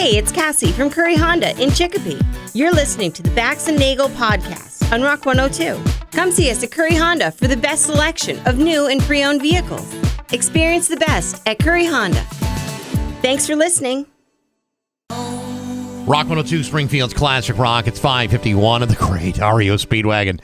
Hey, it's Cassie from Curry Honda in Chicopee. You're listening to the Bax and Nagle podcast on Rock 102. Come see us at Curry Honda for the best selection of new and pre-owned vehicles. Experience the best at Curry Honda. Thanks for listening. Rock 102, Springfield's Classic Rock. It's 5:51 of the great REO Speedwagon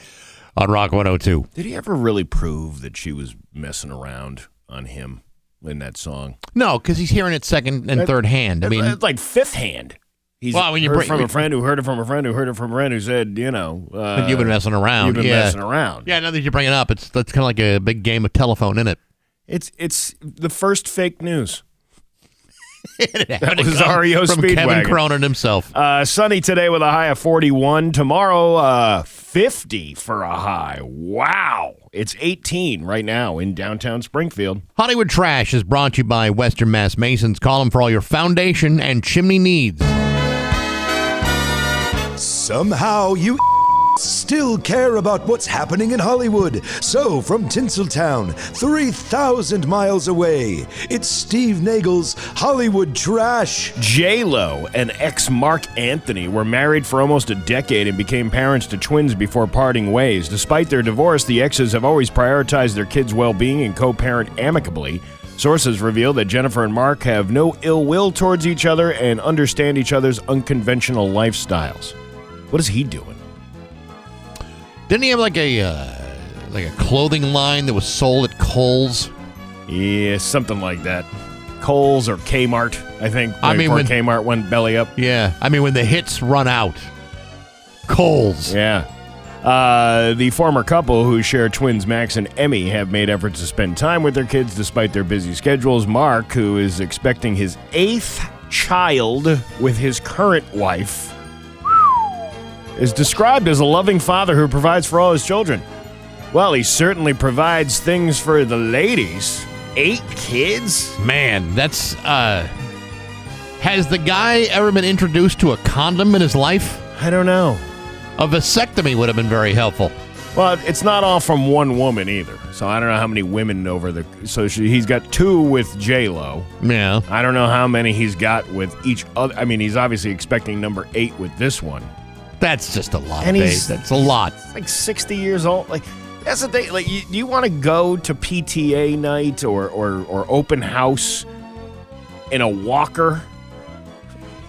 on Rock 102. Did he ever really prove that she was messing around on him in that song? No, because he's hearing it second and third hand. I mean, it's like fifth hand. He's when you heard bring from a friend who heard it from a friend who heard it from a friend who said, you've been messing around. You've been messing around. Yeah, now that you bring it up, that's kind of like a big game of telephone, isn't it? It's the first fake news. That was REO from Speedwagon. Kevin Cronin himself. Sunny today with a high of 41. Tomorrow, 50 for a high. Wow. It's 18 right now in downtown Springfield. Hollywood Trash is brought to you by Western Mass Masons. Call them for all your foundation and chimney needs. Somehow you still care about what's happening in Hollywood. So, from Tinseltown, 3,000 miles away, it's Steve Nagle's Hollywood Trash. J-Lo and ex-Mark Anthony were married for almost a decade and became parents to twins before parting ways. Despite their divorce, the exes have always prioritized their kids' well-being and co-parent amicably. Sources reveal that Jennifer and Mark have no ill will towards each other and understand each other's unconventional lifestyles. What is he doing? Didn't he have like a clothing line that was sold at Kohl's? Yeah, something like that. Kohl's or Kmart, I think. When Kmart went belly up. Yeah, I mean when the hits run out. Kohl's. Yeah. The former couple, who share twins Max and Emmy, have made efforts to spend time with their kids despite their busy schedules. Mark, who is expecting his 8th child with his current wife, is described as a loving father who provides for all his children. Well, he certainly provides things for the ladies. 8 kids? Man, that's, has the guy ever been introduced to a condom in his life? I don't know. A vasectomy would have been very helpful. Well, it's not all from one woman either. So I don't know how many women he's got 2 with J-Lo. Yeah. I don't know how many he's got with each other. I mean, he's obviously expecting number 8 with this one. That's just a lot, and babe. That's a lot. He's like 60 years old. Like, that's the thing. Like, you want to go to PTA night or open house in a walker?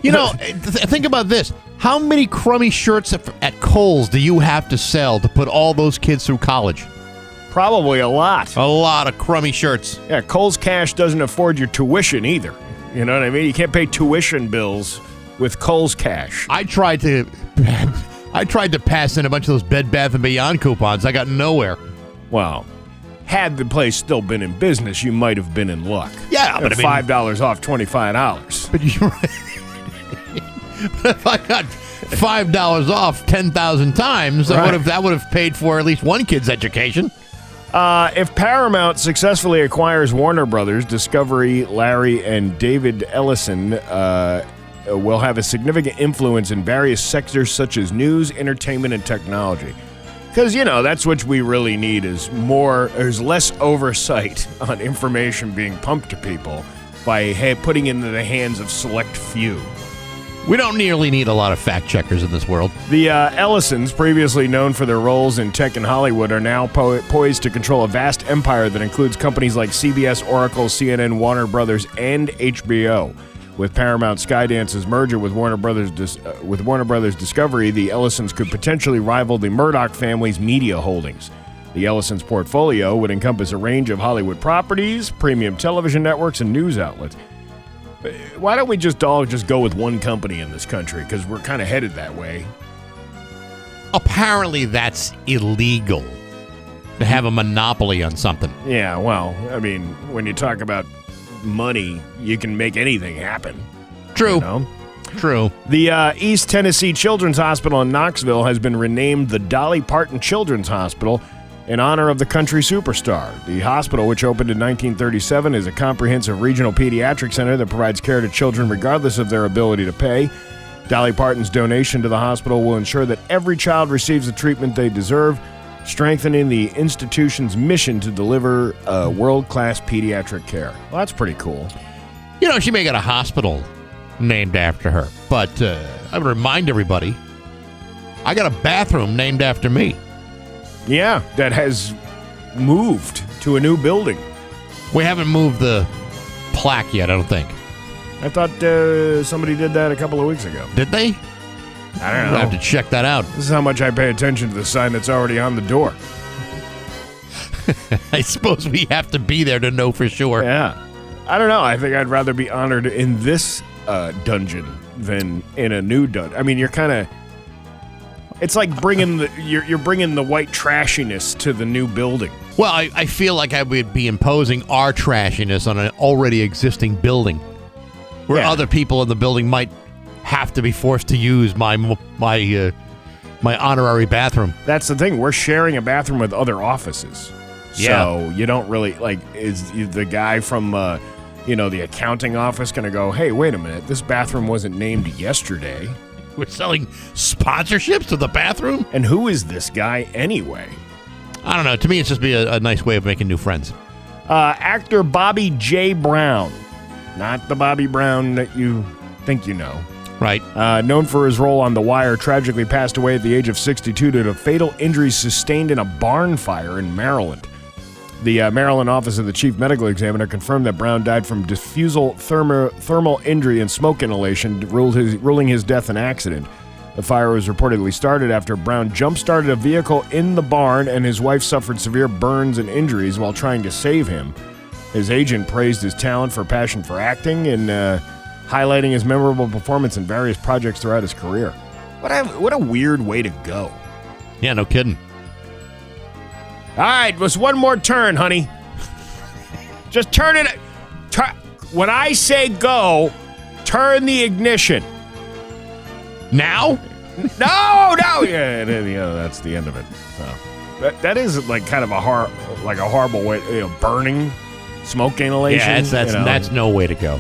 You know, think about this. How many crummy shirts at Kohl's do you have to sell to put all those kids through college? Probably a lot. A lot of crummy shirts. Yeah, Kohl's Cash doesn't afford your tuition either. You know what I mean? You can't pay tuition bills with Kohl's Cash. I tried to pass in a bunch of those Bed Bath & Beyond coupons. I got nowhere. Well, had the place still been in business, you might have been in luck. Yeah, but $5 off $25. But but if I got $5 off 10,000 times, right, that would have paid for at least one kid's education. If Paramount successfully acquires Warner Brothers, Discovery, Larry, and David Ellison will have a significant influence in various sectors such as news, entertainment, and technology. Because, that's what we really need is less oversight on information being pumped to people by putting into the hands of select few. We don't nearly need a lot of fact checkers in this world. The Ellisons, previously known for their roles in tech and Hollywood, are now poised to control a vast empire that includes companies like CBS, Oracle, CNN, Warner Brothers, and HBO. With Paramount Skydance's merger with Warner Brothers Discovery, the Ellisons could potentially rival the Murdoch family's media holdings. The Ellisons' portfolio would encompass a range of Hollywood properties, premium television networks, and news outlets. Why don't we all just go with one company in this country? Because we're kind of headed that way. Apparently, that's illegal to have a monopoly on something. Yeah, well, I mean, when you talk about money, you can make anything happen. True. True. The East Tennessee Children's Hospital in Knoxville has been renamed the Dolly Parton Children's Hospital in honor of the country superstar. The hospital, which opened in 1937, is a comprehensive regional pediatric center that provides care to children regardless of their ability to pay. Dolly Parton's donation to the hospital will ensure that every child receives the treatment they deserve, strengthening the institution's mission to deliver world-class pediatric care. Well, that's pretty cool. She may get a hospital named after her. But I would remind everybody, I got a bathroom named after me. Yeah, that has moved to a new building. We haven't moved the plaque yet, I don't think. I thought somebody did that a couple of weeks ago. Did they? I don't know. I'll have to check that out. This is how much I pay attention to the sign that's already on the door. I suppose we have to be there to know for sure. Yeah. I don't know. I think I'd rather be honored in this dungeon than in a new dungeon. I mean, you're kind of... It's like bringing you're bringing the white trashiness to the new building. Well, I feel like I would be imposing our trashiness on an already existing building, where other people in the building might have to be forced to use my honorary bathroom. That's the thing. We're sharing a bathroom with other offices. Yeah. So you don't really, is the guy from, the accounting office going to go, hey, wait a minute, this bathroom wasn't named yesterday. We're selling sponsorships to the bathroom? And who is this guy anyway? I don't know. To me, it's just be a nice way of making new friends. Actor Bobby J. Brown. Not the Bobby Brown that you think you know. Right. Known for his role on The Wire, tragically passed away at the age of 62 due to fatal injuries sustained in a barn fire in Maryland. The Maryland Office of the Chief Medical Examiner confirmed that Brown died from diffusal thermal injury and smoke inhalation, ruling his death an accident. The fire was reportedly started after Brown jump-started a vehicle in the barn and his wife suffered severe burns and injuries while trying to save him. His agent praised his talent for passion for acting and highlighting his memorable performance in various projects throughout his career. What a weird way to go. Yeah, no kidding. All right, just one more turn, honey. Just turn it. When I say go, turn the ignition. Now? No. Yeah, that's the end of it. So that is like kind of a horrible way. Burning, smoke inhalation. Yeah, that's no way to go.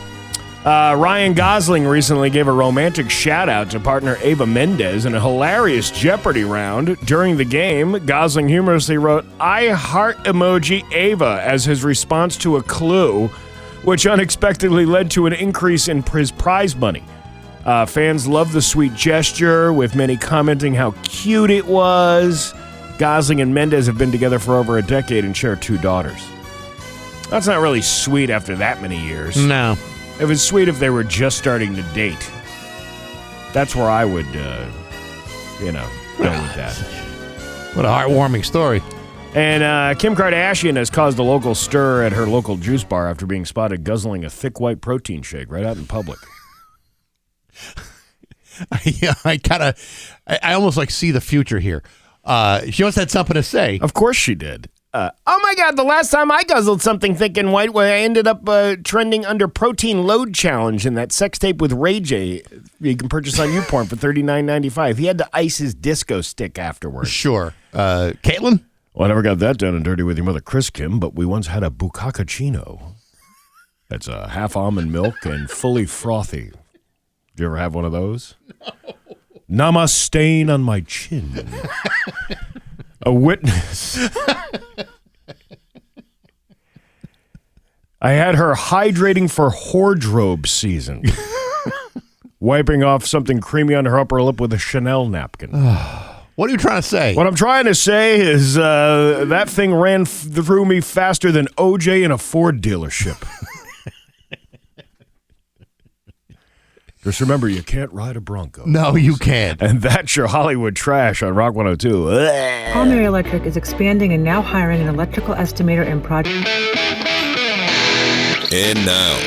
Ryan Gosling recently gave a romantic shout-out to partner Eva Mendes in a hilarious Jeopardy round. During the game, Gosling humorously wrote, "I heart emoji Ava" as his response to a clue, which unexpectedly led to an increase in his prize money. Fans loved the sweet gesture, with many commenting how cute it was. Gosling and Mendes have been together for over a decade and share 2 daughters. That's not really sweet after that many years. No. It was sweet if they were just starting to date. That's where I would, go with that. What a heartwarming story. And Kim Kardashian has caused a local stir at her local juice bar after being spotted guzzling a thick white protein shake right out in public. I almost see the future here. She almost had something to say. Of course she did. Oh my God, the last time I guzzled something thick and white, I ended up trending under Protein Load Challenge in that sex tape with Ray J you can purchase on YouPorn for $39.95. He had to ice his disco stick afterwards. Sure. Caitlin? Well, I never got that down and dirty with your mother, Chris Kim, but we once had a bukkake. That's a half almond milk and fully frothy. Did you ever have one of those? No. Namaste on my chin. A witness. I had her hydrating for wardrobe season. Wiping off something creamy on her upper lip with a Chanel napkin. What are you trying to say? What I'm trying to say is that thing ran through me faster than OJ in a Ford dealership. Just remember, you can't ride a Bronco. No, you can't. And that's your Hollywood trash on Rock 102. Palmieri Electric is expanding and now hiring an electrical estimator and project. And now,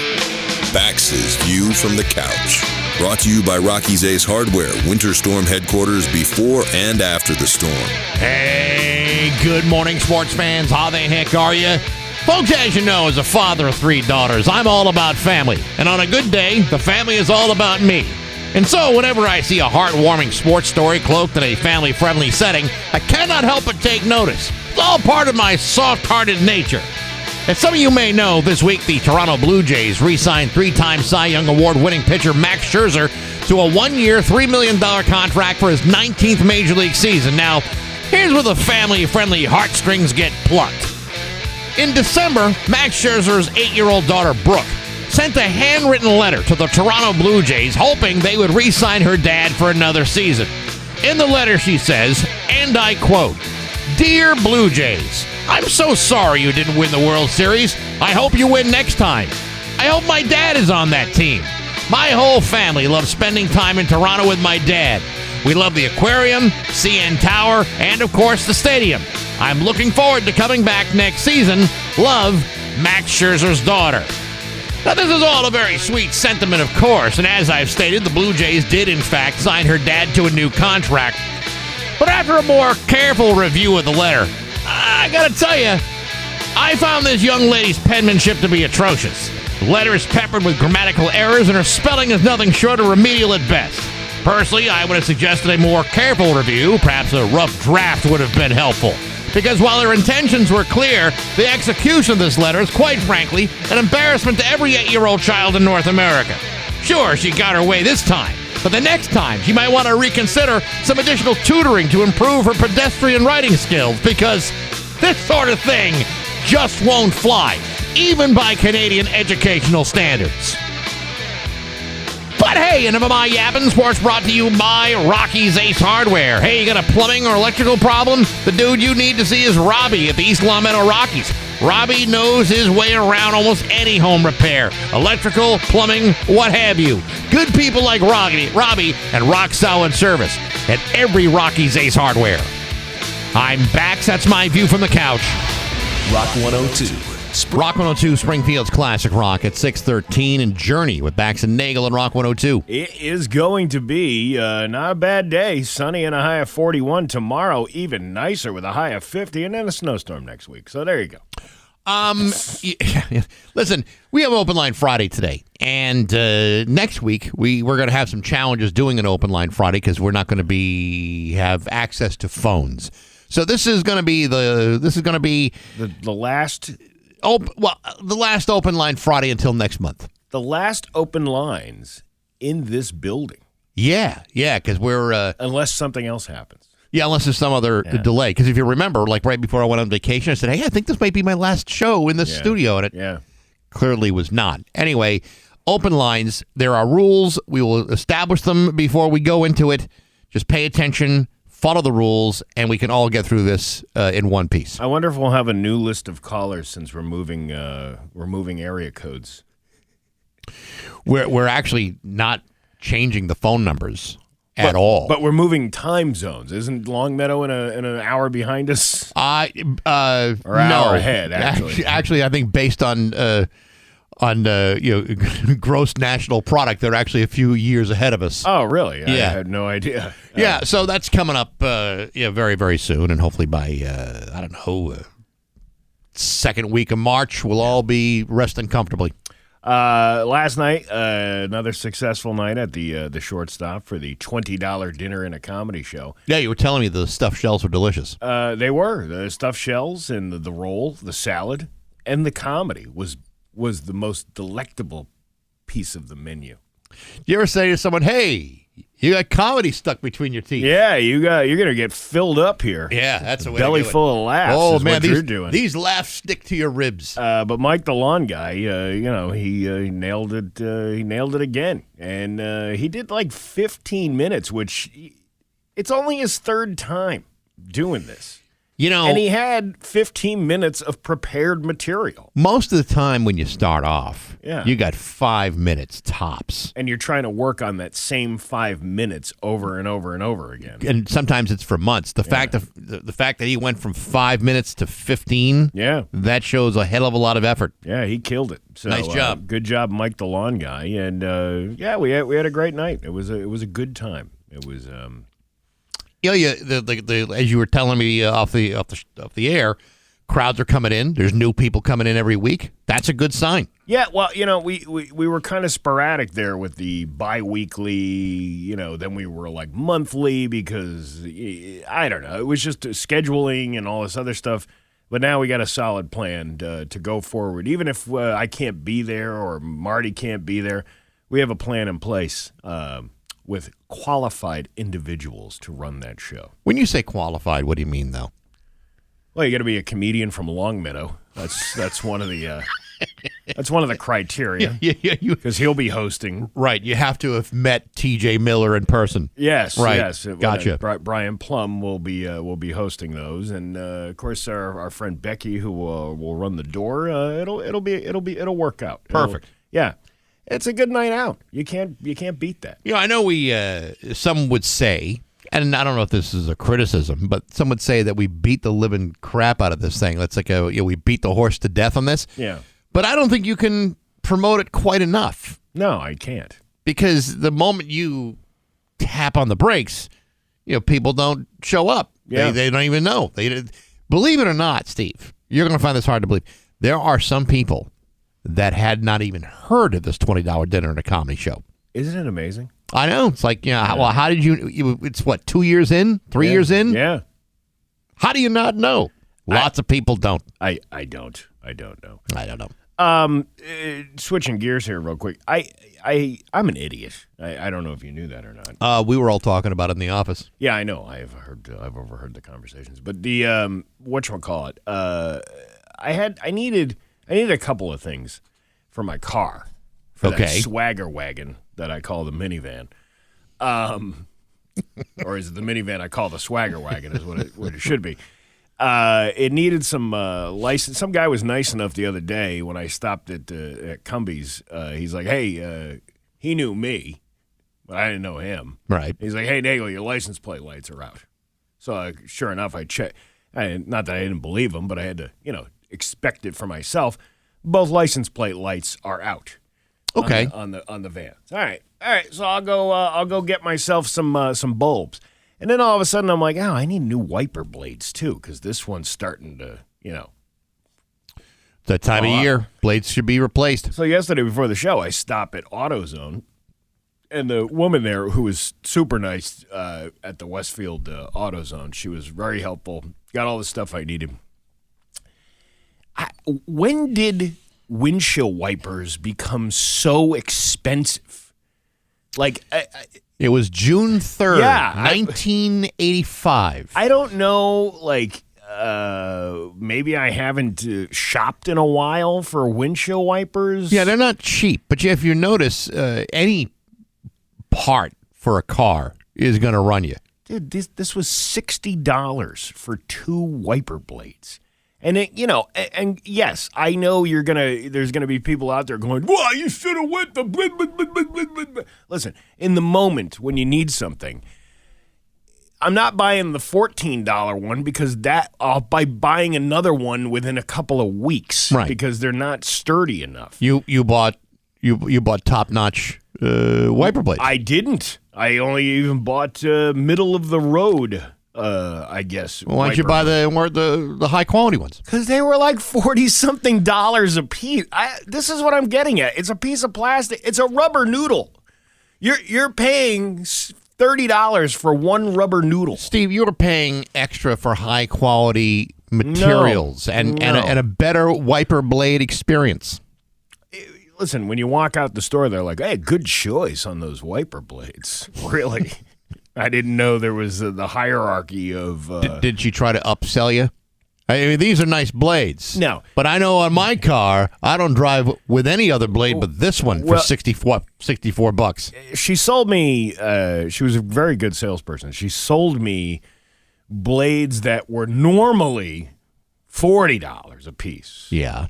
Bax's View from the Couch. Brought to you by Rocky's Ace Hardware, Winter Storm headquarters before and after the storm. Hey, good morning, sports fans. How the heck are you? Folks, as you know, as a father of 3 daughters, I'm all about family. And on a good day, the family is all about me. And so, whenever I see a heartwarming sports story cloaked in a family-friendly setting, I cannot help but take notice. It's all part of my soft-hearted nature. As some of you may know, this week the Toronto Blue Jays re-signed 3-time Cy Young Award-winning pitcher Max Scherzer to a 1-year, $3 million contract for his 19th Major League season. Now, here's where the family-friendly heartstrings get plucked. In December, Max Scherzer's 8-year-old daughter, Brooke, sent a handwritten letter to the Toronto Blue Jays hoping they would re-sign her dad for another season. In the letter, she says, and I quote, "Dear Blue Jays, I'm so sorry you didn't win the World Series. I hope you win next time. I hope my dad is on that team. My whole family loves spending time in Toronto with my dad. We love the aquarium, CN Tower, and of course the stadium. I'm looking forward to coming back next season. Love, Max Scherzer's daughter." Now, this is all a very sweet sentiment, of course, and as I've stated, the Blue Jays did, in fact, sign her dad to a new contract. But after a more careful review of the letter, I gotta tell you, I found this young lady's penmanship to be atrocious. The letter is peppered with grammatical errors, and her spelling is nothing short of remedial at best. Personally, I would have suggested a more careful review. Perhaps a rough draft would have been helpful. Because while her intentions were clear, the execution of this letter is, quite frankly, an embarrassment to every 8-year-old child in North America. Sure, she got her way this time, but the next time she might want to reconsider some additional tutoring to improve her pedestrian writing skills, because this sort of thing just won't fly, even by Canadian educational standards. But hey, enough of my yapping. Sports brought to you by Rocky's Ace Hardware. Hey, you got a plumbing or electrical problem? The dude you need to see is Robbie at the East Long Meadow Rockies. Robbie knows his way around almost any home repair. Electrical, plumbing, what have you. Good people like Robbie, and rock solid service at every Rocky's Ace Hardware. I'm Bax. That's my view from the couch. Rock 102. Rock 102, Springfield's Classic Rock at 6:13, and Journey with Bax and Nagle and Rock 102. It is going to be not a bad day. Sunny and a high of 41. Tomorrow, even nicer with a high of 50, and then a snowstorm next week. So there you go. Listen, we have Open Line Friday today, and next week we're going to have some challenges doing an Open Line Friday because we're not going to have access to phones. So this is going to be the last. The last Open Line Friday until next month. The last open lines in this building. Yeah, because we're... unless something else happens. Yeah, unless there's some other delay. Because if you remember, like right before I went on vacation, I said, hey, I think this might be my last show in this studio. And it clearly was not. Anyway, open lines, there are rules. We will establish them before we go into it. Just pay attention. Follow the rules, and we can all get through this in one piece. I wonder if we'll have a new list of callers since we're moving area codes. We're actually not changing the phone numbers at all. But we're moving time zones. Isn't Longmeadow in an hour behind us? Or hour ahead, actually. Actually, I think based on gross national product, they're actually a few years ahead of us. Oh, really? Yeah. I had no idea. Yeah, so that's coming up very, very soon, and hopefully by, second week of March, we'll all be resting comfortably. Last night, another successful night at the Shortstop for the $20 dinner and a comedy show. Yeah, you were telling me the stuffed shells were delicious. They were. The stuffed shells and the roll, the salad, and the comedy was the most delectable piece of the menu. You ever say to someone, hey, you got comedy stuck between your teeth? Yeah, you're gonna get filled up here. Yeah, that's the way belly to do it. full of laughs. Oh is man, what you're doing. These laughs stick to your ribs. But Mike the lawn guy, he nailed it. He nailed it again, and he did like 15 minutes, which it's only his third time doing this. And he had 15 minutes of prepared material. Most of the time when you start off, Yeah. you got 5 minutes tops. And you're trying to work on that same 5 minutes over and over and over again. And sometimes it's for months. The fact that he went from 5 minutes to 15, that shows a hell of a lot of effort. Yeah, he killed it. So, nice job. Good job, Mike the lawn guy. And we had a great night. It was a good time. It was as you were telling me off the air, crowds are coming in. There's new people coming in every week. That's a good sign. Yeah, well, we were kind of sporadic there with the bi-weekly, then we were like monthly because, I don't know, it was just scheduling and all this other stuff. But now we got a solid plan to go forward. Even if I can't be there or Marty can't be there, we have a plan in place with qualified individuals to run that show. When you say qualified, what do you mean, though? Well, you got to be a comedian from Longmeadow. That's one of the That's one of the criteria. Yeah, Because he'll be hosting. right. You have to have met T.J. Miller in person. Yes, Right. yes. Gotcha. Brian Plum will be hosting those, and of course our friend Becky, who will run the door. It'll work out. Perfect. Yeah, it's a good night out. You can't beat that. I know some would say, and I don't know if this is a criticism, but some would say that we beat the living crap out of this thing. That's like we beat the horse to death on this. Yeah. But I don't think you can promote it quite enough. No, I can't. Because the moment you tap on the brakes, people don't show up. Yeah. They don't even know. Believe it or not, Steve, you're going to find this hard to believe. There are some people that had not even heard of this $20 dinner and a comedy show. Isn't it amazing? I know. It's like, well, how did it's what, 2 years in? 3 years in? Yeah. How do you not know? Lots of people don't. I don't. I don't know. I don't know. Switching gears here real quick. I'm an idiot. I don't know if you knew that or not. We were all talking about it in the office. Yeah, I know. I've overheard the conversations. But the whatchamacallit, I needed a couple of things for my car. For that swagger wagon that I call the minivan. Or is it the minivan I call the swagger wagon is what it should be. It needed some license. Some guy was nice enough the other day when I stopped at Cumbies. He's like, hey, he knew me, but I didn't know him. Right. He's like, hey, Nagle, your license plate lights are out. So sure enough, I checked. Not that I didn't believe him, but I had to, expect it for myself. Both license plate lights are out. Okay. On the van. All right. So I'll go get myself some bulbs. And then all of a sudden, I'm like, I need new wiper blades, too, because this one's starting to, That time of year, blades should be replaced. So yesterday before the show, I stopped at AutoZone, and the woman there, who was super nice at the Westfield AutoZone, she was very helpful, got all the stuff I needed. When did windshield wipers become so expensive? Like... It was June 3rd, Yeah, 1985. I don't know, maybe I haven't shopped in a while for windshield wipers. Yeah, they're not cheap. But if you notice, any part for a car is going to run you. Dude, this was $60 for 2 wiper blades. And and yes, I know there's gonna be people out there going, "Well, you should have went the." Blah, blah, blah, blah, blah, blah. Listen, in the moment when you need something, I'm not buying the $14 one because I'll be buying another one within a couple of weeks, right? Because they're not sturdy enough. You bought top notch wiper blades. I didn't. I only even bought middle of the road. I guess. Well, why don't you buy the high quality ones? Because they were like $40-something a piece. This is what I'm getting at. It's a piece of plastic. It's a rubber noodle. You're paying $30 for one rubber noodle. Steve, you were paying extra for high quality materials and a better wiper blade experience. Listen, when you walk out the store, they're like, "Hey, good choice on those wiper blades." Really. I didn't know there was the hierarchy of... Did she try to upsell you? I mean, these are nice blades. No. But I know on my car, I don't drive with any other blade but this one for $64. She sold me... she was a very good salesperson. She sold me blades that were normally $40 a piece. Yeah.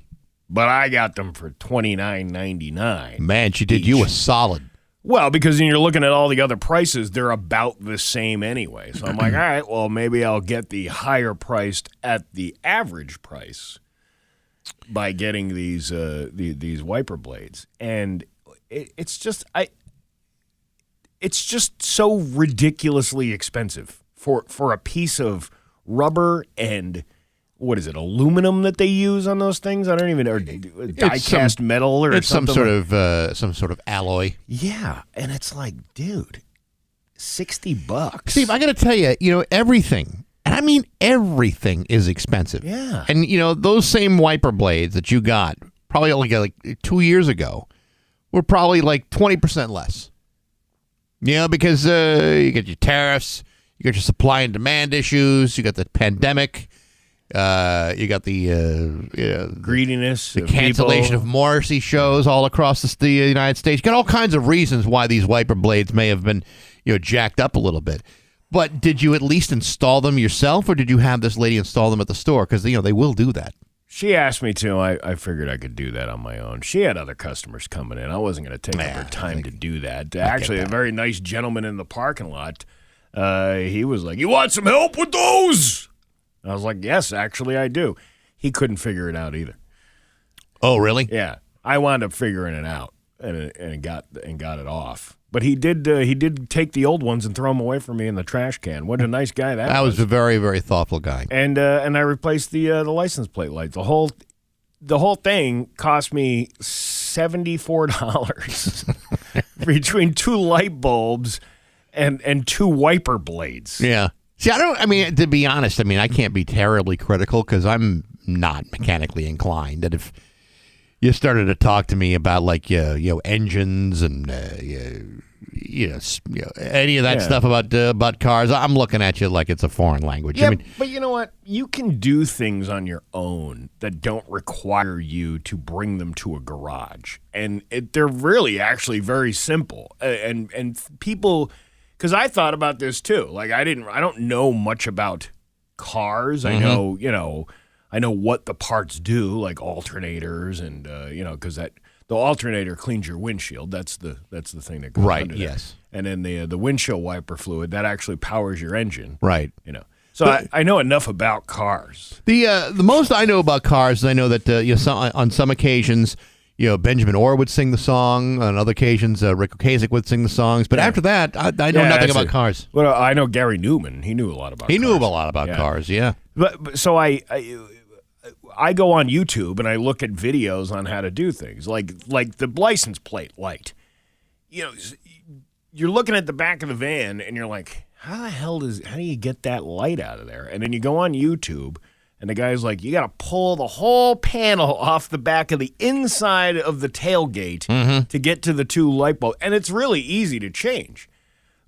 But I got them for $29.99. Man, she did you a solid. Well, because when you're looking at all the other prices, they're about the same anyway. So I'm like, all right, well, maybe I'll get the higher priced at the average price by getting these wiper blades. And it's just so ridiculously expensive for a piece of rubber and what is it, aluminum that they use on those things? I don't even know. Die-cast metal or it's something. Some sort of alloy. Yeah, and it's like, dude, $60. Steve, I got to tell you, everything, and I mean everything is expensive. Yeah. And, those same wiper blades that you got probably like 2 years ago were probably like 20% less. Because you get your tariffs, you got your supply and demand issues, you got the pandemic. You got the greediness, the cancellation of Morrissey shows all across the United States. You got all kinds of reasons why these wiper blades may have been, jacked up a little bit. But did you at least install them yourself, or did you have this lady install them at the store? Because they will do that. She asked me to. I figured I could do that on my own. She had other customers coming in. I wasn't going to take up her time to do that. Actually, a very nice gentleman in the parking lot. He was like, "You want some help with those?" I was like, "Yes, actually, I do." He couldn't figure it out either. Oh, really? Yeah, I wound up figuring it out and got it off. But he did take the old ones and throw them away for me in the trash can. What a nice guy that was. That was a very, very thoughtful guy. And I replaced the license plate light. The whole thing cost me $74 between 2 light bulbs and 2 wiper blades. Yeah. See, to be honest, I can't be terribly critical because I'm not mechanically inclined. And if you started to talk to me about engines and any of that stuff about cars, I'm looking at you like it's a foreign language. Yeah, but you know what? You can do things on your own that don't require you to bring them to a garage, and they're really actually very simple. And people, because I thought about this too. Like I don't know much about cars. I know I know what the parts do, like alternators, and because the alternator cleans your windshield. That's the thing that goes under there. Yes. And then the windshield wiper fluid that actually powers your engine. Right. So I know enough about cars. The most I know about cars is I know that on some occasions Benjamin Orr would sing the song. On other occasions, Rick Ocasek would sing the songs. But after that, I know nothing about cars. Well, I know Gary Newman. He knew a lot about cars. He knew a lot about cars, yeah. But so I go on YouTube and I look at videos on how to do things, like the license plate light. You're looking at the back of the van and you're like, how do you get that light out of there? And then you go on YouTube and the guy's like, you got to pull the whole panel off the back of the inside of the tailgate to get to the 2 light bulbs. And it's really easy to change.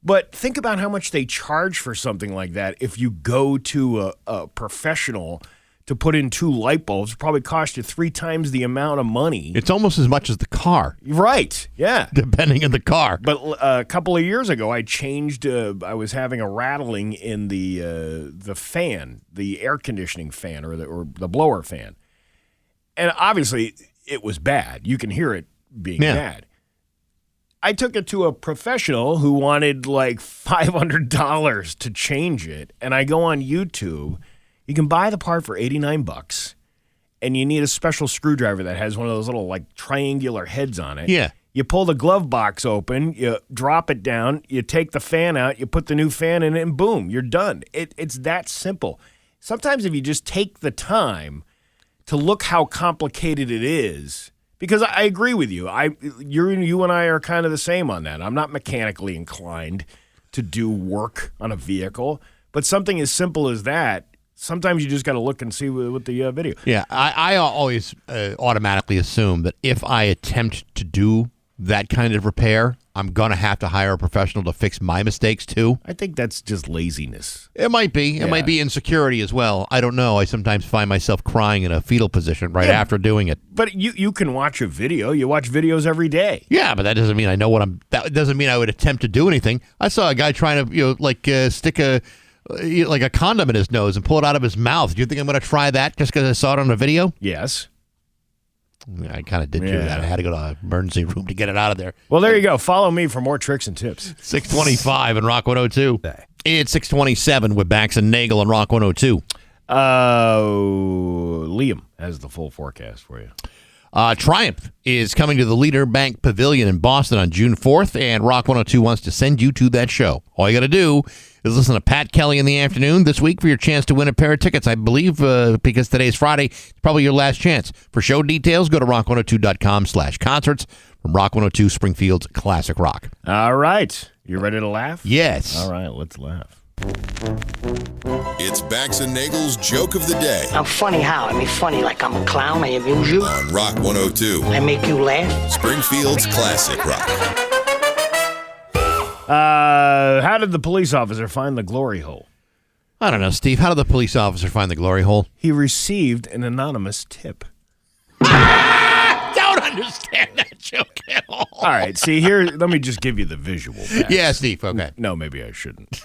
But think about how much they charge for something like that. If you go to a professional to put in 2 light bulbs, it probably cost you 3 times the amount of money. It's almost as much as the car. Right, yeah. Depending on the car. But a couple of years ago, I changed, I was having a rattling in the fan, the air conditioning fan or the blower fan. And obviously, it was bad. You can hear it being bad. I took it to a professional who wanted like $500 to change it. And I go on YouTube. You can buy the part for $89, and you need a special screwdriver that has one of those little like triangular heads on it. Yeah. You pull the glove box open, you drop it down, you take the fan out, you put the new fan in it, and boom, you're done. It's that simple. Sometimes if you just take the time to look how complicated it is, because I agree with you. You and I are kind of the same on that. I'm not mechanically inclined to do work on a vehicle, but something as simple as that, sometimes you just got to look and see with the video. Yeah, I always automatically assume that if I attempt to do that kind of repair, I'm going to have to hire a professional to fix my mistakes too. I think that's just laziness. It might be. It might be insecurity as well. I don't know. I sometimes find myself crying in a fetal position after doing it. But you can watch a video. You watch videos every day. Yeah, but that doesn't mean I know that doesn't mean I would attempt to do anything. I saw a guy trying to stick a condom in his nose and pull it out of his mouth. Do you think I'm going to try that just because I saw it on a video? Yes. I kind of did do that. I had to go to the emergency room to get it out of there. Well, there you go. Follow me for more tricks and tips. 625 and Rock 102. It's 627 with Bax and Nagle and Rock 102. Liam has the full forecast for you. Triumph is coming to the Leader Bank Pavilion in Boston on June 4th, and Rock 102 wants to send you to that show. All you got to do is listen to Pat Kelly in the afternoon this week for your chance to win a pair of tickets. I believe because today's Friday, it's probably your last chance. For show details, go to rock102.com/concerts from Rock 102 Springfield's Classic Rock. All right. You ready to laugh? Yes. All right, let's laugh. It's Bax and Nagle's Joke of the Day. I'm funny how? I mean, funny like I'm a clown, I amuse you. On Rock 102. I make you laugh. Springfield's Classic Rock. How did the police officer find the glory hole? I don't know, Steve. How did the police officer find the glory hole? He received an anonymous tip. Don't understand that joke at all. All right, see here, let me just give you the visual back. Yeah, Steve, okay. No, maybe I shouldn't.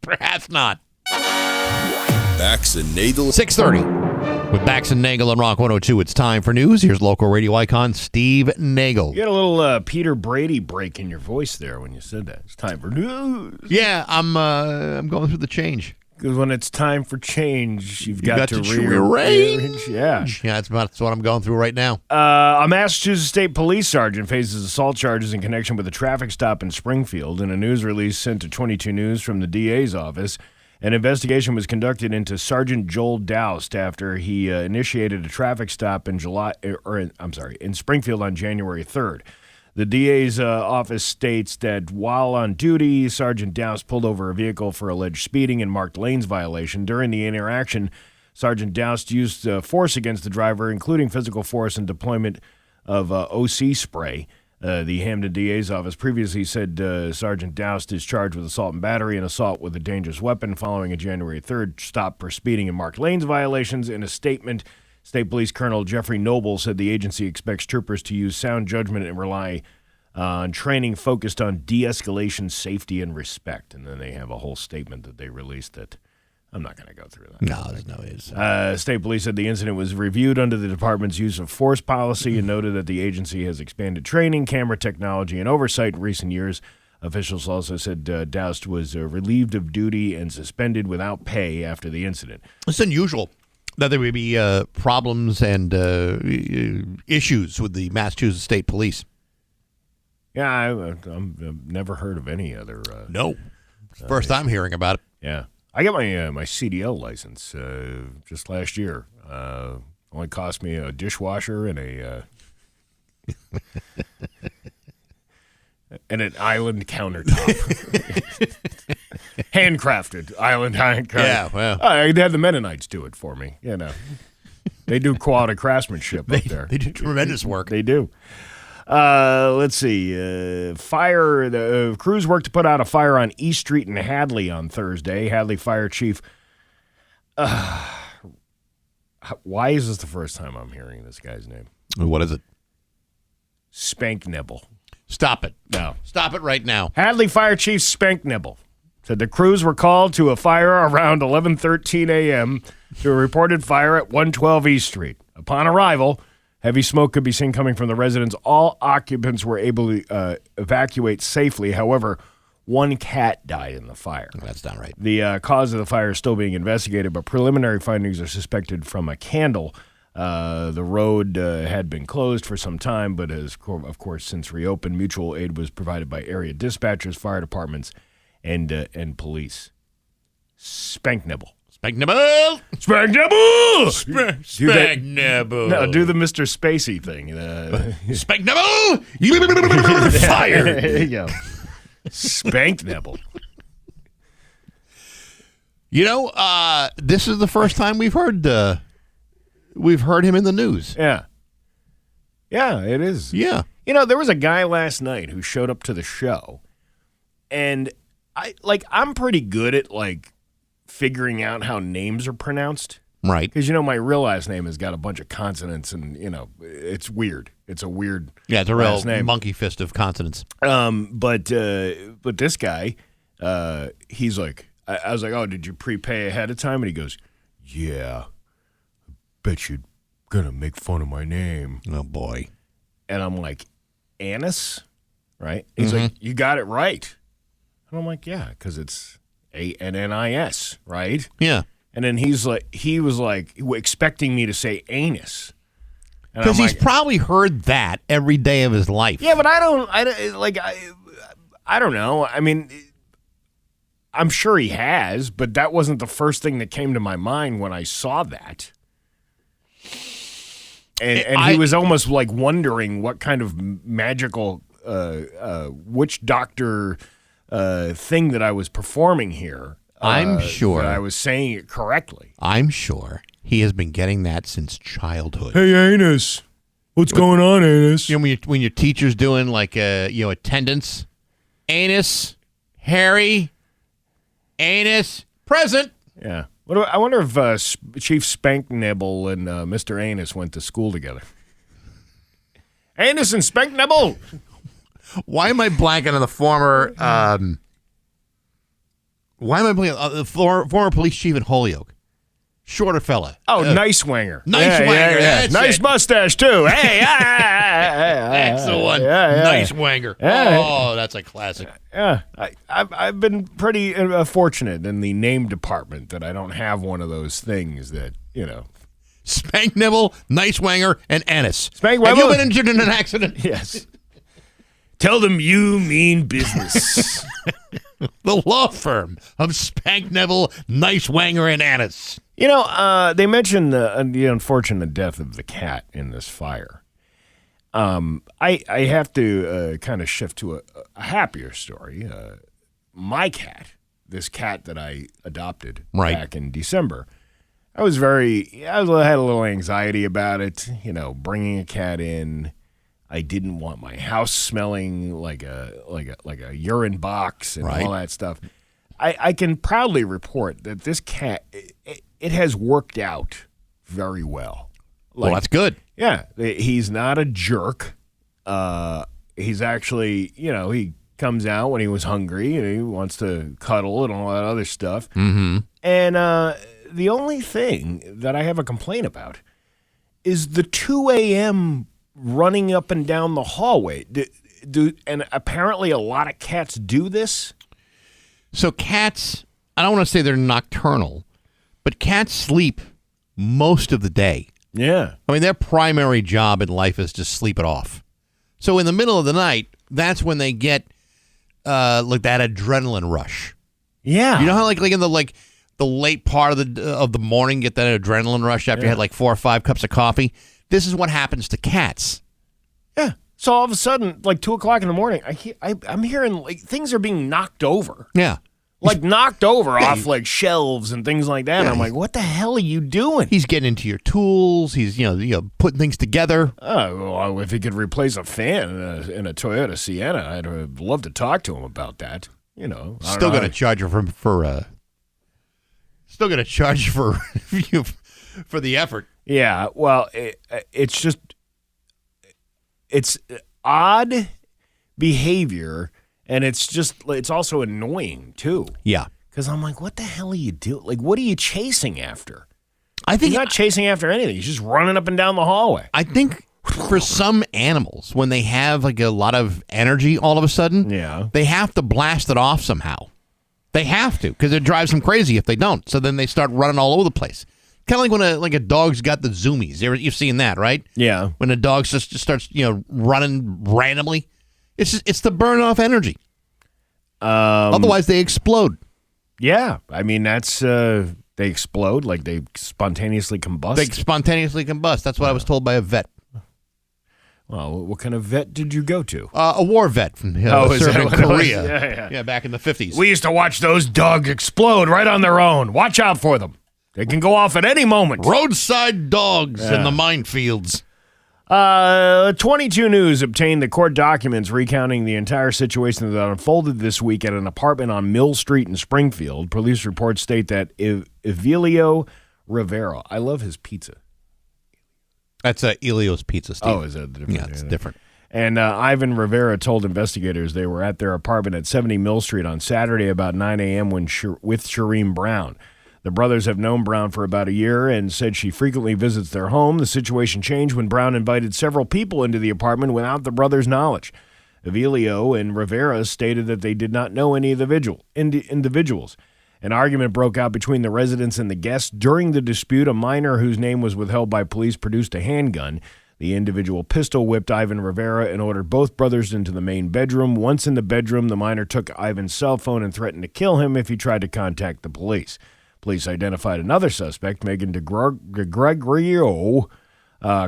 Perhaps not. Bax and Nagle. 6:30. With Bax and Nagle on Rock 102, it's time for news. Here's local radio icon Steve Nagle. You had a little Peter Brady break in your voice there when you said that. It's time for news. Yeah, I'm going through the change. Because when it's time for change, you've got to rearrange. Yeah. Yeah, that's what I'm going through right now. A Massachusetts State Police sergeant faces assault charges in connection with a traffic stop in Springfield. In a news release sent to 22 News from the DA's office, an investigation was conducted into Sergeant Joel Doust after he initiated a traffic stop in Springfield on January 3rd. The DA's office states that while on duty, Sergeant Doust pulled over a vehicle for alleged speeding and marked lanes violation. During the interaction, Sergeant Doust used force against the driver, including physical force and deployment of OC spray. The Hamden DA's office previously said Sergeant Doust is charged with assault and battery and assault with a dangerous weapon following a January 3rd stop for speeding and marked lanes violations. In a statement, State Police Colonel Jeffrey Noble said the agency expects troopers to use sound judgment and rely on training focused on de-escalation, safety, and respect. And then they have a whole statement that they released that I'm not going to go through that. No, there's no is. State Police said the incident was reviewed under the department's use of force policy and noted that the agency has expanded training, camera technology, and oversight in recent years. Officials also said Doust was relieved of duty and suspended without pay after the incident. It's unusual that there would be problems and issues with the Massachusetts State Police. Yeah, I've never heard of any other. No. First time hearing about it. Yeah. I got my CDL license just last year. Only cost me a dishwasher and and an island countertop. Handcrafted island countertop. Yeah, well. I had the Mennonites do it for me. You know, they do quality craftsmanship up there. They do tremendous work. They do. Let's see. Fire. The crews worked to put out a fire on East Street in Hadley on Thursday. Hadley Fire Chief. Why is this the first time I'm hearing this guy's name? What is it? Spank Nibble. Stop it. No. Stop it right now. Hadley Fire Chief Spank Nibble said the crews were called to a fire around 11:13 a.m. to a reported fire at 112 East Street. Upon arrival, heavy smoke could be seen coming from the residence. All occupants were able to evacuate safely. However, one cat died in the fire. That's not right. The cause of the fire is still being investigated, but preliminary findings are suspected from a candle. The road had been closed for some time, but has, of course, since reopened. Mutual aid was provided by area dispatchers, fire departments, and police. Spank Nibble. Spank Nibble! Spank Nibble! Spank Nibble. No, do the Mr. Spacey thing. Spank Nibble! You fired! There you go. Spank Nibble. You know, this is the first time we've heard him in the news. Yeah. Yeah, it is. Yeah. You know, there was a guy last night who showed up to the show, and I'm pretty good at figuring out how names are pronounced. Right. Because, my real last name has got a bunch of consonants, and, it's weird. It's a weird it's a real name. monkey fist of consonants. But this guy, he's like, I was like, oh, did you prepay ahead of time? And he goes, yeah, I bet you're going to make fun of my name. Oh, boy. And I'm like, Annis? Right? He's like, you got it right. And I'm like, yeah, because it's Annis, right? Yeah. And then he was like expecting me to say anus. Because he's probably heard that every day of his life. Yeah, but I don't know. I mean, I'm sure he has, but that wasn't the first thing that came to my mind when I saw that. And he was almost wondering what kind of magical witch doctor thing that I was performing here. I'm sure that I was saying it correctly. I'm sure he has been getting that since childhood. Hey, Anus. What's going on, Anus? You know, when your teacher's doing attendance, Anus, Harry, Anus, present. Yeah. I wonder if Chief Spank Nibble and Mr. Anus went to school together. Anus and Spank Nibble. Why am I blanking on the former? Why am I blanking on the former police chief in Holyoke? Shorter fella. Oh, Nice Wanger. Nice Wanger. That's Nice it. mustache, too. Hey, That's the one. Nice Wanger. Oh, that's a classic. Yeah. I've been pretty fortunate in the name department that I don't have one of those things that, Spank Nibble, Nice Wanger, and Annis. Spank Have Nibble? you been injured in an accident? Yes. Tell them you mean business. The law firm of Spank Nibble, Nice Wanger, and Annis. They mentioned the unfortunate death of the cat in this fire. I have to kind of shift to a happier story. My cat, this cat that I adopted back in December, I had a little anxiety about it. Bringing a cat in. I didn't want my house smelling like a urine box and all that stuff. I can proudly report that this cat, it has worked out very well. Well, that's good. Yeah, he's not a jerk. He's actually, he comes out when he was hungry and he wants to cuddle and all that other stuff. Mm-hmm. And the only thing that I have a complaint about is the 2 a.m. running up and down the hallway. And apparently a lot of cats do this. So cats, I don't want to say they're nocturnal, but cats sleep most of the day. Yeah. I mean, their primary job in life is to sleep it off. So in the middle of the night, that's when they get like that adrenaline rush. Yeah. You know how like in the late part of the morning, get that adrenaline rush after you had like 4 or 5 cups of coffee? This is what happens to cats. Yeah. So all of a sudden, like 2 o'clock in the morning, I'm hearing like things are being knocked over. Yeah. Like knocked over off like shelves and things like that. And I'm like, what the hell are you doing? He's getting into your tools. He's putting things together. Oh, well, if he could replace a fan in a Toyota Sienna, I'd love to talk to him about that. Still going to charge you for still going to charge you for the effort. Yeah. Well, it's odd behavior. And it's also annoying, too. Yeah. Because I'm like, what the hell are you doing? Like, what are you chasing after? I think he's not chasing after anything. He's just running up and down the hallway. I think for some animals, when they have like a lot of energy all of a sudden, they have to blast it off somehow. They have to, because it drives them crazy if they don't. So then they start running all over the place. Kind of like when a dog's got the zoomies. You've seen that, right? Yeah. When a dog just starts, running randomly. It's to burn off energy. Otherwise, they explode. Yeah. I mean, that's they explode, like they spontaneously combust. They spontaneously combust. That's what I was told by a vet. Well, what kind of vet did you go to? A war vet from served in Korea. Yeah, back in the 50s. We used to watch those dogs explode right on their own. Watch out for them. They can go off at any moment. Roadside dogs in the minefields. 22 News obtained the court documents recounting the entire situation that unfolded this week at an apartment on Mill Street in Springfield. Police reports state that Evilio Rivera, I love his pizza. That's Elio's Pizza, Steve. Oh, is that different? Yeah, it's different. And Ivan Rivera told investigators they were at their apartment at 70 Mill Street on Saturday about 9 a.m. with Shireen Brown. The brothers have known Brown for about a year and said she frequently visits their home. The situation changed when Brown invited several people into the apartment without the brothers' knowledge. Evilio and Rivera stated that they did not know any of the individuals. An argument broke out between the residents and the guests. During the dispute, a minor whose name was withheld by police produced a handgun. The individual pistol whipped Ivan Rivera and ordered both brothers into the main bedroom. Once in the bedroom, the minor took Ivan's cell phone and threatened to kill him if he tried to contact the police. Police identified another suspect, Megan DeGregorio,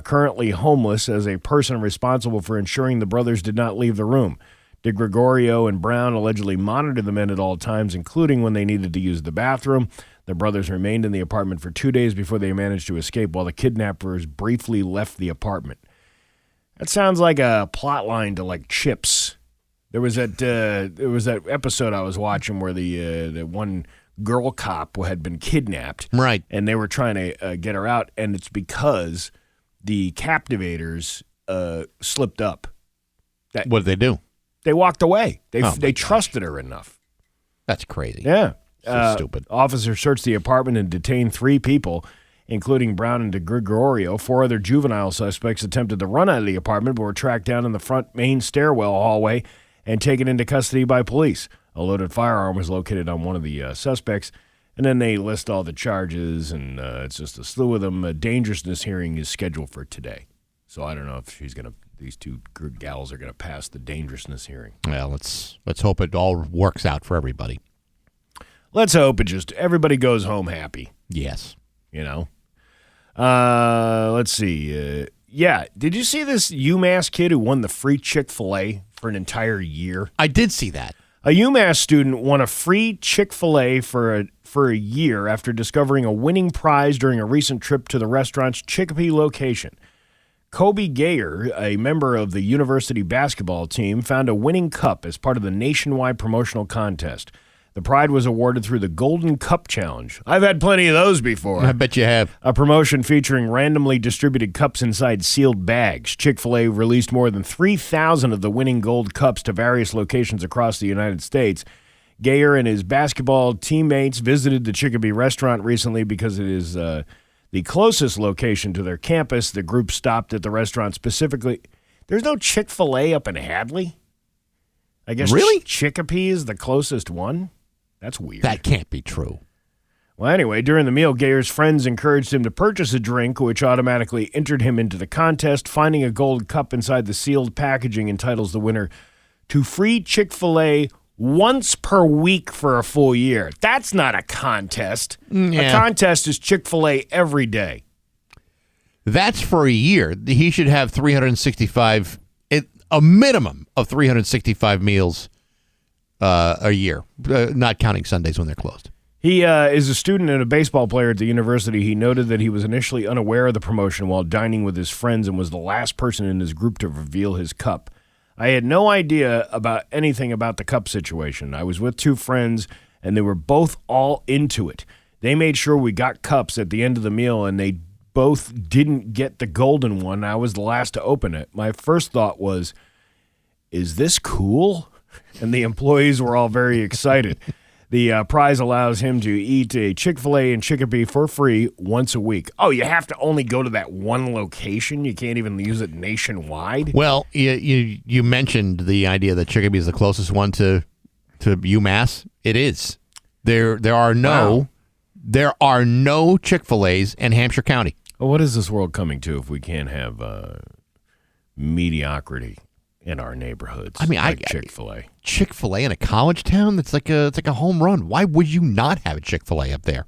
currently homeless, as a person responsible for ensuring the brothers did not leave the room. DeGregorio and Brown allegedly monitored the men at all times, including when they needed to use the bathroom. The brothers remained in the apartment for 2 days before they managed to escape while the kidnappers briefly left the apartment. That sounds like a plot line to like Chips. There was that episode I was watching where the one girl cop had been kidnapped. Right. And they were trying to get her out, and it's because the captivators slipped up. What did they do? They walked away. They my trusted her enough. That's crazy. Yeah. So stupid. Officers searched the apartment and detained 3 people, including Brown and DeGregorio. 4 other juvenile suspects attempted to run out of the apartment but were tracked down in the front main stairwell hallway and taken into custody by police. A loaded firearm was located on one of the suspects, and then they list all the charges, and it's just a slew of them. A dangerousness hearing is scheduled for today. So I don't know if these 2 gals are going to pass the dangerousness hearing. Well, let's hope it all works out for everybody. Let's hope everybody goes home happy. Yes. You know? Let's see. Did you see this UMass kid who won the free Chick-fil-A for an entire year? I did see that. A UMass student won a free Chick-fil-A for a year after discovering a winning prize during a recent trip to the restaurant's Chicopee location. Kobe Gayer, a member of the university basketball team, found a winning cup as part of the nationwide promotional contest. The prize was awarded through the Golden Cup Challenge. I've had plenty of those before. I bet you have. A promotion featuring randomly distributed cups inside sealed bags. Chick-fil-A released more than 3,000 of the winning gold cups to various locations across the United States. Gayer and his basketball teammates visited the Chicopee restaurant recently because it is the closest location to their campus. The group stopped at the restaurant specifically. There's no Chick-fil-A up in Hadley? I guess really? Chicopee is the closest one? That's weird. That can't be true. Well, anyway, during the meal, Gayer's friends encouraged him to purchase a drink, which automatically entered him into the contest. Finding a gold cup inside the sealed packaging entitles the winner to free Chick-fil-A once per week for a full year. That's not a contest. Yeah. A contest is Chick-fil-A every day. That's for a year. He should have 365, a minimum of 365 meals a year, not counting Sundays when they're closed. He is a student and a baseball player at the university. He noted that he was initially unaware of the promotion while dining with his friends and was the last person in his group to reveal his cup. I had no idea about anything about the cup situation. I was with 2 friends, and they were both all into it. They made sure we got cups at the end of the meal, and they both didn't get the golden one. I was the last to open it. My first thought was, is this cool? And the employees were all very excited. The prize allows him to eat a Chick-fil-A in Chicopee for free once a week. Oh, you have to only go to that one location? You can't even use it nationwide? Well, you mentioned the idea that Chicopee is the closest one to UMass. It is. There are no Chick-fil-A's in Hampshire County. Well, what is this world coming to if we can't have mediocrity in our neighborhoods? I mean, like Chick-fil-A. Chick-fil-A in a college town? That's like a home run. Why would you not have a Chick-fil-A up there?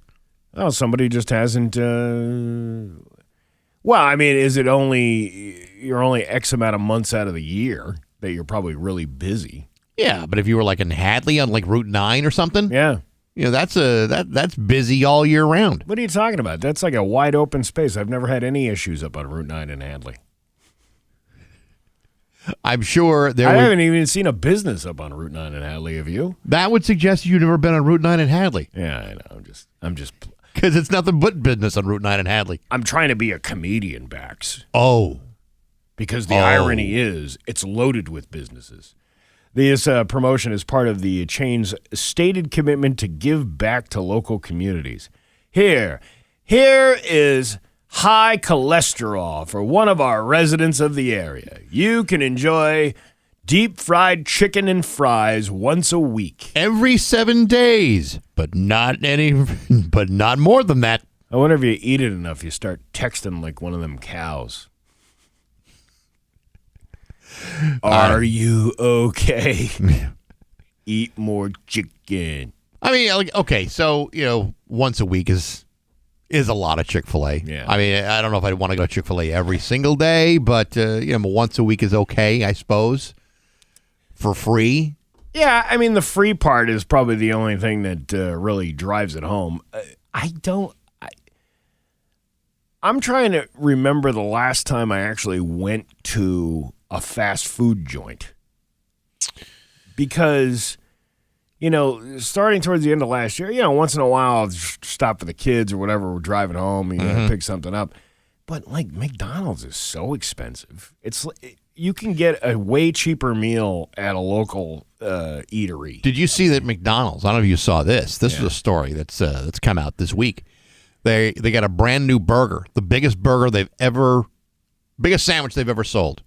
Oh, somebody just hasn't. Well, I mean, is it you're only X amount of months out of the year that you're probably really busy? Yeah, but if you were like in Hadley on like Route 9 or something, Yeah. That's busy all year round. What are you talking about? That's like a wide open space. I've never had any issues up on Route 9 in Hadley. I'm sure I haven't even seen a business up on Route 9 in Hadley, have you? That would suggest you've never been on Route 9 in Hadley. Yeah, I know. I'm just Because it's nothing but business on Route 9 in Hadley. I'm trying to be a comedian, Bax. Oh. Because the irony is it's loaded with businesses. This promotion is part of the chain's stated commitment to give back to local communities. Here is high cholesterol for one of our residents of the area. You can enjoy deep-fried chicken and fries once a week. Every 7 days, but not more than that. I wonder if you eat it enough, you start texting like one of them cows. Are you okay? Eat more chicken. I mean, like, okay, so, once a week is a lot of Chick-fil-A. Yeah. I mean, I don't know if I'd want to go to Chick-fil-A every single day, but, once a week is okay, I suppose, for free. Yeah, I mean, the free part is probably the only thing that really drives it home. I'm trying to remember the last time I actually went to a fast food joint. Because, starting towards the end of last year, once in a while I'll just stop for the kids or whatever. We're driving home, pick something up. But like McDonald's is so expensive. You can get a way cheaper meal at a local eatery. Did you see that McDonald's? I don't know if you saw this. This was a story that's come out this week. They got a brand new burger, the biggest sandwich they've ever sold.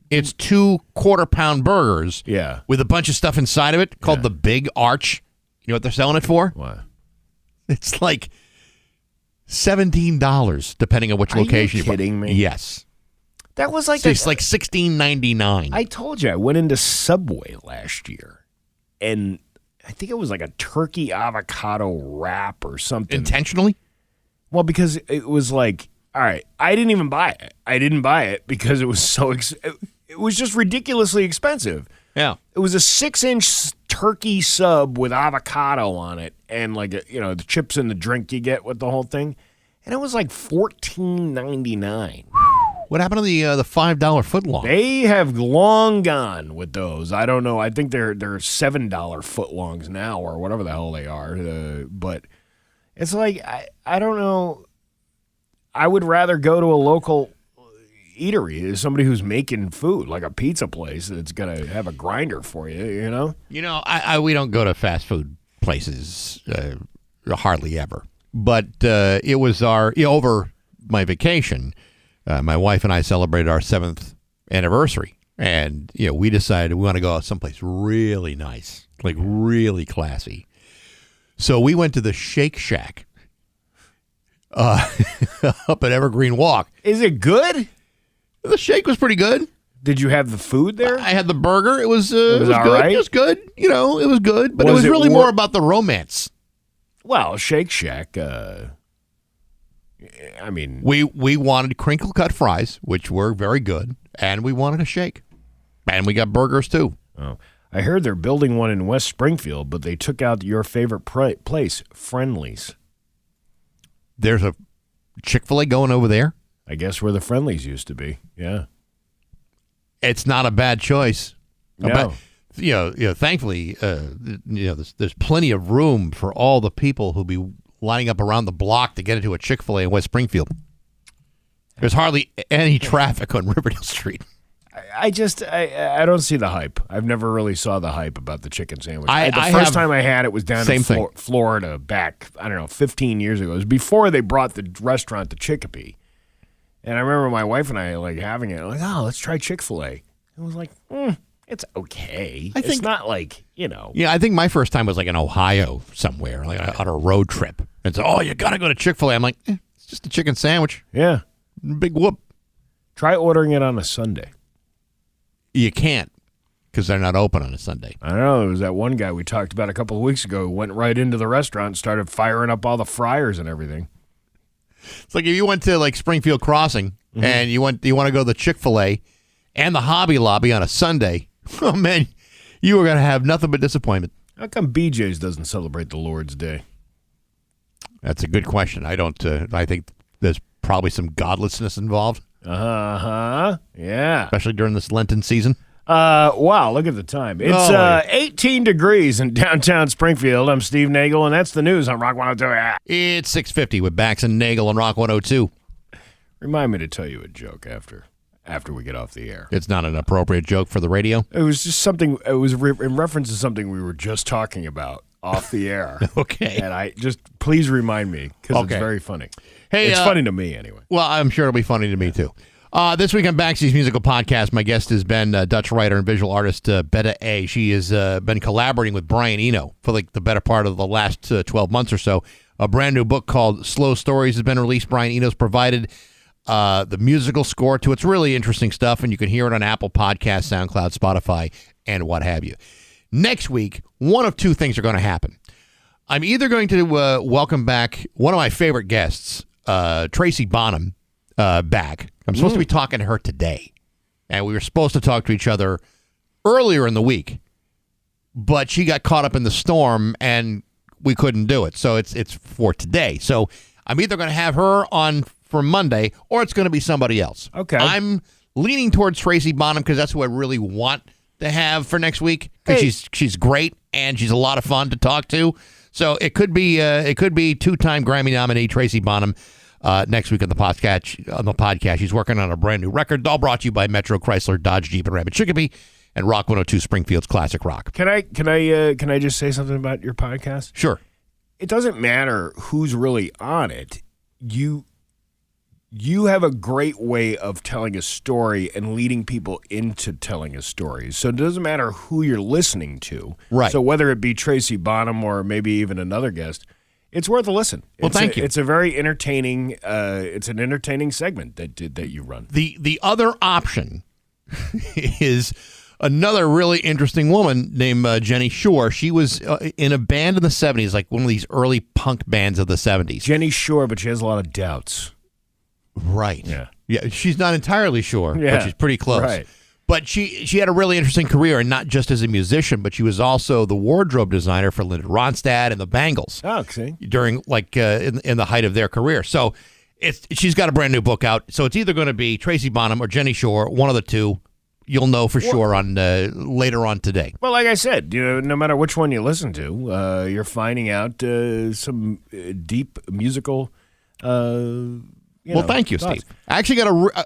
It's 2 quarter-pound burgers with a bunch of stuff inside of it called the Big Arch. You know what they're selling it for? What? It's like $17, depending on which location. Are you kidding me? Yes. That was like it's like $16.99. I told you I went into Subway last year, and I think it was like a turkey avocado wrap or something. Intentionally? Well, because it was like, all right, I didn't even buy it. I didn't buy it because it was so it was just ridiculously expensive. Yeah. It was a 6-inch turkey sub with avocado on it and like the chips and the drink you get with the whole thing. And it was like $14.99. What happened to the $5 footlong? They have long gone with those. I don't know. I think they're $7 footlongs now or whatever the hell they are. But it's like I don't know. I would rather go to a local eatery, somebody who's making food, like a pizza place that's going to have a grinder for you, we don't go to fast food places hardly ever. But it was over my vacation, my wife and I celebrated our 7th anniversary. And, we decided we want to go out someplace really nice, like really classy. So we went to the Shake Shack up at Evergreen Walk. Is it good? The shake was pretty good. Did you have the food there? I had the burger. It was good. Right? It was good. It was good. But it was really more about the romance. Well, Shake Shack, We wanted crinkle cut fries, which were very good, and we wanted a shake. And we got burgers, too. Oh, I heard they're building one in West Springfield, but they took out your favorite place, Friendly's. There's a Chick-fil-A going over there? I guess where the Friendlies used to be. Yeah. It's not a bad choice. No. Thankfully, there's plenty of room for all the people who'll be lining up around the block to get into a Chick-fil-A in West Springfield. There's hardly any traffic on Riverdale Street. I don't see the hype. I've never really saw the hype about the chicken sandwich. The first time I had it was down in Florida back, 15 years ago. It was before they brought the restaurant to Chicopee. And I remember my wife and I having it. Like, oh, let's try Chick-fil-A. I was like, it's okay. It's not like, Yeah, I think my first time was like in Ohio somewhere, like on a road trip. And so, you got to go to Chick-fil-A. I'm like, it's just a chicken sandwich. Yeah. Big whoop. Try ordering it on a Sunday. You can't because they're not open on a Sunday. I don't know. There was that one guy we talked about a couple of weeks ago who went right into the restaurant and started firing up all the fryers and everything. It's like if you went to like Springfield Crossing and you want to go to the Chick-fil-A and the Hobby Lobby on a Sunday, oh man, you are going to have nothing but disappointment. How come BJ's doesn't celebrate the Lord's Day? That's a good question. I don't. I think there's probably some godlessness involved. Yeah. Especially during this Lenten season. Wow, look at the time. It's 18 degrees in downtown Springfield. I'm Steve Nagle, and that's the news on Rock 102. It's 6:50 with Bax and Nagle on Rock 102. Remind me to tell you a joke after we get off the air. It's not an appropriate joke for the radio. It was just something. It was in reference to something we were just talking about off the air. Okay. And please remind me because it's very funny. Hey, it's funny to me anyway. Well, I'm sure it'll be funny to me too. This week on Baxy's Musical Podcast, my guest has been Dutch writer and visual artist Betta A. She has been collaborating with Brian Eno for like the better part of the last 12 months or so. A brand new book called Slow Stories has been released. Brian Eno's provided the musical score to it. It's really interesting stuff, and you can hear it on Apple Podcasts, SoundCloud, Spotify, and what have you. Next week, one of two things are going to happen. I'm either going to welcome back one of my favorite guests, Tracy Bonham, back. I'm supposed to be talking to her today, and we were supposed to talk to each other earlier in the week, but she got caught up in the storm, and we couldn't do it. So it's for today. So I'm either going to have her on for Monday, or it's going to be somebody else. Okay. I'm leaning towards Tracy Bonham because that's who I really want to have for next week because she's great, and she's a lot of fun to talk to. So it could be two-time Grammy nominee Tracy Bonham next week on the podcast. She's working on a brand new record, all brought to you by Metro Chrysler, Dodge, Jeep, and Ram in Chicopee, and Rock 102 Springfield's Classic Rock. Can I just say something about your podcast? Sure. It doesn't matter who's really on it. You have a great way of telling a story and leading people into telling a story. So it doesn't matter who you're listening to. Right. So whether it be Tracy Bonham or maybe even another guest, it's worth a listen. Well, thank you. It's a very entertaining. It's an entertaining segment that you run. The other option is another really interesting woman named Jenny Shore. She was in a band in the 70s, like one of these early punk bands of the 70s. Jenny Shore, but she has a lot of doubts. Right. Yeah. She's not entirely sure, but she's pretty close. Right. But she had a really interesting career, and not just as a musician, but she was also the wardrobe designer for Linda Ronstadt and the Bangles. Oh, okay. During in the height of their career. So she's got a brand new book out. So it's either going to be Tracy Bonham or Jenny Shore, one of the two. You'll know for sure on later on today. Well, like I said, no matter which one you listen to, you're finding out some deep musical. Thank you, thoughts. Steve. I actually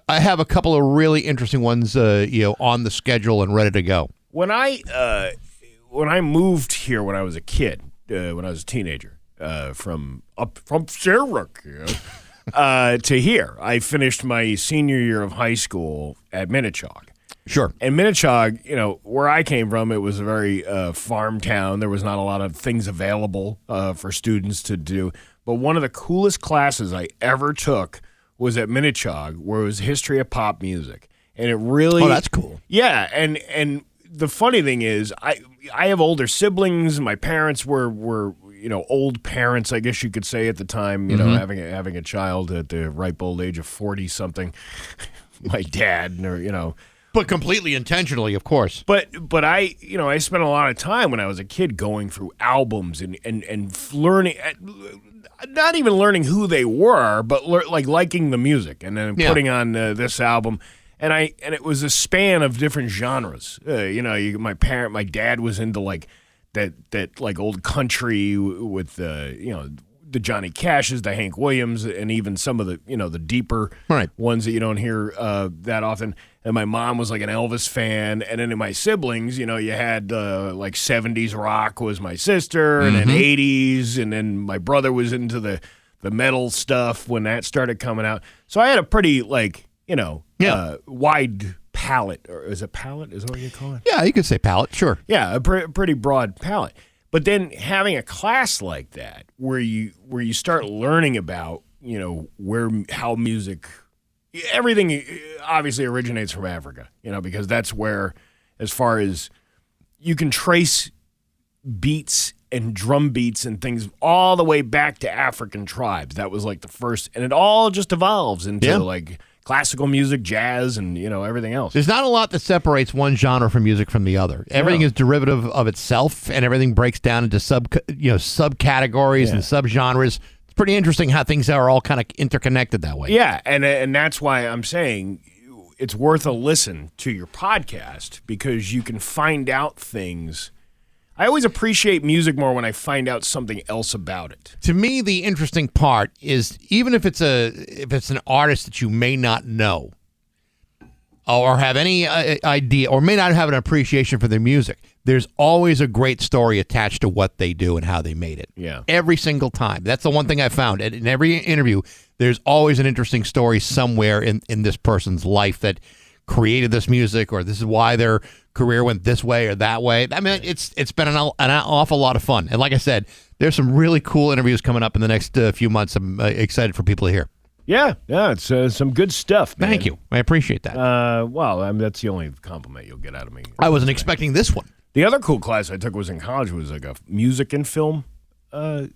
I have a couple of really interesting ones, on the schedule and ready to go. When I moved here when I was a kid, when I was a teenager, from Syracuse to here, I finished my senior year of high school at Minnechaug. Sure. And Minnechaug, where I came from, it was a very farm town. There was not a lot of things available for students to do. But one of the coolest classes I ever took was at Minnechaug, where it was history of pop music. And it really... Oh, that's cool. Yeah, and the funny thing is, I have older siblings. My parents were old parents, I guess you could say at the time, having a child at the ripe old age of 40-something. My dad, But completely intentionally, of course. But I spent a lot of time when I was a kid going through albums and learning, not even learning who they were, but liking the music and then putting on this album. And it was a span of different genres. My dad was into that old country with the Johnny Cashes, the Hank Williams, and even some of the deeper ones that you don't hear that often. And my mom was like an Elvis fan, and then in my siblings, you had 70s rock was my sister, and then 80s, and then my brother was into the metal stuff when that started coming out. So I had a pretty wide palette, or is it palette? Is that what you call it? Yeah, you could say palette, sure. Yeah, a pretty broad palette. But then having a class like that where you start learning about, how music, everything obviously originates from Africa, because that's where, as far as you can trace beats and drum beats and things all the way back to African tribes. That was like the first, and it all just evolves into classical music, jazz, and everything else. There's not a lot that separates one genre from music from the other. Everything is derivative of itself, and everything breaks down into subcategories and subgenres. It's pretty interesting how things are all kind of interconnected that way. Yeah, and that's why I'm saying it's worth a listen to your podcast, because you can find out things. I always appreciate music more when I find out something else about it. To me, the interesting part is, even if it's an artist that you may not know or have any idea or may not have an appreciation for their music, there's always a great story attached to what they do and how they made it. Yeah. Every single time. That's the one thing I found. In every interview, there's always an interesting story somewhere in this person's life that created this music, or this is why their career went this way or that way. I mean, it's been an awful lot of fun. And like I said, there's some really cool interviews coming up in the next few months. I'm excited for people to hear. Yeah, it's some good stuff, man. Thank you. I appreciate that. That's the only compliment you'll get out of me. I wasn't expecting this one. The other cool class I took was in college, was like a music and film, how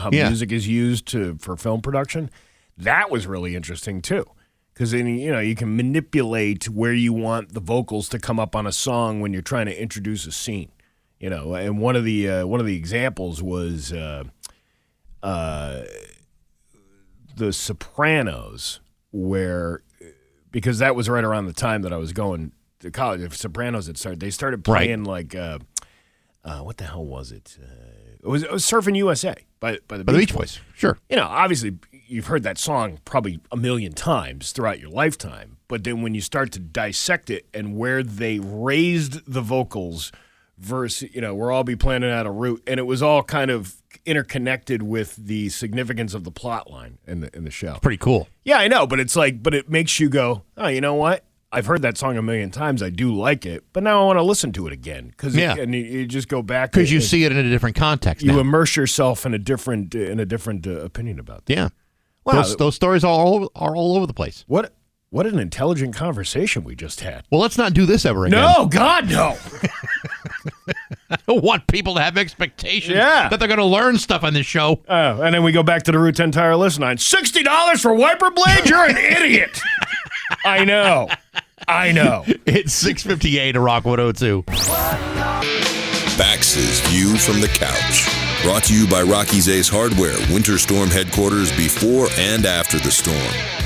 music is used for film production. That was really interesting, too. Because then, you can manipulate where you want the vocals to come up on a song when you're trying to introduce a scene. And one of the examples was The Sopranos, because that was right around the time that I was going to college. If Sopranos had started, they started playing what the hell was it? It was Surfing USA by the Beach Boys. Sure. Obviously you've heard that song probably a million times throughout your lifetime, but then when you start to dissect it and where they raised the vocals versus, we'll all be planning out a route, and it was all kind of interconnected with the significance of the plot line in the show. Pretty cool. Yeah, I know, but it makes you go, oh, you know what? I've heard that song a million times. I do like it, but now I want to listen to it again and you just go back because you see it in a different context. You now. immerse yourself in a different opinion about that. Yeah, wow, those stories are all over the place. What an intelligent conversation we just had. Well, let's not do this ever again. No, God, no. I don't want people to have expectations that they're going to learn stuff on this show. And then we go back to the Route 10 Tire list line. $60 for wiper blades? You're an idiot. I know. It's 6:58 to Rock 102. Bax's View from the Couch. Brought to you by Rocky's Ace Hardware, Winter Storm headquarters before and after the storm.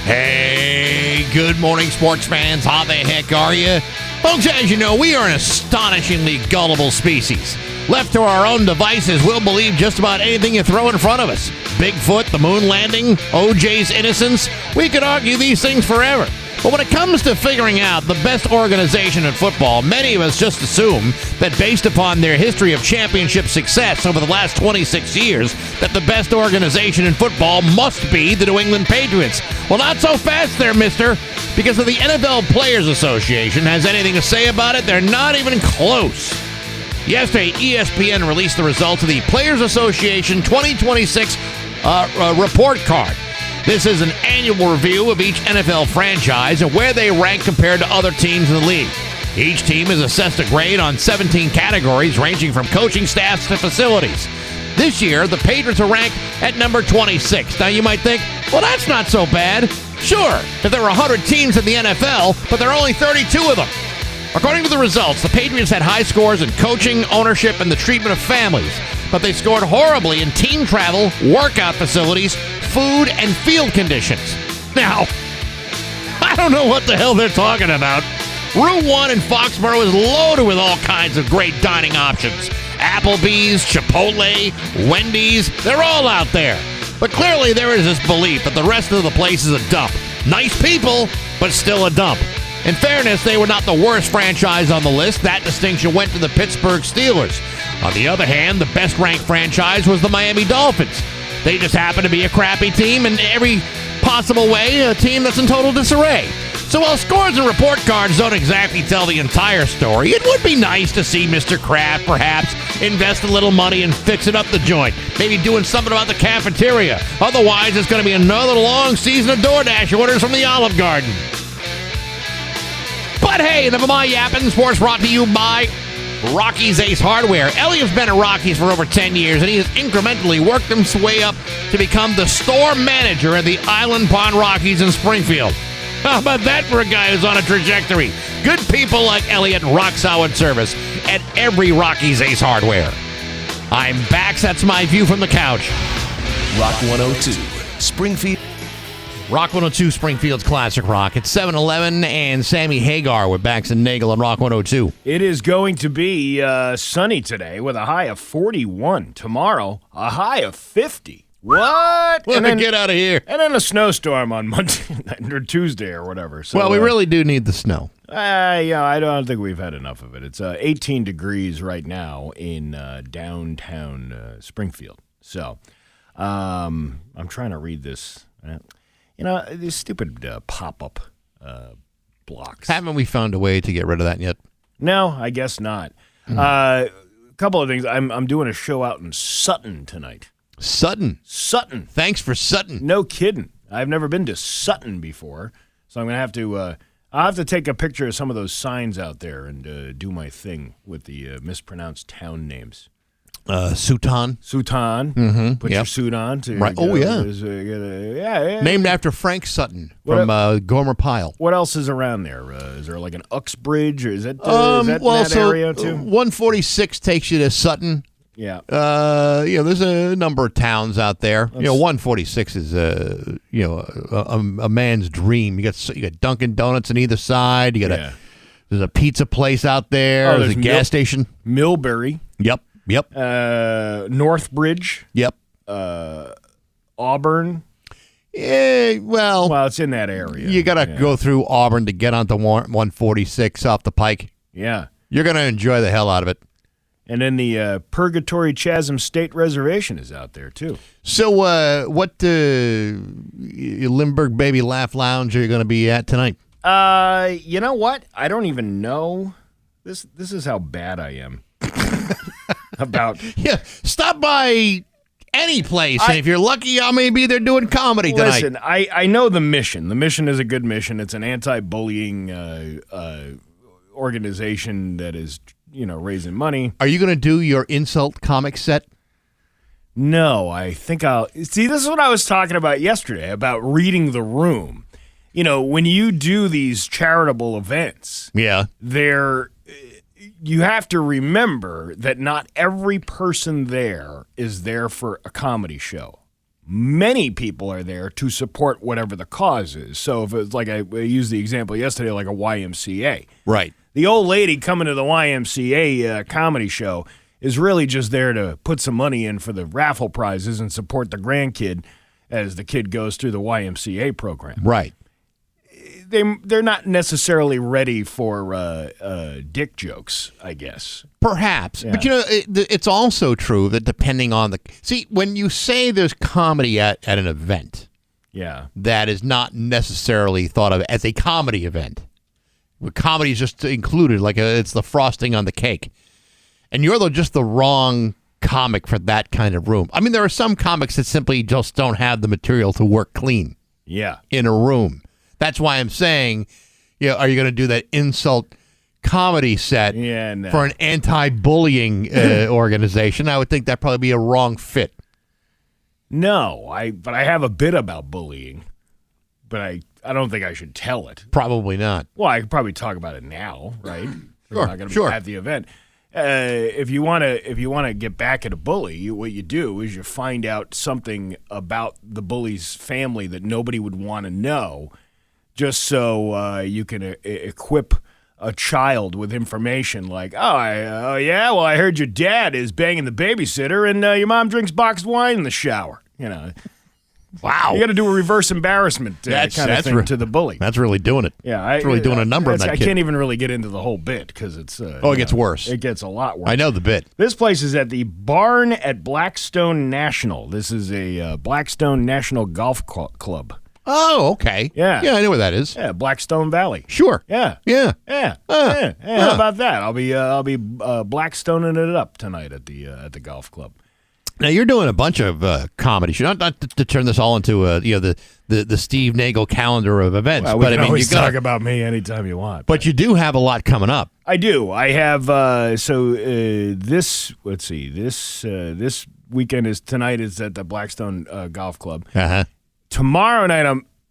Hey, good morning, sports fans. How the heck are you? Folks, as you know, we are an astonishingly gullible species. Left to our own devices, we'll believe just about anything you throw in front of us. Bigfoot, the moon landing, OJ's innocence. We could argue these things forever. But when it comes to figuring out the best organization in football, many of us just assume that based upon their history of championship success over the last 26 years, that the best organization in football must be the New England Patriots. Well, not so fast there, mister. Because if the NFL Players Association has anything to say about it, they're not even close. Yesterday, ESPN released the results of the Players Association 2026 report card. This is an annual review of each NFL franchise and where they rank compared to other teams in the league. Each team is assessed a grade on 17 categories ranging from coaching staffs to facilities. This year, the Patriots are ranked at number 26. Now, you might think, well, that's not so bad. Sure, if there were 100 teams in the NFL, but there are only 32 of them. According to the results, the Patriots had high scores in coaching, ownership, and the treatment of families, but they scored horribly in team travel, workout facilities, food, and field conditions. Now, I don't know what the hell they're talking about. Route 1 in Foxborough is loaded with all kinds of great dining options. Applebee's, Chipotle, Wendy's, they're all out there. But clearly there is this belief that the rest of the place is a dump. Nice people, but still a dump. In fairness, they were not the worst franchise on the list. That distinction went to the Pittsburgh Steelers. On the other hand, the best-ranked franchise was the Miami Dolphins. They just happen to be a crappy team in every possible way, a team that's in total disarray. So while scores and report cards don't exactly tell the entire story, it would be nice to see Mr. Kraft perhaps invest a little money and fixing up the joint. Maybe doing something about the cafeteria. Otherwise, it's going to be another long season of DoorDash orders from the Olive Garden. But hey, enough of my yapping. Sports brought to you by Rocky's Ace Hardware. Elliot's been at Rocky's for over 10 years, and he has incrementally worked his way up to become the store manager at the Island Pond Rockies in Springfield. How about that for a guy who's on a trajectory? Good people like Elliot rock solid service at every Rocky's Ace Hardware. I'm Bax. That's my view from the couch. Rock 102, Springfield. Rock 102, Springfield's Classic Rock. It's 7-Eleven and Sammy Hagar with Bax and Nagle on Rock 102. It is going to be sunny today with a high of 41. Tomorrow, a high of 50. What? And then, get out of here. And then a snowstorm on Monday or Tuesday or whatever. So, well, we really do need the snow. I don't think we've had enough of it. It's 18 degrees right now in downtown Springfield. So I'm trying to read this. These stupid pop-up blocks. Haven't we found a way to get rid of that yet? No, I guess not. A couple of things. I'm doing a show out in Sutton tonight. Sutton. Thanks for Sutton. No kidding. I've never been to Sutton before, so I'm going to have to I'll have to take a picture of some of those signs out there and do my thing with the mispronounced town names. Sutan. Mm-hmm. Put your suit on. Right. Oh, yeah. Named after Frank Sutton from Gomer Pyle. What else is around there? Is there like an Uxbridge? Or is that in that area too? 146 takes you to Sutton. Yeah. There's a number of towns out there. 146 is a man's dream. You got Dunkin' Donuts on either side. You got There's a pizza place out there. Oh, there's a gas station. Millbury. Yep. Northbridge. Yep. Auburn. Yeah, Well, it's in that area. You got to go through Auburn to get onto 146 off the Pike. Yeah. You're going to enjoy the hell out of it. And then the Purgatory Chasm State Reservation is out there, too. So what Lindbergh Baby Laugh Lounge are you going to be at tonight? You know what? I don't even know. This is how bad I am. Yeah, stop by any place, and if you're lucky, I may be there doing comedy tonight. Listen, I know the mission. The mission is a good mission. It's an anti-bullying organization that is, raising money. Are you going to do your insult comic set? No, I think I'll... See, this is what I was talking about yesterday, about reading the room. When you do these charitable events, you have to remember that not every person there is there for a comedy show. Many people are there to support whatever the cause is. So if it's like I used the example yesterday, like a YMCA. Right. The old lady coming to the YMCA comedy show is really just there to put some money in for the raffle prizes and support the grandkid as the kid goes through the YMCA program. Right. They're not necessarily ready for dick jokes, I guess. Perhaps. Yeah. But, it's also true that depending on see, when you say there's comedy at an event, that is not necessarily thought of as a comedy event. Comedy is just included, like it's the frosting on the cake. And you're just the wrong comic for that kind of room. I mean, there are some comics that simply just don't have the material to work clean in a room. That's why I'm saying, are you going to do that insult comedy set for an anti-bullying organization? I would think that'd probably be a wrong fit. No, but I have a bit about bullying, but I don't think I should tell it. Probably not. Well, I could probably talk about it now, right? Sure, I'm not going to be at the event. If you want to get back at a bully, what you do is you find out something about the bully's family that nobody would want to know, just so you can equip a child with information like, well, I heard your dad is banging the babysitter and your mom drinks boxed wine in the shower. Wow. You got to do a reverse embarrassment kind of thing to the bully. That's really doing it. Yeah. That's really doing a number on that kid. I can't even really get into the whole bit because it's... it gets worse. It gets a lot worse. I know the bit. This place is at the Barn at Blackstone National. This is a Blackstone National Golf Club. Oh, okay. Yeah. Yeah, I know where that is. Yeah, Blackstone Valley. Sure. Yeah. Yeah. Yeah. How about that? I'll be Blackstoning it up tonight at the golf club. Now you're doing a bunch of comedy shows. Not to turn this all into the Steve Nagle calendar of events. Well, but I mean, always you talk about me anytime you want. But you do have a lot coming up. I do. I have. This weekend tonight is at the Blackstone Golf Club. Uh-huh. Tomorrow night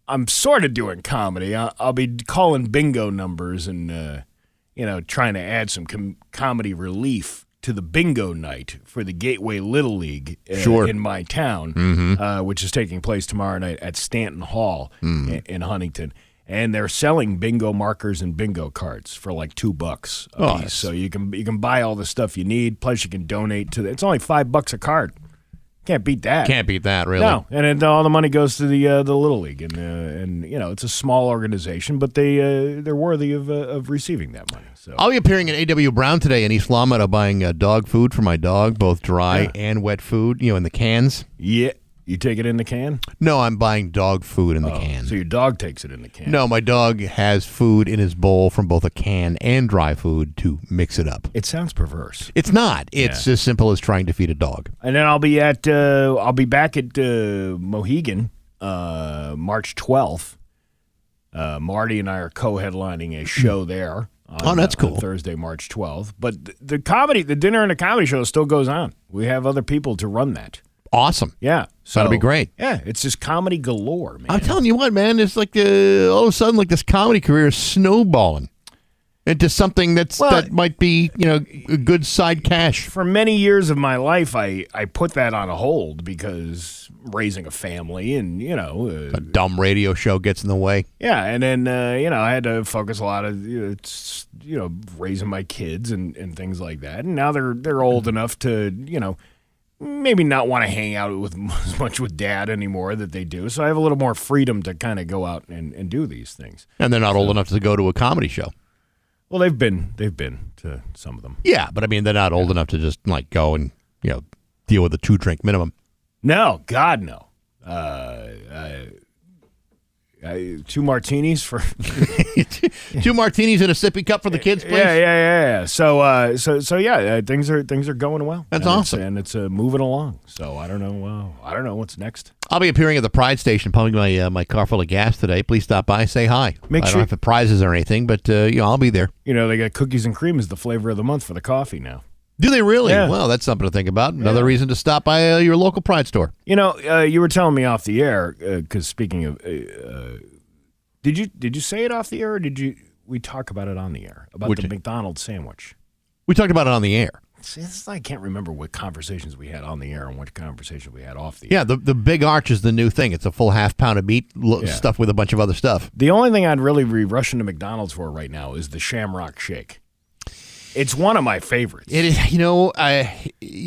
I'm sort of doing comedy. I'll be calling bingo numbers and trying to add some comedy relief to the bingo night for the Gateway Little League in my town, which is taking place tomorrow night at Stanton Hall in Huntington. And they're selling bingo markers and bingo cards for like $2 a piece. So you can buy all the stuff you need. Plus you can donate to it's only $5 a card. Can't beat that. Can't beat that, really. No, and all the money goes to the Little League, and it's a small organization, but they're worthy of receiving that money. So I'll be appearing at A.W. Brown today in East Longmeadow buying dog food for my dog, both dry and wet food, in the cans. Yeah. You take it in the can? No, I'm buying dog food in the can. So your dog takes it in the can? No, my dog has food in his bowl from both a can and dry food to mix it up. It sounds perverse. It's not. It's as simple as trying to feed a dog. And then I'll be back at Mohegan March 12th. Marty and I are co-headlining a show there. That's cool. On Thursday, March 12th. But the dinner and the comedy show still goes on. We have other people to run that. Awesome. Yeah. So that'll be great. Yeah, it's just comedy galore, man. I'm telling you what, man, it's like all of a sudden like this comedy career is snowballing into something that might be, a good side cash. For many years of my life, I put that on a hold because raising a family, and a dumb radio show gets in the way. Yeah, and then I had to focus a lot of raising my kids and things like that. And now they're old enough to maybe not want to hang out with as much with Dad anymore that they do. So I have a little more freedom to kind of go out and do these things. And they're not old enough to go to a comedy show. Well, they've been to some of them. Yeah, but I mean they're not old enough to just like go and deal with a 2-drink minimum. No, God no. 2 martinis for 2 martinis and a sippy cup for the kids, please. Yeah. So things are going well. That's awesome, and it's moving along. So I don't know what's next. I'll be appearing at the Pride Station, pumping my car full of gas today. Please stop by, say hi. I don't have prizes or anything, but I'll be there. They got cookies and cream as the flavor of the month for the coffee now. Do they really? Yeah. Well, that's something to think about. Another reason to stop by your local Pride store. You were telling me off the air because speaking of, did you say it off the air or did we talk about it on the air about the McDonald's sandwich? We talked about it on the air. See, I can't remember what conversations we had on the air and what conversations we had off the air. Yeah, the Big Arch is the new thing. It's a full half-pound of meat stuffed with a bunch of other stuff. The only thing I'd really be rushing to McDonald's for right now is the Shamrock Shake. It's one of my favorites. It is.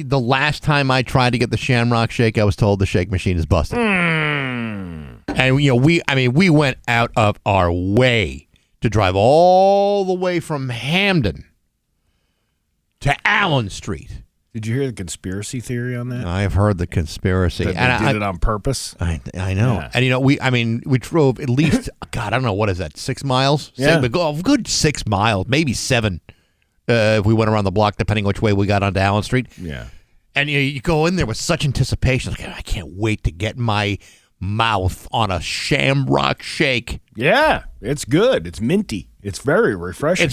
The last time I tried to get the Shamrock Shake, I was told the shake machine is busted. And we went out of our way to drive all the way from Hamden to Allen Street. Did you hear the conspiracy theory on that? I have heard the conspiracy. That they did it on purpose? I know. Yeah. And we drove at least God, I don't know, what is that, 6 miles? Yeah. Good 6 miles, maybe 7. If we went around the block, depending which way we got onto Allen Street. Yeah. And you go in there with such anticipation. Like, I can't wait to get my mouth on a Shamrock Shake. Yeah, it's good. It's minty. It's very refreshing.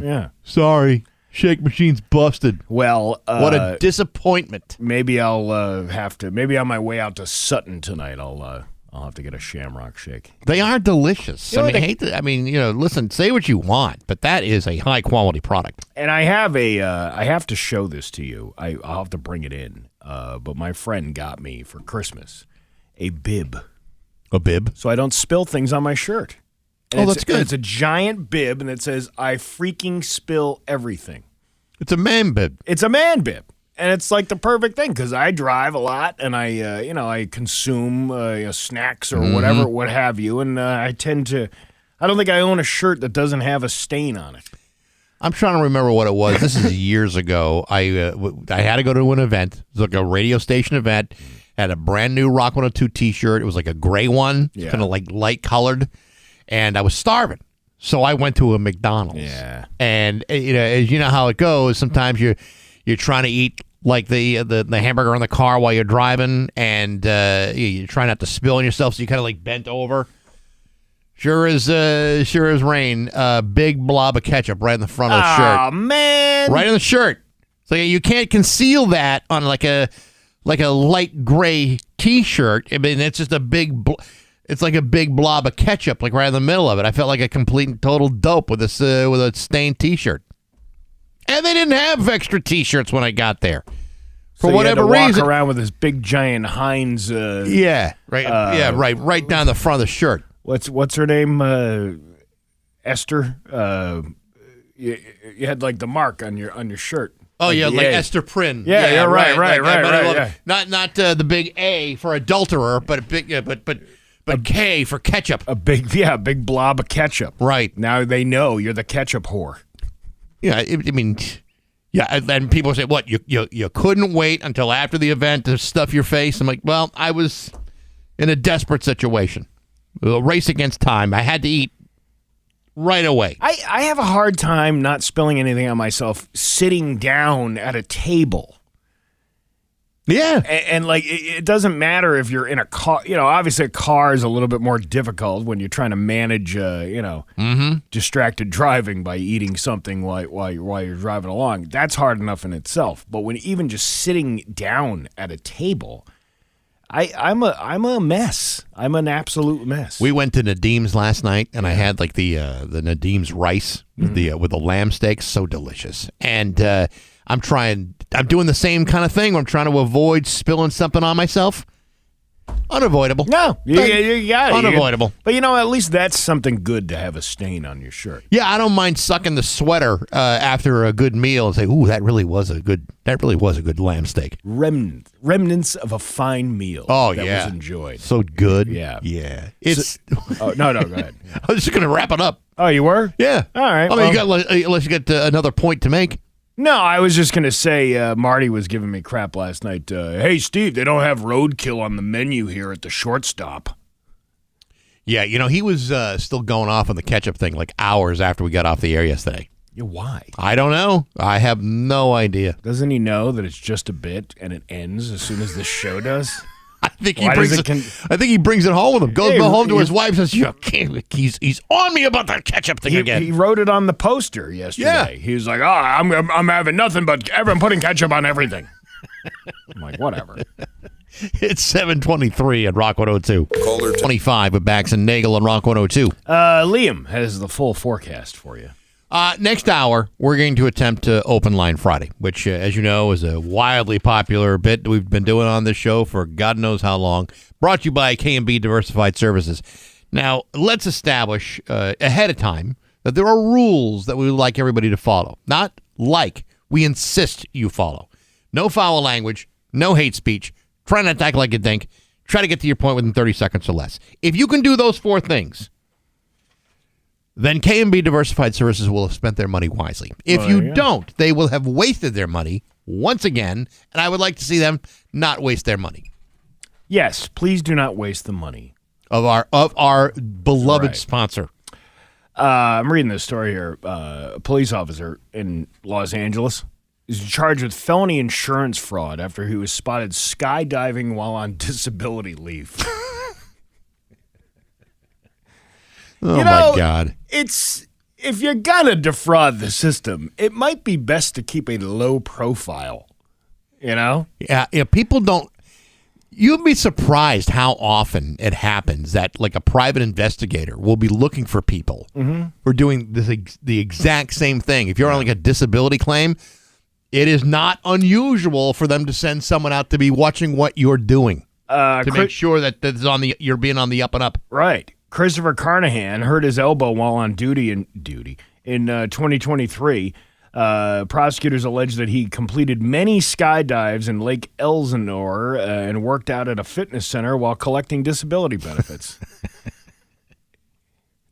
Yeah. Sorry, shake machine's busted. Well, what a disappointment. Maybe I'll maybe on my way out to Sutton tonight, I'll have to get a Shamrock Shake. They are delicious. Listen, say what you want, but that is a high quality product. And I have I have to show this to you. I'll have to bring it in. But my friend got me for Christmas a bib. A bib? So I don't spill things on my shirt. And that's good. It's a giant bib, and it says, "I freaking spill everything." It's a man bib. It's a man bib. And it's like the perfect thing because I drive a lot and I consume snacks or whatever, what have you. And I don't think I own a shirt that doesn't have a stain on it. I'm trying to remember what it was. This is years ago. I had to go to an event. It was like a radio station event. Had a brand new Rock 102 T-shirt. It was like a gray one, kind of like light colored. And I was starving. So I went to a McDonald's. Yeah. And, as you know how it goes, sometimes you're trying to eat like the hamburger in the car while you're driving, and you try not to spill on yourself, so you kind of like bent over. Sure as rain, big blob of ketchup right in the front of the shirt. Oh, man. Right in the shirt. So you can't conceal that on like a light gray T-shirt. I mean, it's just it's like a big blob of ketchup, like right in the middle of it. I felt like a complete and total dope with a stained T-shirt. And they didn't have extra T-shirts when I got there. For whatever reason. reason. Walk around with this big giant Heinz. Right down the front of the shirt. What's her name? Esther. You had like the mark on your shirt. Oh, like Esther Prynne. Yeah, you're right. Yeah. Not the big A for adulterer, but a big but K for ketchup. A big blob of ketchup. Right. Now they know you're the ketchup whore. Yeah, and people say, what, you couldn't wait until after the event to stuff your face? I'm like, well, I was in a desperate situation. A race against time. I had to eat right away. I have a hard time not spilling anything on myself sitting down at a table. Yeah. And like, it doesn't matter if you're in a car. Obviously a car is a little bit more difficult when you're trying to manage, distracted driving by eating something while you're driving along. That's hard enough in itself. But when even just sitting down at a table, I'm a mess. I'm an absolute mess. We went to Nadim's last night, and I had like the Nadim's rice with the lamb steaks, so delicious. And I'm doing the same kind of thing where I'm trying to avoid spilling something on myself. Unavoidable. No, you got it. Unavoidable. But at least that's something good to have a stain on your shirt. Yeah, I don't mind sucking the sweater after a good meal and say, "Ooh, that really was a good lamb steak." Remnants of a fine meal. Oh, that yeah. was enjoyed. So good. Yeah. It's. No, go ahead. I was just going to wrap it up. Oh, you were? Yeah. All right. I mean, unless you get another point to make. No, I was just going to say Marty was giving me crap last night. Hey, Steve, they don't have roadkill on the menu here at the shortstop. Yeah, he was still going off on the ketchup thing like hours after we got off the air yesterday. Yeah, why? I don't know. I have no idea. Doesn't he know that it's just a bit and it ends as soon as the show does? I think he brings it home with him. Goes home to his wife and says, he's on me about that ketchup thing again. He wrote it on the poster yesterday. Yeah. He was like, I'm having nothing but I'm putting ketchup on everything. I'm like, whatever. It's 7:23 at Rock 102. Caller 25 with Bax and Nagle on Rock 102. Liam has the full forecast for you. Next hour, we're going to attempt to open line Friday, which, as you know, is a wildly popular bit that we've been doing on this show for God knows how long. Brought to you by K&B Diversified Services. Now, let's establish ahead of time that there are rules that we would like everybody to follow. Not like, we insist you follow. No foul language, no hate speech, try not to act like you think, try to get to your point within 30 seconds or less. If you can do those 4 things, then K&B Diversified Services will have spent their money wisely. If you don't, they will have wasted their money once again, and I would like to see them not waste their money. Yes, please do not waste the money of our beloved sponsor. I'm reading this story here. A police officer in Los Angeles is charged with felony insurance fraud after he was spotted skydiving while on disability leave. Oh, my God. If you're going to defraud the system, it might be best to keep a low profile, Yeah, people don't. You'd be surprised how often it happens that, like, a private investigator will be looking for people who are doing the exact same thing. If you're on, like, a disability claim, it is not unusual for them to send someone out to be watching what you're doing to make sure that you're being on the up and up. Right. Christopher Carnahan hurt his elbow while on duty in 2023. Prosecutors allege that he completed many skydives in Lake Elsinore and worked out at a fitness center while collecting disability benefits.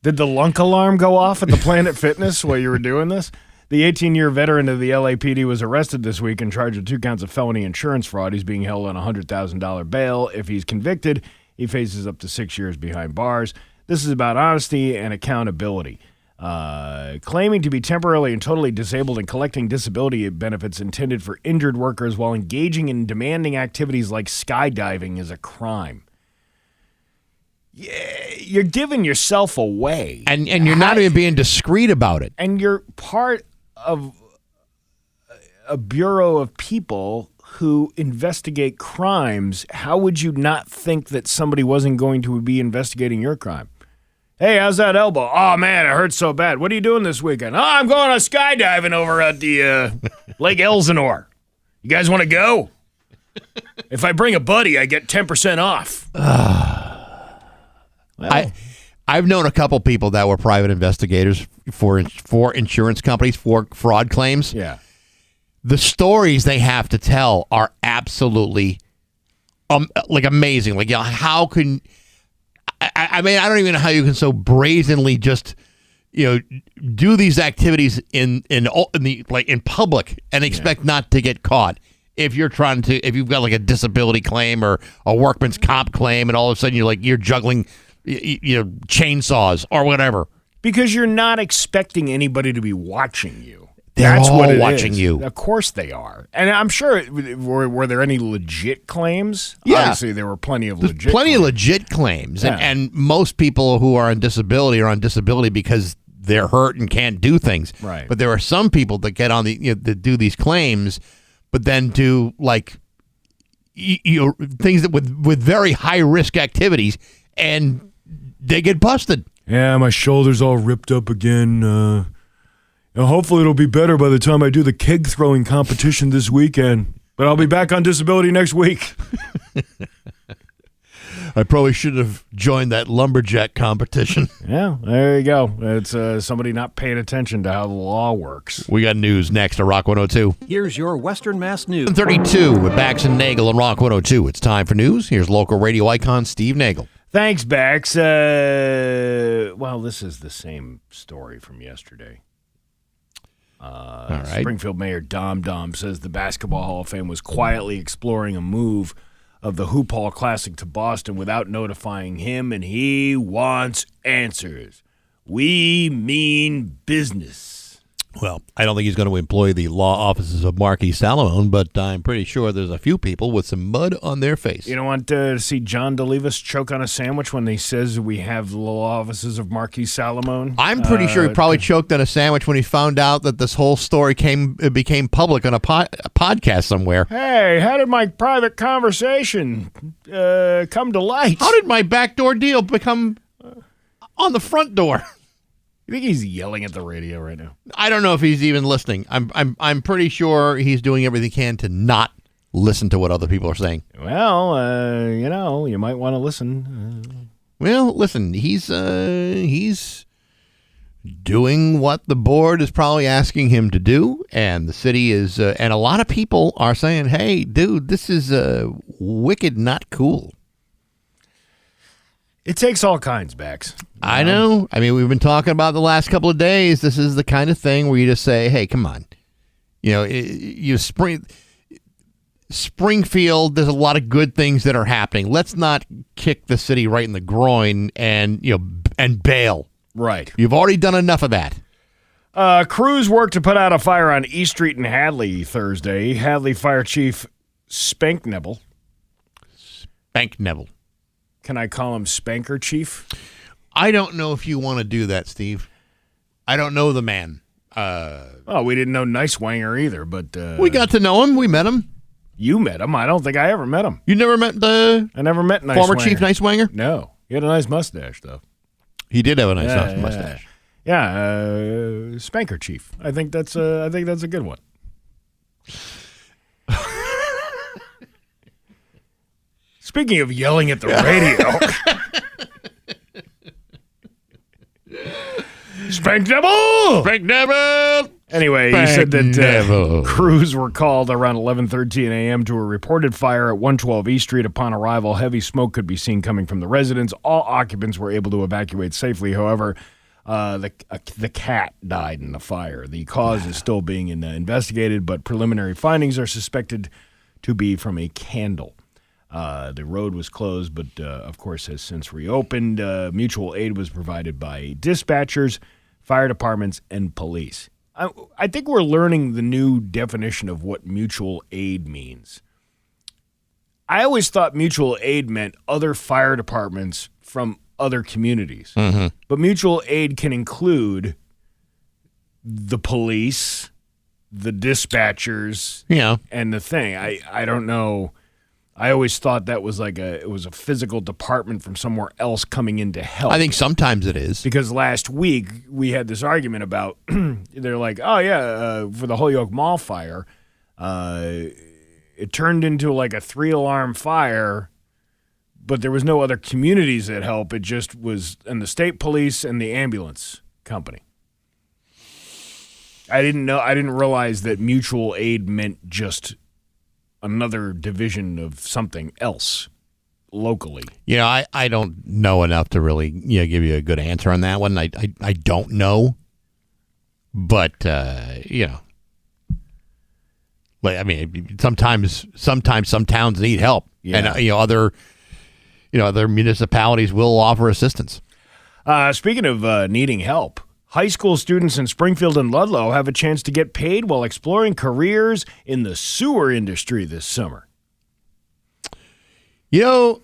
Did the lunk alarm go off at the Planet Fitness while you were doing this? The 18-year veteran of the LAPD was arrested this week and charged with 2 counts of felony insurance fraud. He's being held on a $100,000 bail. If he's convicted, he faces up to 6 years behind bars. This is about honesty and accountability. Claiming to be temporarily and totally disabled and collecting disability benefits intended for injured workers while engaging in demanding activities like skydiving is a crime. Yeah, you're giving yourself away. And you're not even being discreet about it. And you're part of a bureau of people who investigate crimes. How would you not think that somebody wasn't going to be investigating your crime? Hey, how's that elbow? Oh, man, it hurts so bad. What are you doing this weekend? Oh, I'm going skydiving over at the Lake Elsinore. You guys want to go? If I bring a buddy, I get 10% off. Well, I've known a couple people that were private investigators for insurance companies for fraud claims. Yeah. The stories they have to tell are absolutely amazing. Like, how can I mean, I don't even know how you can so brazenly just do these activities in public and expect not to get caught. If you've got like a disability claim or a workman's comp claim, and all of a sudden you're juggling chainsaws or whatever, because you're not expecting anybody to be watching you. That's all what it watching is. You. Of course they are. And I'm sure, were there any legit claims? Yeah. Obviously, there were plenty of legit of legit claims. Yeah. And most people who are on disability because they're hurt and can't do things. Right. But there are some people that get on that do these claims, but then do things that with very high risk activities, and they get busted. Yeah, my shoulder's all ripped up again. Hopefully it'll be better by the time I do the keg throwing competition this weekend. But I'll be back on disability next week. I probably should have joined that lumberjack competition. Yeah, there you go. It's somebody not paying attention to how the law works. We got news next on Rock 102. Here's your Western Mass News. 32 with Bax and Nagle on Rock 102. It's time for news. Here's local radio icon Steve Nagle. Thanks, Bax. Well, this is the same story from yesterday. All right. Springfield Mayor Dom Dom says the Basketball Hall of Fame was quietly exploring a move of the Hoop Hall Classic to Boston without notifying him, and he wants answers. We mean business. Well, I don't think he's going to employ the law offices of Marquis Salamone, but I'm pretty sure there's a few people with some mud on their face. You don't want to see John DeLevis choke on a sandwich when he says we have the law offices of Marquis Salamone? I'm pretty sure he probably choked on a sandwich when he found out that this whole story became public on a podcast somewhere. Hey, how did my private conversation come to light? How did my backdoor deal become on the front door? You think he's yelling at the radio right now? I don't know if he's even listening. I'm pretty sure he's doing everything he can to not listen to what other people are saying. Well, you might want to listen. Well, listen, he's doing what the board is probably asking him to do, and the city is, and a lot of people are saying, "Hey, dude, this is wicked, not cool." It takes all kinds, Bax. I know. I mean, we've been talking about the last couple of days. This is the kind of thing where you just say, "Hey, come on." Springfield, there's a lot of good things that are happening. Let's not kick the city right in the groin and bail. Right. You've already done enough of that. Crews worked to put out a fire on East Street in Hadley Thursday. Hadley Fire Chief Spank Nagle. Can I call him Spanker Chief? I don't know if you want to do that, Steve. I don't know the man. We didn't know Nice Wanger either, but... we got to know him. We met him. You met him? I don't think I ever met him. You never met I never met Nice former Wanger. Chief Nice Wanger? No. He had a nice mustache, though. He did have a nice mustache. Yeah, Spanker Chief. I think that's a good one. Speaking of yelling at the radio, Spank Nagle! Anyway, he said that crews were called around 11:13 a.m. to a reported fire at 112 East Street. Upon arrival, heavy smoke could be seen coming from the residence. All occupants were able to evacuate safely. However, the cat died in the fire. The cause is still being investigated, but preliminary findings are suspected to be from a candle. The road was closed, but of course has since reopened. Mutual aid was provided by dispatchers, fire departments, and police. I think we're learning the new definition of what mutual aid means. I always thought mutual aid meant other fire departments from other communities. Mm-hmm. But mutual aid can include the police, the dispatchers, and the thing. I don't know. I always thought that was it was a physical department from somewhere else coming in to help. I think sometimes it is. Because last week we had this argument about, they're like, for the Holyoke Mall fire, it turned into like a 3-alarm fire, but there was no other communities that help. It just was, and the state police and the ambulance company. I didn't realize that mutual aid meant just another division of something else locally. I don't know enough to really give you a good answer on that one. I don't know, but like, I mean, sometimes some towns need help, and other municipalities will offer assistance. Speaking of needing help, high school students in Springfield and Ludlow have a chance to get paid while exploring careers in the sewer industry this summer. You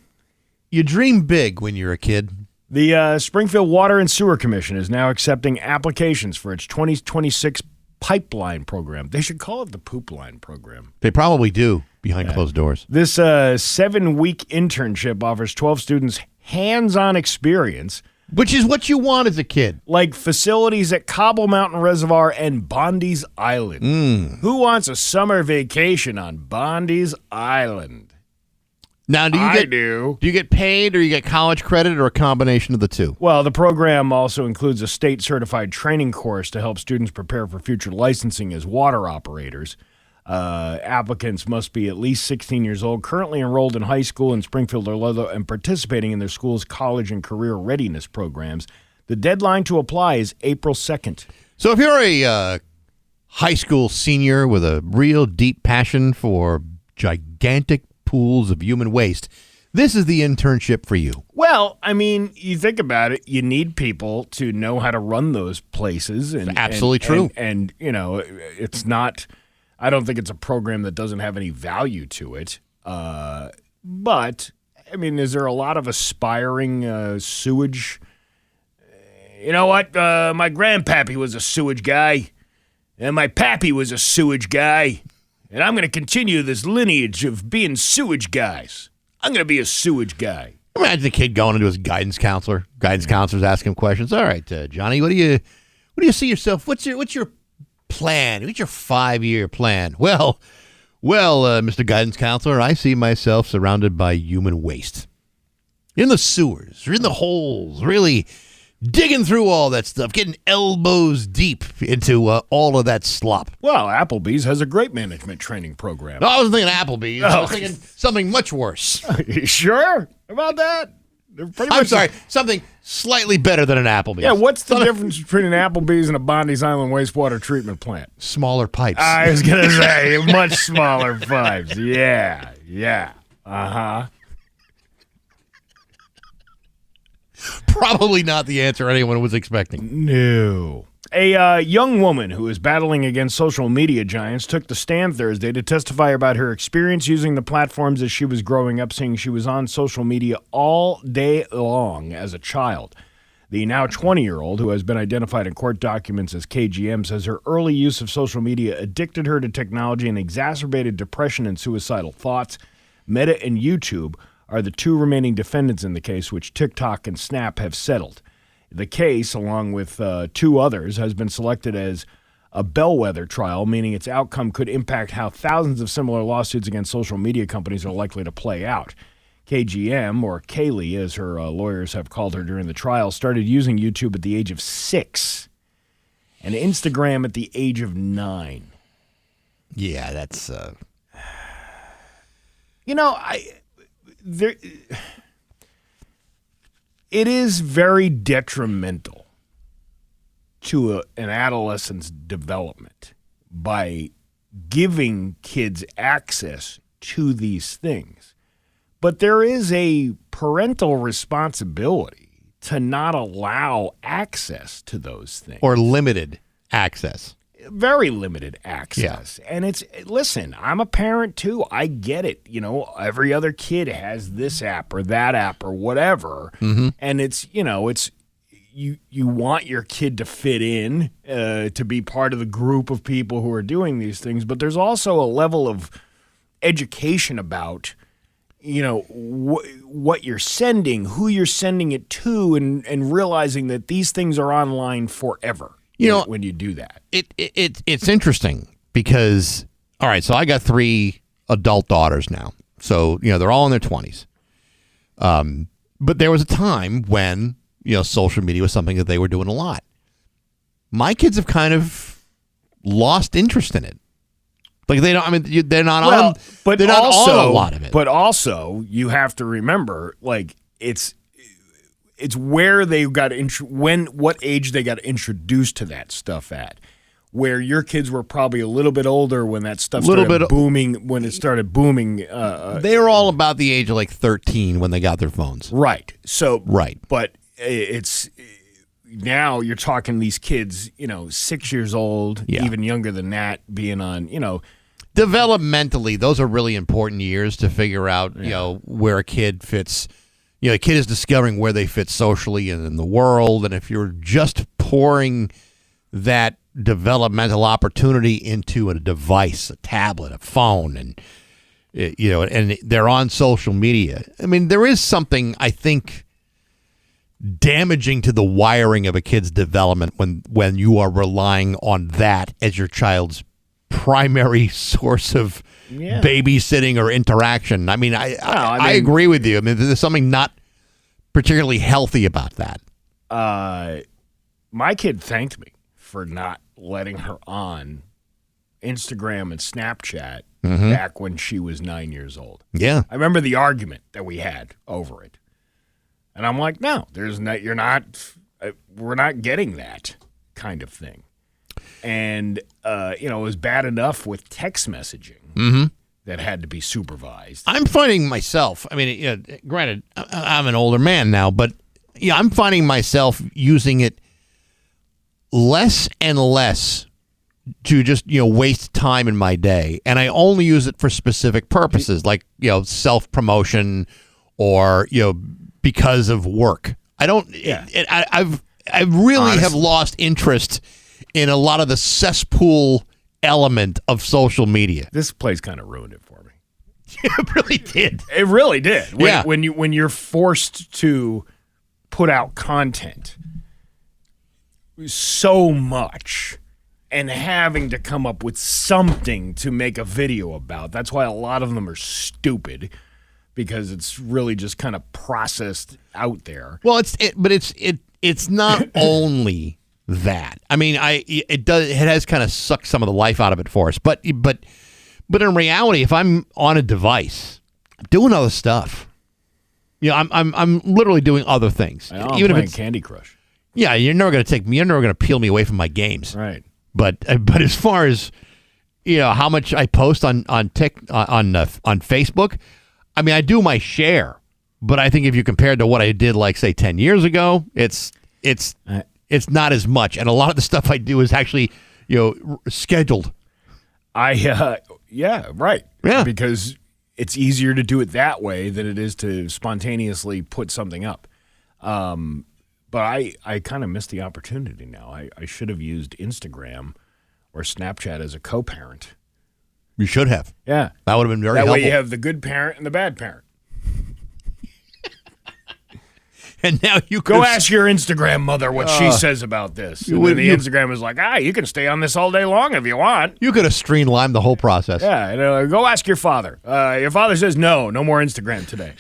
dream big when you're a kid. The Springfield Water and Sewer Commission is now accepting applications for its 2026 pipeline program. They should call it the poop line program. They probably do behind closed doors. This 7-week internship offers 12 students hands-on experience, which is what you want as a kid. Like facilities at Cobble Mountain Reservoir and Bondi's Island. Who wants a summer vacation on Bondi's Island? Now, do you get paid, or you get college credit, or a combination of the two? Well, the program also includes a state-certified training course to help students prepare for future licensing as water operators. Applicants must be at least 16 years old, currently enrolled in high school in Springfield or Ludlow, and participating in their school's college and career readiness programs. The deadline to apply is April 2nd. So if you're a high school senior with a real deep passion for gigantic pools of human waste, this is the internship for you. Well, I mean, you think about it, you need people to know how to run those places. And absolutely true. And, you know, it's not, I don't think it's a program that doesn't have any value to it. But, I mean, is there a lot of aspiring sewage? You know what? My grandpappy was a sewage guy, and my pappy was a sewage guy. And I'm going to continue this lineage of being sewage guys. I'm going to be a sewage guy. Imagine a kid going into his guidance counselor. Guidance counselor's asking him questions. All right, Johnny, what do you see yourself? What's your plan? What's your 5-year plan? Well, Mr. Guidance Counselor, I see myself surrounded by human waste. In the sewers, or in the holes, really digging through all that stuff, getting elbows deep into all of that slop. Well, Applebee's has a great management training program. No, I wasn't thinking Applebee's. I was thinking something much worse. You sure about that? I'm sorry, something slightly better than an Applebee's. Yeah, what's the difference between an Applebee's and a Bondi's Island wastewater treatment plant? Smaller pipes. I was going to say, much smaller pipes. Yeah. Uh-huh. Probably not the answer anyone was expecting. No. A young woman who is battling against social media giants took the stand Thursday to testify about her experience using the platforms as she was growing up, saying she was on social media all day long as a child. The now 20-year-old, who has been identified in court documents as KGM, says her early use of social media addicted her to technology and exacerbated depression and suicidal thoughts. Meta and YouTube are the two remaining defendants in the case, which TikTok and Snap have settled. The case, along with two others, has been selected as a bellwether trial, meaning its outcome could impact how thousands of similar lawsuits against social media companies are likely to play out. KGM, or Kaylee, as her lawyers have called her during the trial, started using YouTube at the age of 6 and Instagram at the age of 9. Yeah, that's... You know, it is very detrimental to an adolescent's development by giving kids access to these things. But there is a parental responsibility to not allow access to those things. Or limited access. Very limited access. Yeah. And listen, I'm a parent too. I get it. You know, every other kid has this app or that app or whatever. Mm-hmm. And you want your kid to fit in, to be part of the group of people who are doing these things. But there's also a level of education about, you know, what you're sending, who you're sending it to, and realizing that these things are online forever. You know, when you do that, it's interesting because, all right, so I got 3 adult daughters now, so you know they're all in their 20s. But there was a time when social media was something that they were doing a lot. My kids have kind of lost interest in it. Like they don't. I mean, they're not on. But they're not on a lot of it. But also, you have to remember, like it's where they got what age they got introduced to that stuff at. Where your kids were probably a little bit older when that stuff started booming. When it started booming, they were all about the age of like 13 when they got their phones. Right. So right. But it's now you're talking these kids, 6 years old, even younger than that, being on, Developmentally, those are really important years to figure out, where a kid fits. A kid is discovering where they fit socially and in the world. And if you're just pouring that developmental opportunity into a device, a tablet, a phone, and and they're on social media, I mean, there is something, I think, damaging to the wiring of a kid's development when you are relying on that as your child's primary source of babysitting or interaction. I mean, I agree with you. I mean, there's something not particularly healthy about that. My kid thanked me for not letting her on Instagram and Snapchat back when she was 9 years old. Yeah. I remember the argument that we had over it. And I'm like, no, we're not getting that kind of thing. And, it was bad enough with text messaging that had to be supervised. I'm finding myself, I mean, granted, I'm an older man now, but I'm finding myself using it less and less to just, waste time in my day. And I only use it for specific purposes, like, self-promotion or, because of work. I don't, I really have lost interest in a lot of the cesspool element of social media. This place kind of ruined it for me. It really did. It really did. When you're forced to put out content so much and having to come up with something to make a video about. That's why a lot of them are stupid, because it's really just kind of processed out there. Well, it's not only that. I mean, it has kind of sucked some of the life out of it for us. But in reality, if I'm on a device, I'm doing other stuff. I'm literally doing other things. I'm even playing Candy Crush. Yeah, you're never going to peel me away from my games. Right. But as far as how much I post on Facebook, I mean, I do my share. But I think if you compare it to what I did, like, say, 10 years ago, it's not as much. And a lot of the stuff I do is actually, scheduled. Right. Yeah. Because it's easier to do it that way than it is to spontaneously put something up. But I kind of missed the opportunity now. I should have used Instagram or Snapchat as a co-parent. You should have. Yeah. That would have been very helpful. That way you have the good parent and the bad parent. And now you go ask your Instagram mother what she says about this. And then the Instagram is like, you can stay on this all day long if you want. You could have streamlined the whole process. Yeah, go ask your father. Your father says no more Instagram today.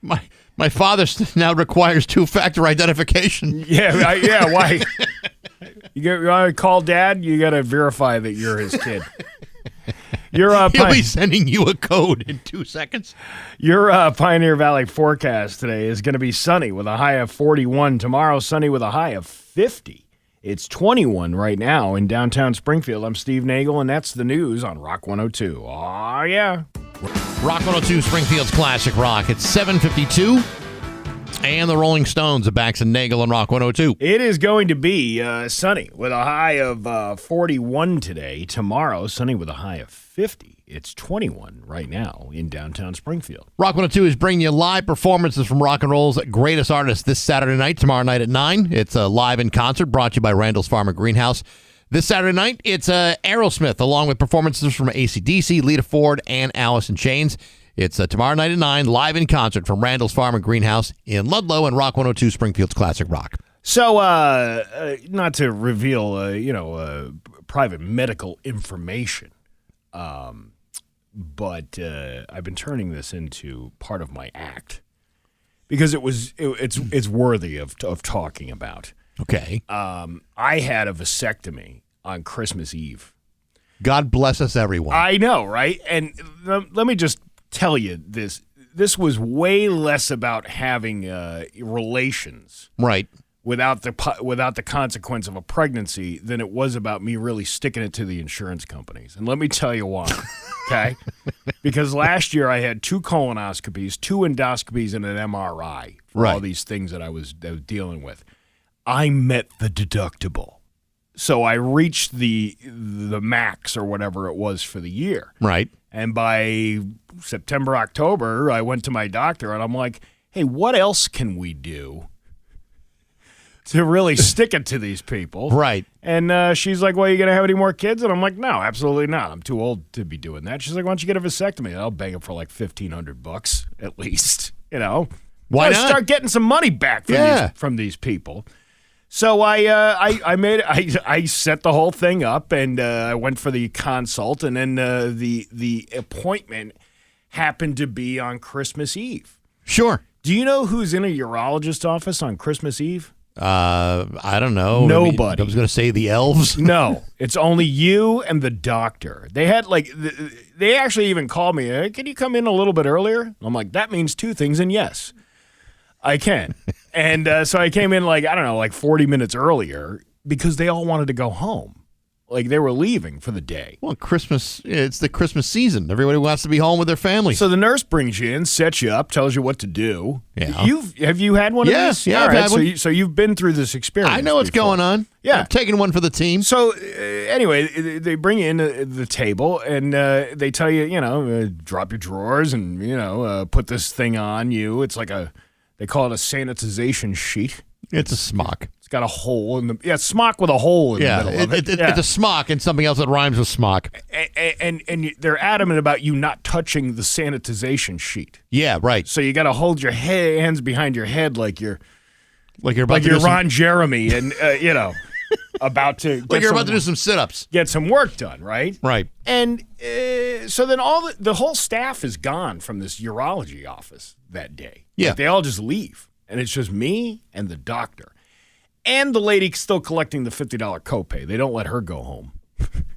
My father now requires two-factor identification. Yeah. Why? You want to call Dad? You got to verify that you're his kid. He'll be sending you a code in 2 seconds. Your Pioneer Valley forecast today is going to be sunny with a high of 41. Tomorrow, sunny with a high of 50. It's 21 right now in downtown Springfield. I'm Steve Nagle, and that's the news on Rock 102. Oh, yeah. Rock 102, Springfield's Classic Rock. It's 7:52. And the Rolling Stones of Bax and Nagle on Rock 102. It is going to be sunny with a high of 41 today. Tomorrow, sunny with a high of 50. It's 21 right now in downtown Springfield. Rock 102 is bringing you live performances from rock and roll's greatest artists this Saturday night, tomorrow night at 9. It's a live in concert brought to you by Randall's Farm and Greenhouse. This Saturday night, it's Aerosmith, along with performances from AC/DC, Lita Ford, and Alice in Chains. It's tomorrow night at 9, live in concert from Randall's Farm and Greenhouse in Ludlow and Rock 102, Springfield's Classic Rock. So, not to reveal, private medical information, but I've been turning this into part of my act because it's worthy of talking about. Okay. I had a vasectomy on Christmas Eve. God bless us, everyone. I know, right? And let me just tell you this was way less about having relations, right, without the consequence of a pregnancy than it was about me really sticking it to the insurance companies. And let me tell you why. Okay, because last year I had 2 colonoscopies, 2 endoscopies, and an MRI for all these things that I was dealing with. I met the deductible, so I reached the max or whatever it was for the year. Right. And by September, October, I went to my doctor, and I'm like, hey, what else can we do to really stick it to these people? Right. And she's like, well, you going to have any more kids? And I'm like, no, absolutely not. I'm too old to be doing that. She's like, why don't you get a vasectomy? And I'll bang it for like $1,500 at least, Why not? Start getting some money back from these people. So I set the whole thing up, and I went for the consult, and then the appointment happened to be on Christmas Eve. Sure. Do you know who's in a urologist office on Christmas Eve? I don't know. Nobody. I was going to say the elves. No, it's only you and the doctor. They had they actually even called me. Hey, can you come in a little bit earlier? I'm like, that means two things, and yes, I can. And so I came in 40 minutes earlier because they all wanted to go home. Like they were leaving for the day. Well, Christmas, it's the Christmas season. Everybody wants to be home with their family. So the nurse brings you in, sets you up, tells you what to do. Yeah. Have you had one of these? Yeah, all I've right, had one. So you've been through this experience. I know what's before. going on. Yeah. I'm taking one for the team. So anyway, they bring you in the table and they tell you, drop your drawers and, put this thing on you. It's like they call it a sanitization sheet. It's a smock. It's got a hole in the smock with a hole in the middle of it. It's a smock and something else that rhymes with smock. And they're adamant about you not touching the sanitization sheet. Yeah, right. So you got to hold your hands behind your head like you're about Ron Jeremy and about to to do some sit-ups, get some work done, right? Right. And so then the whole staff is gone from this urology office that day. Yeah. Like, they all just leave. And it's just me and the doctor. And the lady still collecting the $50 copay. They don't let her go home.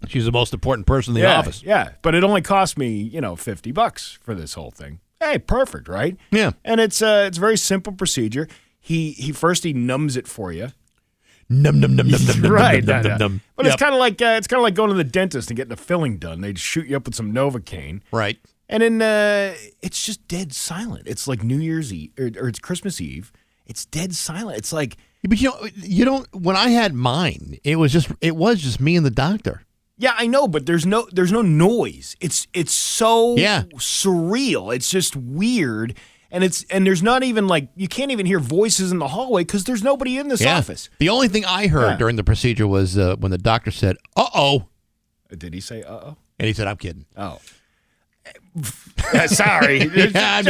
She's the most important person in the office. Yeah, but it only cost me, $50 for this whole thing. Hey, perfect, right? Yeah. And it's a very simple procedure. He first numbs it for you. Num num num num num Right. num num num. But it's kind of like going to the dentist and getting a filling done. They shoot you up with some Novocaine. Right. And then it's just dead silent. It's like New Year's Eve or it's Christmas Eve. It's dead silent. It's like, but you don't. When I had mine, it was just me and the doctor. yeah, I know, but there's no noise. It's so Yeah. surreal. It's just weird, and there's not even you can't even hear voices in the hallway because there's nobody in this office. The only thing I heard during the procedure was when the doctor said, "Uh-oh." Did he say "uh-oh"? And he said, "I'm kidding." Oh. Sorry. I'm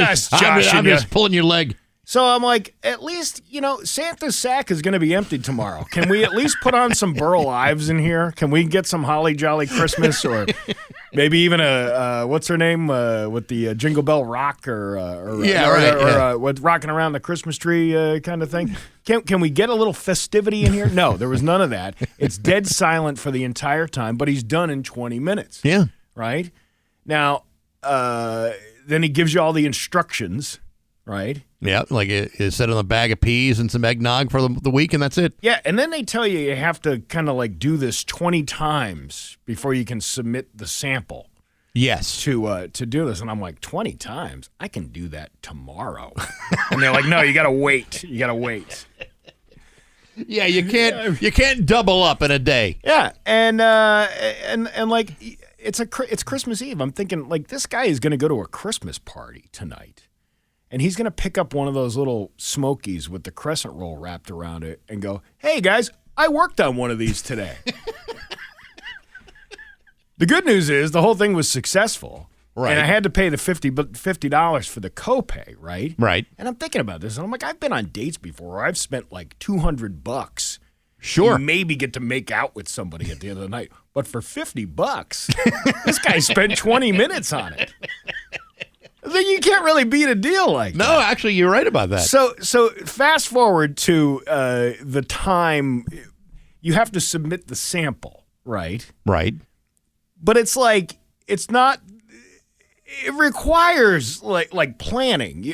just pulling your leg. So I'm like, at least, Santa's sack is going to be emptied tomorrow. Can we at least put on some Burl Ives in here? Can we get some Holly Jolly Christmas or maybe even what's her name with the Jingle Bell Rock or with rocking around the Christmas tree kind of thing? Can we get a little festivity in here? No, there was none of that. It's dead silent for the entire time, but he's done in 20 minutes. Yeah. Right? Now, then he gives you all the instructions, right? Yeah, like it said on a bag of peas and some eggnog for the week, and that's it. Yeah, and then they tell you have to kind of do this 20 times before you can submit the sample. Yes. To do this. And I'm like, 20 times? I can do that tomorrow. And they're like, no, you got to wait. You got to wait. Yeah, you can't double up in a day. Yeah, and it's Christmas Eve. I'm thinking this guy is going to go to a Christmas party tonight. And he's going to pick up one of those little Smokies with the crescent roll wrapped around it and go, hey, guys, I worked on one of these today. The good news is the whole thing was successful. Right. And I had to pay the $50 for the copay, right? Right. And I'm thinking about this, and I'm like, I've been on dates before where I've spent $200. Sure. You maybe get to make out with somebody at the end of the night. But for $50, this guy spent 20 minutes on it. Then you can't really beat a deal like that. No, actually, you're right about that. So fast forward to the time you have to submit the sample, right? Right. But it's not. It requires planning.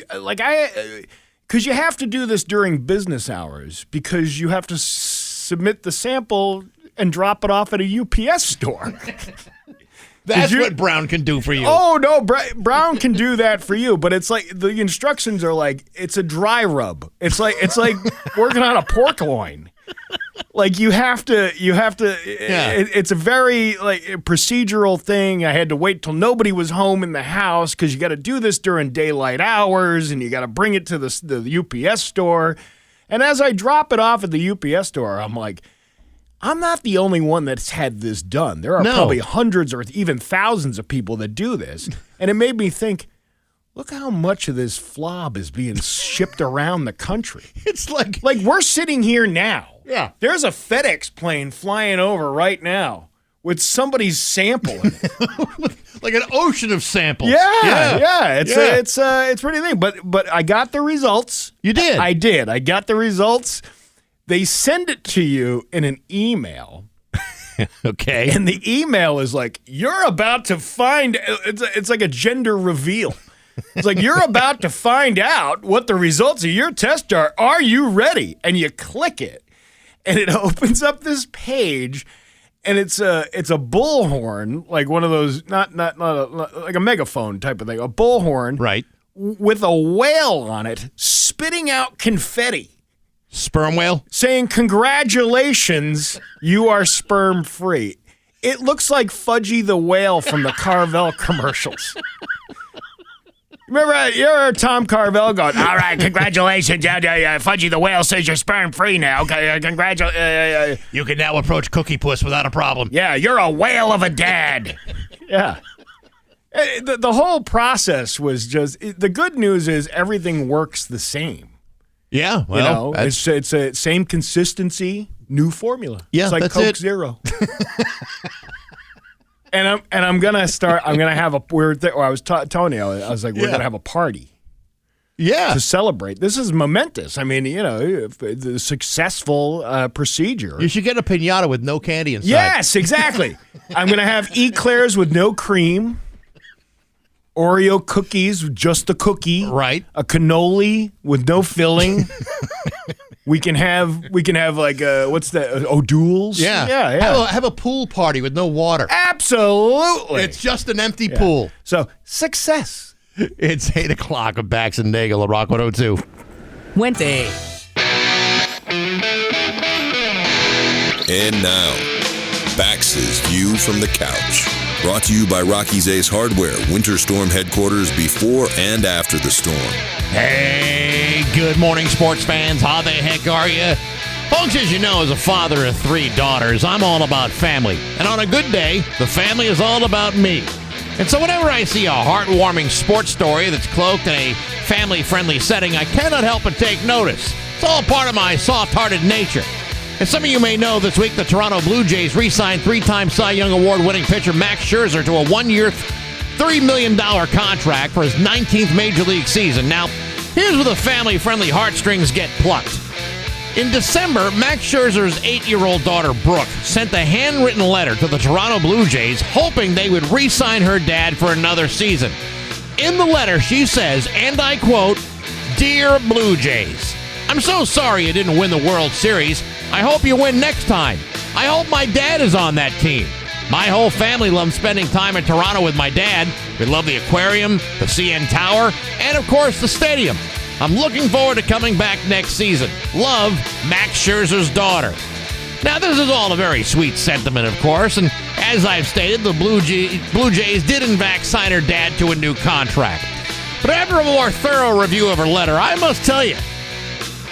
Because you have to do this during business hours because you have to submit the sample and drop it off at a UPS store. That's what Brown can do for you. Oh, no, Brown can do that for you, but it's the instructions are it's a dry rub. It's like working on a pork loin. You have to, it's a very procedural thing. I had to wait till nobody was home in the house because you got to do this during daylight hours and you got to bring it to the UPS store. And as I drop it off at the UPS store, I'm like, I'm not the only one that's had this done. There are probably hundreds or even thousands of people that do this. And it made me think, look how much of this flob is being shipped around the country. It's like we're sitting here now Yeah. There's a FedEx plane flying over right now with somebody's sample in it. Like an ocean of samples. Yeah. It's pretty neat. But I got the results. You did? I did. I got the results. They send it to you in an email. Okay. And the email is like, you're about to find, it's like a gender reveal. It's like, you're about to find out what the results of your test are. Are you ready? And you click it, and it opens up this page, and it's a bullhorn, like one of those, not like a megaphone type of thing, a bullhorn. Right. With a whale on it, spitting out confetti. Sperm whale? Saying, congratulations, you are sperm free. It looks like Fudgy the Whale from the Carvel commercials. Remember, you heard Tom Carvel going, all right, congratulations, Fudgy the Whale says you're sperm free now. Congratulations. You can now approach Cookie Puss without a problem. Yeah, you're a whale of a dad. Yeah. The whole process was just, the good news is everything works the same. Yeah, well, it's a same consistency, new formula. Yeah, it's like that's Coke it. Zero. and I'm gonna have a weird thing. I was telling you, I was like, we're gonna have a party. Yeah, to celebrate. This is momentous. I mean, the successful procedure. You should get a piñata with no candy inside. Yes, exactly. I'm gonna have eclairs with no cream. Oreo cookies, just the cookie. Right. A cannoli with no filling. we can have like what's that? O'Doul's. Yeah. Have a pool party with no water. Absolutely. It's just an empty pool. So success. It's 8:00 with Bax and Nagle on Rock 102. Wednesday. And now, Bax's View from the Couch. Brought to you by Rocky's Ace Hardware, Winter Storm headquarters before and after the storm. Hey, good morning, sports fans. How the heck are you? Folks, as you know, as a father of 3 daughters, I'm all about family. And on a good day, the family is all about me. And so whenever I see a heartwarming sports story that's cloaked in a family-friendly setting, I cannot help but take notice. It's all part of my soft-hearted nature. As some of you may know, this week the Toronto Blue Jays re-signed 3-time Cy Young Award-winning pitcher Max Scherzer to a 1-year, $3 million contract for his 19th Major League season. Now, here's where the family-friendly heartstrings get plucked. In December, Max Scherzer's 8-year-old daughter, Brooke, sent a handwritten letter to the Toronto Blue Jays hoping they would re-sign her dad for another season. In the letter, she says, and I quote, "Dear Blue Jays, I'm so sorry you didn't win the World Series. I hope you win next time. I hope my dad is on that team. My whole family loves spending time in Toronto with my dad. We love the aquarium, the CN Tower, and of course the stadium. I'm looking forward to coming back next season. Love, Max Scherzer's daughter." Now, this is all a very sweet sentiment, of course, and as I've stated, the Blue Jays did in fact sign her dad to a new contract. But after a more thorough review of her letter, I must tell you,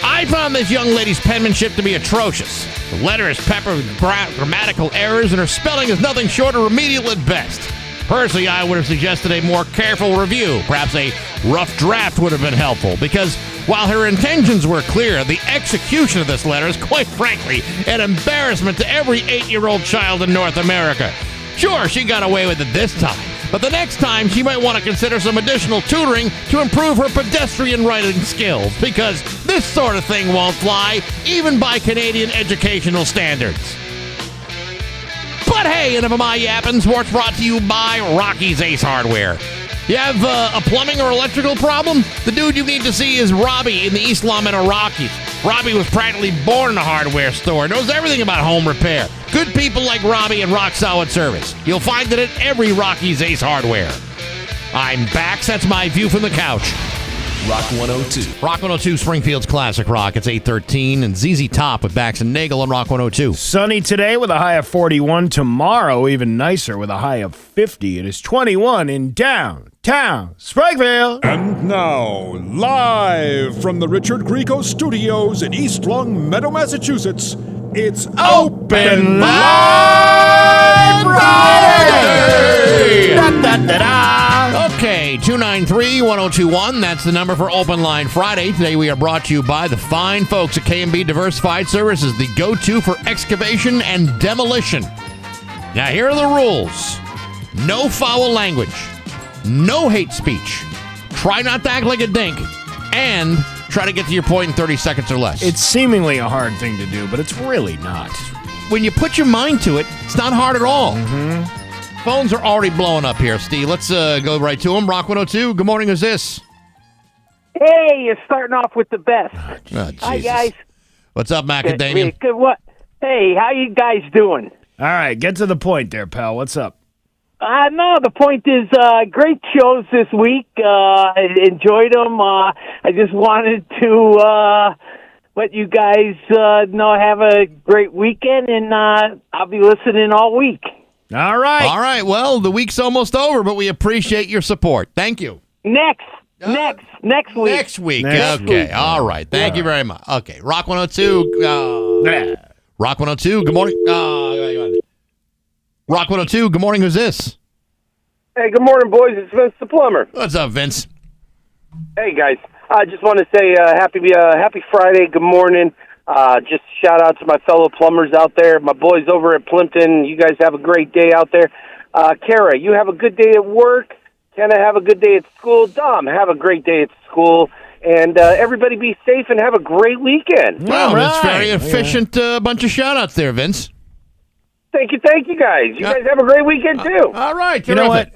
I found this young lady's penmanship to be atrocious. The letter is peppered with grammatical errors, and her spelling is nothing short of remedial at best. Personally, I would have suggested a more careful review. Perhaps a rough draft would have been helpful, because while her intentions were clear, the execution of this letter is, quite frankly, an embarrassment to every 8-year-old child in North America. Sure, she got away with it this time, but the next time she might want to consider some additional tutoring to improve her pedestrian writing skills, because this sort of thing won't fly, even by Canadian educational standards. But hey, enough of my yapping. Sports brought to you by Rocky's Ace Hardware. You have a plumbing or electrical problem? The dude you need to see is Robbie in the East Longmeadow Rockies. Robbie was practically born in a hardware store, knows everything about home repair. Good people like Robbie and rock solid service. You'll find it at every Rocky's Ace Hardware. I'm Bax. That's my view from the couch. Rock 102. Rock 102, Springfield's Classic Rock. It's 8:13, and ZZ Top with Bax and Nagle on Rock 102. Sunny today with a high of 41. Tomorrow, even nicer with a high of 50. It is 21 in downtown Springfield. And now, live from the Richard Grieco Studios in East Longmeadow, Massachusetts, it's Open Live Friday! Okay, 888-293-1021. That's the number for Open Line Friday. Today we are brought to you by the fine folks at K&B Diversified Services, the go-to for excavation and demolition. Now, here are the rules. No foul language. No hate speech. Try not to act like a dink. And try to get to your point in 30 seconds or less. It's seemingly a hard thing to do, but it's really not. When you put your mind to it, it's not hard at all. Phones are already blowing up here, Steve. Let's go right to them. Rock 102. Good morning. Who's this? Hey, you're starting off with the best. Hi, guys. What's up, Macadamia? Good. What? Hey, how you guys doing? All right, get to the point there, pal. What's up? No, the point is, great shows this week. I enjoyed them. I just wanted to let you guys know have a great weekend, and I'll be listening all week. All right. All right. Well, the week's almost over, but we appreciate your support. Thank you. Next week. Next week. Okay. All right. Thank you very much. Okay. Rock 102. Rock 102. Good morning. Rock 102. Good morning. Who's this? Hey, good morning, boys. It's Vince the plumber. What's up, Vince? Hey, guys. I just want to say happy Friday. Good morning. Just shout out to my fellow plumbers out there. My boys over at Plimpton. You guys have a great day out there. Kara, you have a good day at work. Kenna, have a good day at school. Dom, have a great day at school. And everybody be safe and have a great weekend. Well, that's very efficient bunch of shout-outs there, Vince. Thank you, guys. You guys have a great weekend, too. All right. You know what?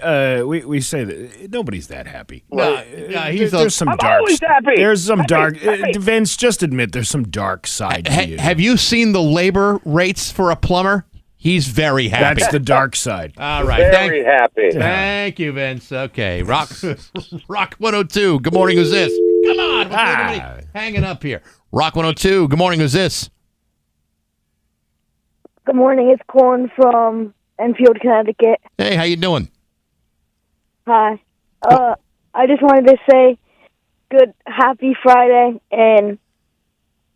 We say that nobody's that happy. There's some I'm dark. always happy. There's some dark. Vince, just admit there's some dark side to you. Have you seen the labor rates for a plumber? He's very happy. That's the dark side. All right. Very happy. Thank you, Vince. Okay. Rock 102. Good morning. Who's this? Come on. What's everybody hanging up here? Rock 102. Good morning. Who's this? Good morning. It's Corn from Enfield, Connecticut. Hey, how you doing? Hi. I just wanted to say happy Friday, and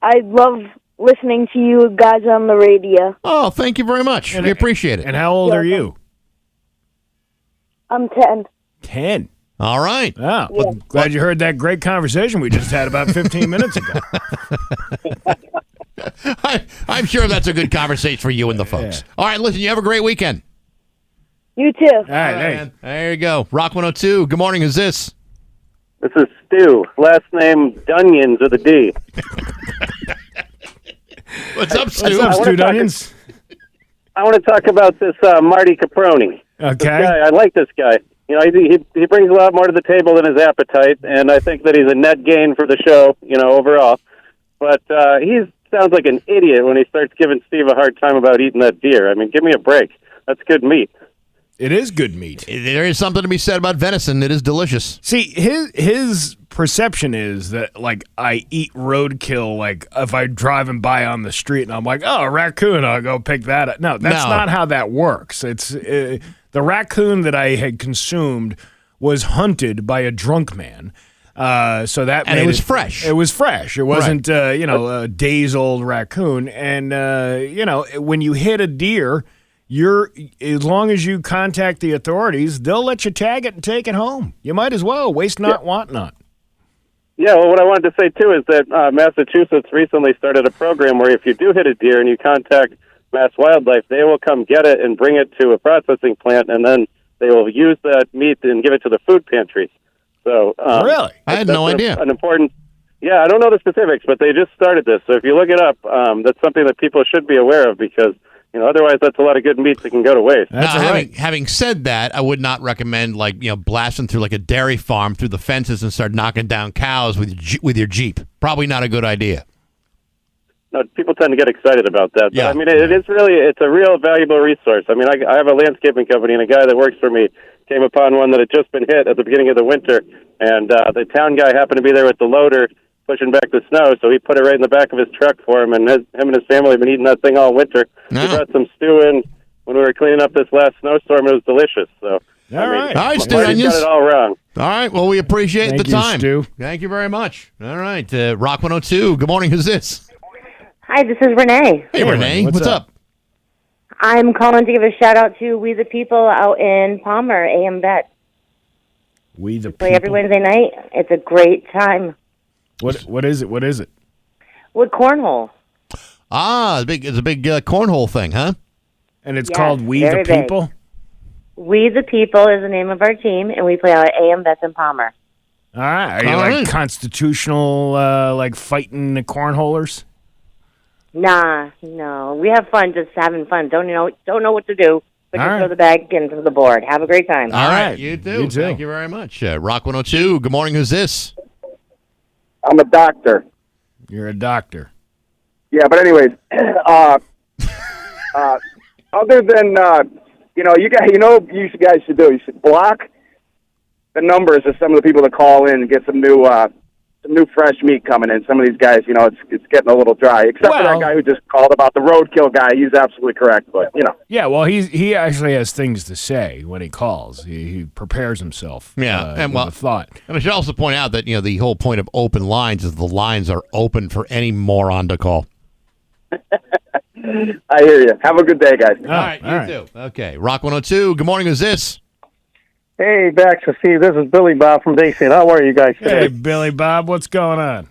I love listening to you guys on the radio. Oh, thank you very much. We appreciate it. And how old are you? I'm 10. 10. All right. Oh, well, glad you heard that great conversation we just had about 15 minutes ago. I'm sure that's a good conversation for you and the folks. All right, listen, you have a great weekend. You too. All right, man. There you go. Rock 102. Good morning. Who's this? This is Stu. Last name Dunions with a D. What's up, Stu? What's up, Stu Dunions? I want to talk about this Marty Caproni. Okay. I like this guy. You know, he brings a lot more to the table than his appetite, and I think that he's a net gain for the show, overall. But he sounds like an idiot when he starts giving Steve a hard time about eating that deer. I mean, give me a break. That's good meat. It is good meat. There is something to be said about venison. It is delicious. See, his perception is that, like, I eat roadkill, like, if I'm driving by on the street and I'm like, oh, a raccoon, I'll go pick that up. No, that's not how that works. It's the raccoon that I had consumed was hunted by a drunk man. So that and made it was fresh. It was fresh. It wasn't, a days-old raccoon. And, when you hit a deer, as long as you contact the authorities, they'll let you tag it and take it home. You might as well. Waste not, want not. Yeah, well, what I wanted to say, too, is that Massachusetts recently started a program where if you do hit a deer and you contact Mass Wildlife, they will come get it and bring it to a processing plant, and then they will use that meat and give it to the food pantries. So, really? I had no idea. An important... Yeah, I don't know the specifics, but they just started this. So if you look it up, that's something that people should be aware of because... otherwise that's a lot of good meat that can go to waste. Having said that, I would not recommend blasting through like a dairy farm through the fences and start knocking down cows with your Jeep. Probably not a good idea. No, people tend to get excited about that. But, yeah. I mean, it's a real valuable resource. I mean, I have a landscaping company, and a guy that works for me came upon one that had just been hit at the beginning of the winter, and the town guy happened to be there with the loader pushing back the snow, so he put it right in the back of his truck for him, and him and his family have been eating that thing all winter. No. We brought some stew in when we were cleaning up this last snowstorm. It was delicious. So, all right, Stu Marty's got it all wrong. All right, well, we appreciate the time. Stu. Thank you very much. All right, Rock 102. Good morning. Who's this? Hi, this is Renee. Hey, Renee. What's up? I'm calling to give a shout-out to We the People out in Palmer, AM Vet. We the Play every Wednesday night. It's a great time. What is it? What is it? Wood cornhole. Ah, it's a big cornhole thing, huh? And it's called We the very big. People? We the People is the name of our team, and we play out at AM Betts and Palmer. All right. Are you like constitutional, like fighting the cornholers? Nah, no. We have fun, just having fun. Don't know what to do, but just right. throw the bag into the board. Have a great time. All right, you too. You too. Thank you very much. Rock 102, good morning. Who's this? I'm a doctor. You're a doctor. Yeah, but anyways, other than you guys should do. You should block the numbers of some of the people that call in and get some new fresh meat coming in. Some of these guys, it's getting a little dry. Except for that guy who just called about the roadkill guy. He's absolutely correct, but Yeah, well, he actually has things to say when he calls. He prepares himself. And with a thought. And I should also point out that the whole point of open lines is the lines are open for any moron to call. I hear you. Have a good day, guys. All right, you too. Okay, Rock 102. Good morning. Who's this? Hey, Bax and Steve. This is Billy Bob from Dayside. How are you guys today? Hey, Billy Bob, what's going on?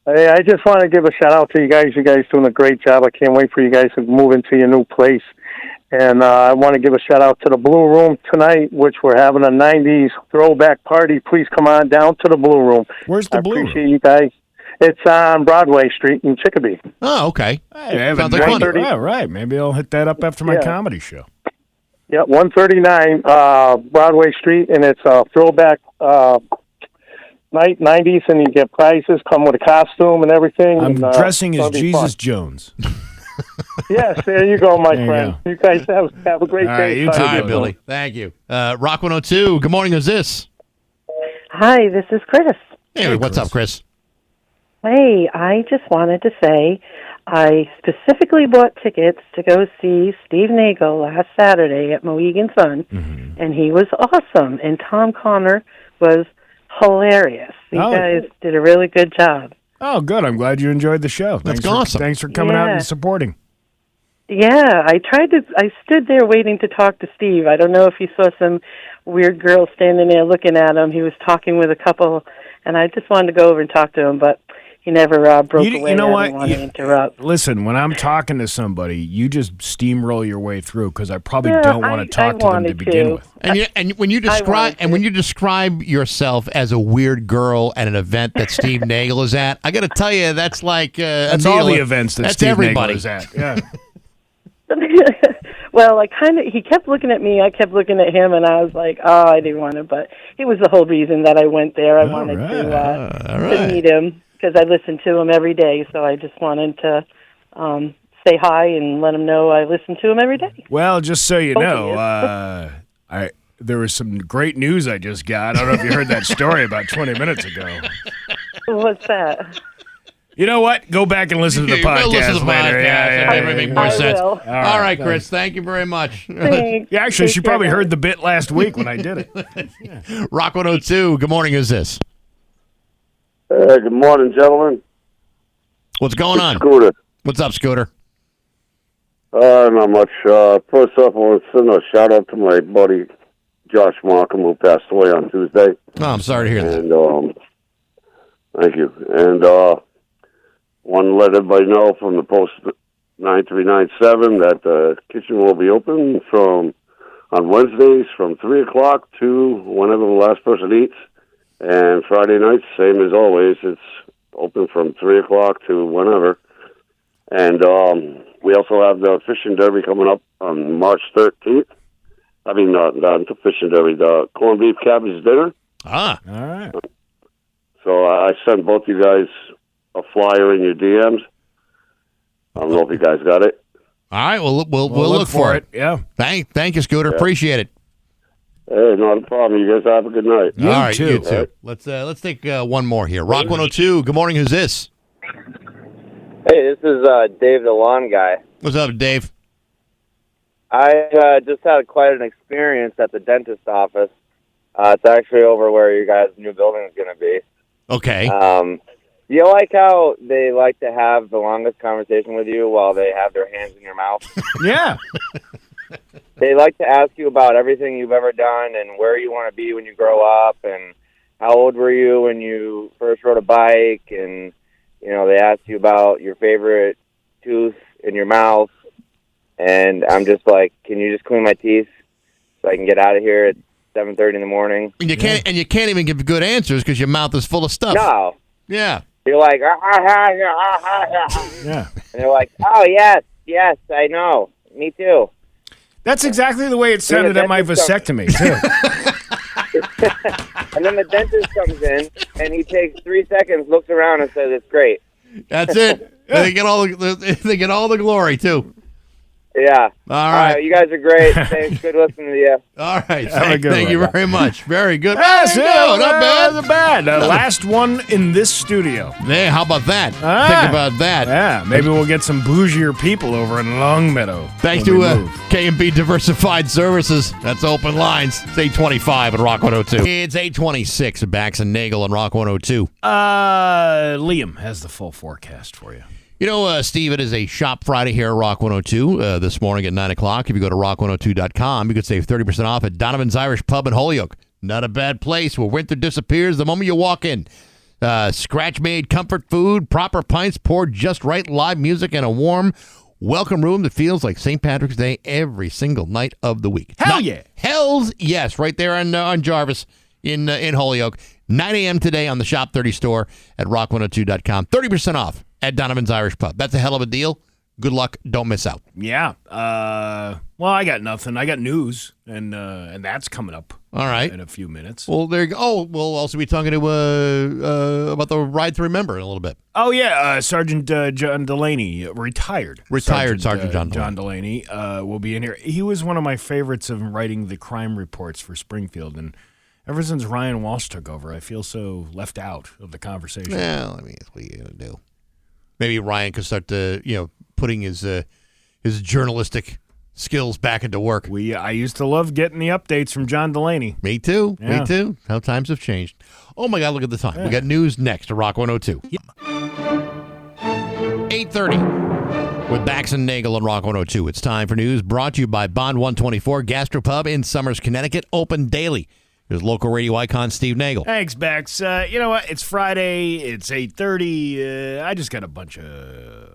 Hey, I just want to give a shout out to you guys. You guys doing a great job. I can't wait for you guys to move into your new place. And I want to give a shout out to the Blue Room tonight, which we're having a 90s throwback party. Please come on down to the Blue Room. Where's the Blue Room? I appreciate you guys. It's on Broadway Street in Chicopee. Oh, okay. Hey, Sounds like fun. All right. Maybe I'll hit that up after my comedy show. Yeah, 139 Broadway Street, and it's a throwback night, 90s, and you get prizes, come with a costume and everything. I'm and, dressing as it'll be Jesus fun. Jones. Yes, there you go, my There you friend. go. You guys have a great All day. right, you too, All right, Billy. Thank you. Rock 102. Good morning. Who's this? Hi, this is Chris. Hey, what's up, Chris? Hey, I just wanted to say I specifically bought tickets to go see Steve Nagle last Saturday at Mohegan Sun, and he was awesome. And Tom Connor was hilarious. These guys did a really good job. Oh, good. I'm glad you enjoyed the show. That's awesome. Thanks for coming out and supporting. Yeah, I stood there waiting to talk to Steve. I don't know if you saw some weird girl standing there looking at him. He was talking with a couple, and I just wanted to go over and talk to him, but he never broke away. You know I what? didn't want to interrupt. Listen, when I'm talking to somebody, you just steamroll your way through because I probably don't want to talk to them to begin with. And when you describe yourself as a weird girl at an event that Steve Nagle is at, I got to tell you, that's like that's all the events that Steve everybody. Nagle is at. Yeah. Well, he kept looking at me, I kept looking at him, and I was like, oh, I didn't want to, but it was the whole reason that I went there. I wanted to meet him because I listen to him every day, so I just wanted to say hi and let him know I listen to him every day. Well, just so you know, there was some great news I just got. I don't know if you heard that story about 20 minutes ago. What's that? You know what? Go back and listen to the podcast Listen to the later. podcast. It'll make more sense. Will. All right, Chris. Thank you very much. Thanks. Yeah, actually, she probably heard the bit last week when I did it. Rock 102. Good morning. Who's this? Good morning, gentlemen. What's going on? Scooter. What's up, Scooter? Not much. First off, I want to send a shout out to my buddy Josh Markham, who passed away on Tuesday. Oh, I'm sorry to hear that. And thank you. And want to let everybody know from the Post 9397 that the kitchen will be open on Wednesdays from 3 o'clock to whenever the last person eats. And Friday nights, same as always, it's open from 3 o'clock to whenever. And we also have the fishing derby coming up on March 13th. I mean, not the fishing derby, the corned beef cabbage dinner. Ah. All right. So I sent both you guys a flyer in your DMs. I don't know if you guys got it. All right, we'll look for it. Yeah. Thank you, Scooter. Yeah. Appreciate it. Hey, not a problem. You guys have a good night. All right, you too. Let's take one more here. Rock 102. Good morning. Who's this? Hey, this is Dave, the lawn guy. What's up, Dave? I just had quite an experience at the dentist office. It's actually over where your guys' new building is going to be. Okay. You like how they like to have the longest conversation with you while they have their hands in your mouth? Yeah. they like to ask you about everything you've ever done and where you want to be when you grow up and how old were you when you first rode a bike, and they ask you about your favorite tooth in your mouth, and I'm just like, can you just clean my teeth so I can get out of here at 7:30 in the morning? And you can't even give good answers because your mouth is full of stuff. No. Yeah. You're like, Yeah. And they're like, oh, yes, I know. Me too. That's exactly the way it sounded at my vasectomy, too. And then the dentist comes in, and he takes 3 seconds, looks around, and says, it's great. That's it. They get all the glory, too. Yeah. All right. You guys are great. Thanks. Good listening to you. All right. Have a good Thank one. you very much. Very good. That's There you go. Not bad. Not bad. Last one in this studio. Yeah, how about that? Ah. Think about that. Yeah, maybe we'll get some bougier people over in Longmeadow. Thanks to K&B Diversified Services. That's open lines. It's 825 at Rock 102. It's 826 at Bax and Nagle on Rock 102. Liam has the full forecast for you. Steve, it is a Shop Friday here at Rock 102 this morning at 9 o'clock. If you go to rock102.com, you could save 30% off at Donovan's Irish Pub in Holyoke. Not a bad place where winter disappears the moment you walk in. Scratch-made comfort food, proper pints poured just right, live music, and a warm welcome room that feels like St. Patrick's Day every single night of the week. Yeah. Hells yes, right there on Jarvis in Holyoke. 9 a.m. today on the Shop 30 store at rock102.com. 30% off at Donovan's Irish Pub. That's a hell of a deal. Good luck. Don't miss out. Yeah. Well, I got nothing. I got news, and that's coming up. All right. In a few minutes. Well, there you go. Oh, we'll also be talking to about the Ride to Remember in a little bit. Oh, yeah. Sergeant John Delaney, retired. Sergeant John Delaney will be in here. He was one of my favorites of writing the crime reports for Springfield, and ever since Ryan Walsh took over, I feel so left out of the conversation. Well, I mean, what are you going to do? Maybe Ryan could start to, putting his journalistic skills back into work. I used to love getting the updates from John Delaney. Me too. Yeah. Me too. How times have changed. Oh, my God, look at the time. Yeah. We got news next to Rock 102. Yeah. 8:30 with Bax and Nagle on Rock 102. It's time for news brought to you by Bond 124 Gastropub in Somers, Connecticut. Open daily. Here's local radio icon Steve Nagle. Thanks, Bax. You know what? It's Friday. It's 8:30. I just got a bunch of...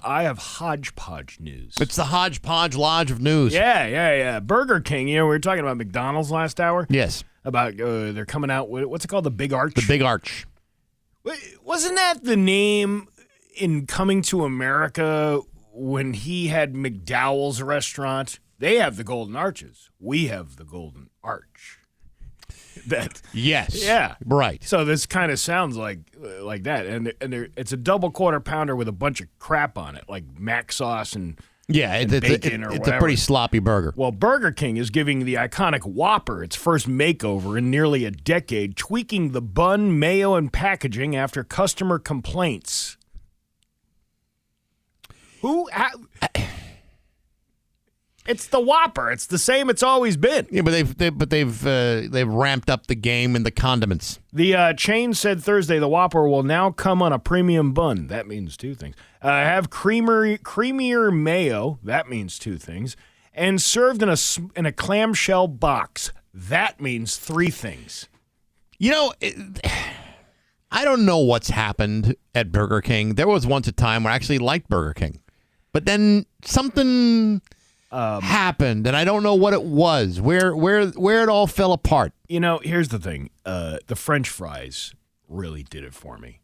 I have hodgepodge news. It's the hodgepodge lodge of news. Yeah. Burger King. We were talking about McDonald's last hour. Yes. About they're coming out with, what's it called? The Big Arch? The Big Arch. Wasn't that the name in Coming to America when he had McDowell's restaurant? They have the Golden Arches. We have the Golden Arch. Yes. Yeah. Right. So this kind of sounds like that, and it's a double quarter pounder with a bunch of crap on it, like mac sauce and bacon or whatever. It's a pretty sloppy burger. Well, Burger King is giving the iconic Whopper its first makeover in nearly a decade, tweaking the bun, mayo, and packaging after customer complaints. It's the Whopper. It's the same it's always been. Yeah, but they've ramped up the game and the condiments. The chain said Thursday the Whopper will now come on a premium bun. That means two things. Have creamier mayo. That means two things. And served in a clamshell box. That means three things. I don't know what's happened at Burger King. There was once a time where I actually liked Burger King, but then something happened, and I don't know what it was. Where it all fell apart. Here's the thing. The French fries really did it for me,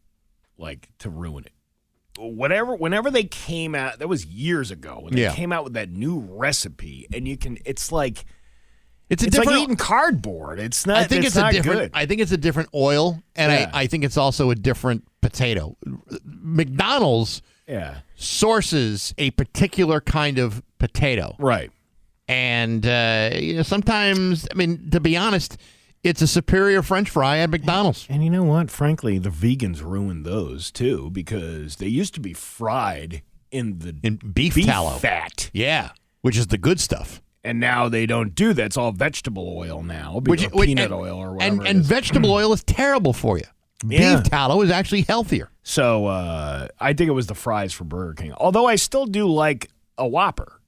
to ruin it. Whenever they came out, that was years ago. When they came out with that new recipe, and it's like eating cardboard. It's not. I think it's a different. Good. I think it's a different oil, and I think it's also a different potato. McDonald's sources a particular kind of potato, right? And sometimes, to be honest, it's a superior French fry at McDonald's. And you know what? Frankly, the vegans ruined those too, because they used to be fried in beef tallow fat. Yeah, which is the good stuff. And now they don't do that. It's all vegetable oil now, peanut oil or whatever. And vegetable oil is terrible for you. Beef tallow is actually healthier. So I think it was the fries for Burger King. Although I still do like a Whopper.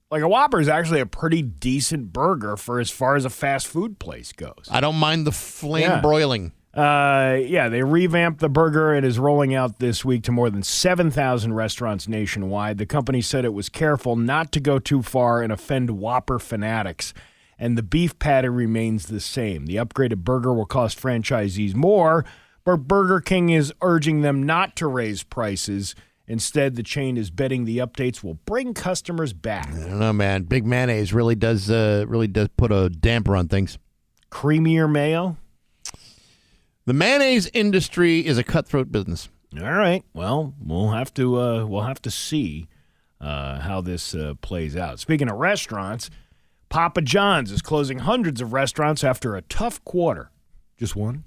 Like a Whopper is actually a pretty decent burger for as far as a fast food place goes. I don't mind the flame broiling. They revamped the burger. It is rolling out this week to more than 7,000 restaurants nationwide. The company said it was careful not to go too far and offend Whopper fanatics, and the beef patty remains the same. The upgraded burger will cost franchisees more, but Burger King is urging them not to raise prices. Instead, the chain is betting the updates will bring customers back. I don't know, man. Big mayonnaise really does put a damper on things. Creamier mayo? The mayonnaise industry is a cutthroat business. All right. Well, we'll have to see how this plays out. Speaking of restaurants, Papa John's is closing hundreds of restaurants after a tough quarter. Just one?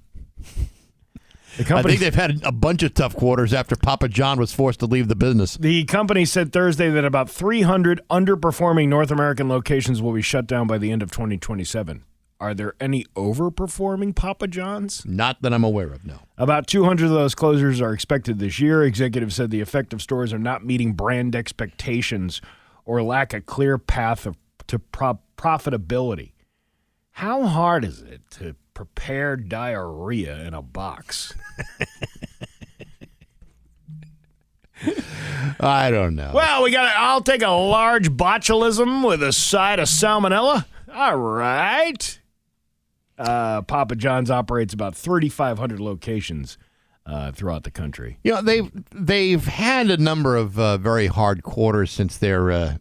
I think they've had a bunch of tough quarters after Papa John was forced to leave the business. The company said Thursday that about 300 underperforming North American locations will be shut down by the end of 2027. Are there any overperforming Papa John's? Not that I'm aware of, no. About 200 of those closures are expected this year. Executives said the effective stores are not meeting brand expectations or lack a clear path to profitability. How hard is it to prepare diarrhea in a box? I don't know. Well, I'll take a large botulism with a side of salmonella. All right. Papa John's operates about 3,500 locations throughout the country. You know, they've had a number of very hard quarters since their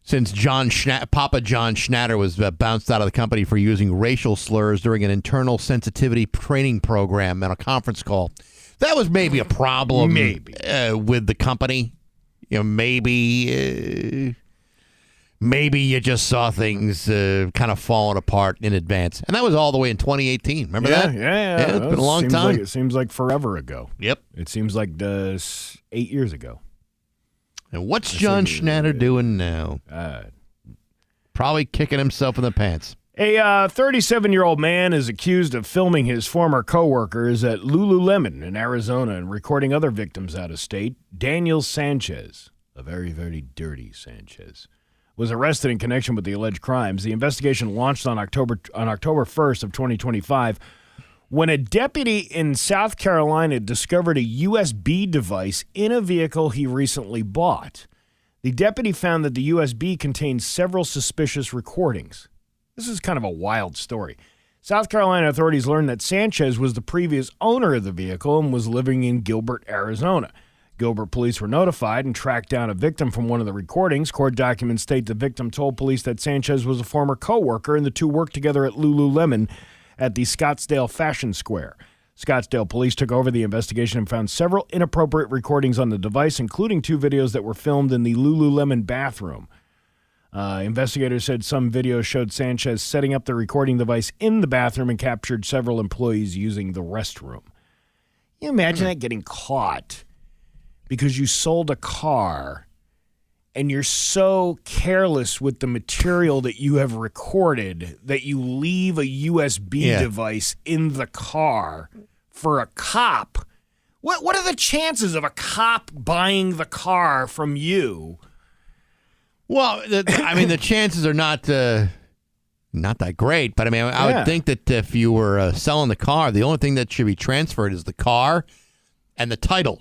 since Papa John Schnatter was bounced out of the company for using racial slurs during an internal sensitivity training program on a conference call. That was maybe a problem with the company. You know, maybe you just saw things kind of falling apart in advance. And that was all the way in 2018. Remember that? Yeah. It's been a long time. It seems like forever ago. Yep. It seems like 8 years ago. And what's John Schnatter doing now? Probably kicking himself in the pants. A 37-year-old man is accused of filming his former coworkers at Lululemon in Arizona and recording other victims out of state. Daniel Sanchez, a very, very dirty Sanchez, was arrested in connection with the alleged crimes. The investigation launched on October 1st of 2025 when a deputy in South Carolina discovered a USB device in a vehicle he recently bought. The deputy found that the USB contained several suspicious recordings. This is kind of a wild story. South Carolina authorities learned that Sanchez was the previous owner of the vehicle and was living in Gilbert, Arizona. Gilbert police were notified and tracked down a victim from one of the recordings. Court documents state the victim told police that Sanchez was a former co-worker and the two worked together at Lululemon at the Scottsdale Fashion Square. Scottsdale police took over the investigation and found several inappropriate recordings on the device, including 2 videos that were filmed in the Lululemon bathroom. Investigators said some videos showed Sanchez setting up the recording device in the bathroom and captured several employees using the restroom. You imagine that getting caught because you sold a car and you're so careless with the material that you have recorded that you leave a USB device in the car for a cop. What are the chances of a cop buying the car from you? Well, the chances are not that great. But I would think that if you were selling the car, the only thing that should be transferred is the car and the title,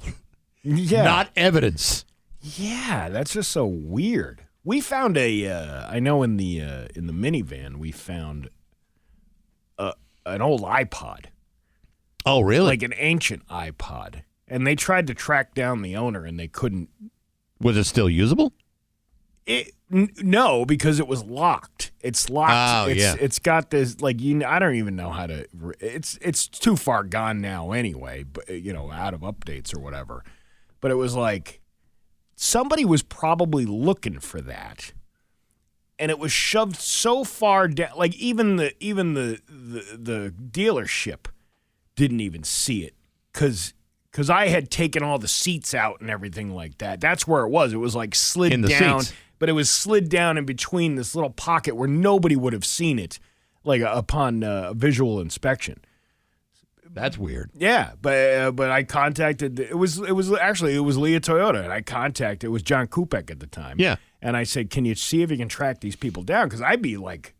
not evidence. Yeah, that's just so weird. We found I know in the minivan we found an old iPod. Oh, really? Like an ancient iPod, and they tried to track down the owner and they couldn't. Was it still usable? No, because it was locked. It's locked. Oh, It's got this I don't even know how to. It's too far gone now anyway. But out of updates or whatever. But it was like somebody was probably looking for that, and it was shoved so far down. Like even the dealership didn't even see it because I had taken all the seats out and everything like that. That's where it was. It was like slid in the down. Seats. But it was slid down in between this little pocket where nobody would have seen it, like upon visual inspection. That's weird. Yeah, but I contacted. It was Leah Toyota, and it was John Kupek at the time. Yeah, And I said, can you see if you can track these people down? Because I'd be like,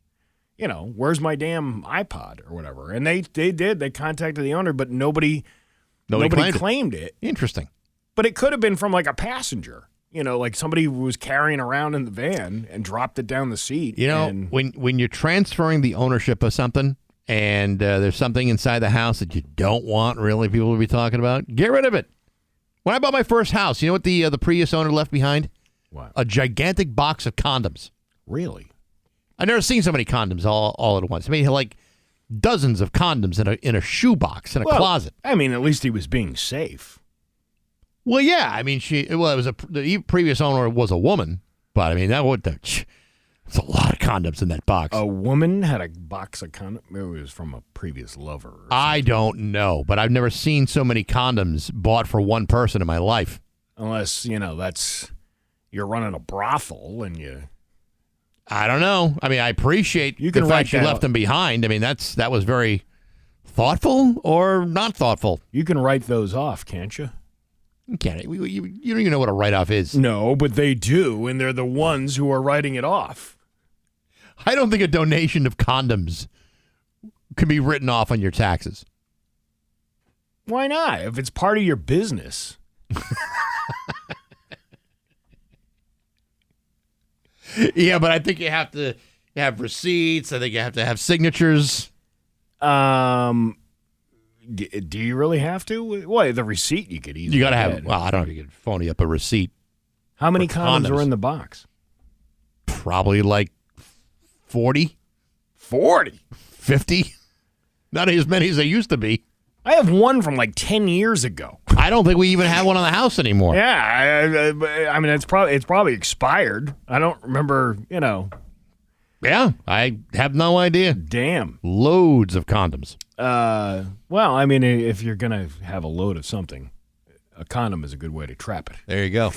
where's my damn iPod or whatever? And they did. They contacted the owner, but nobody claimed it. Interesting. But it could have been from like a passenger. Like somebody was carrying around in the van and dropped it down the seat. When you're transferring the ownership of something and there's something inside the house that you don't want really people to be talking about, get rid of it. When I bought my first house, you know what the previous owner left behind? What? A gigantic box of condoms. Really? I've never seen so many condoms all at once. I mean, he had like dozens of condoms in a shoebox in a closet. I mean, at least he was being safe. Well, yeah. I mean, the previous owner was a woman, but I mean, it's a lot of condoms in that box. A woman had a box of condoms? Maybe it was from a previous lover. I don't know, but I've never seen so many condoms bought for one person in my life. Unless, you're running a brothel and you... I don't know. I mean, I appreciate the fact you left them behind. I mean, that was very thoughtful or not thoughtful. You can write those off, can't you? You can't. You don't even know what a write-off is. No, but they do, and they're the ones who are writing it off. I don't think a donation of condoms can be written off on your taxes. Why not? If it's part of your business. Yeah, but I think you have to have receipts. I think you have to have signatures. Do you really have to? Well, the receipt you could easily You got to have. Well, I don't know if you could phony up a receipt. How many condoms were in the box? Probably like 40. 40? 50? Not as many as they used to be. I have one from like 10 years ago. I don't think we even have one in the house anymore. Yeah, I mean it's probably expired. I don't remember, Yeah, I have no idea. Damn. Loads of condoms. Well, I mean, if you're going to have a load of something, a condom is a good way to trap it. There you go.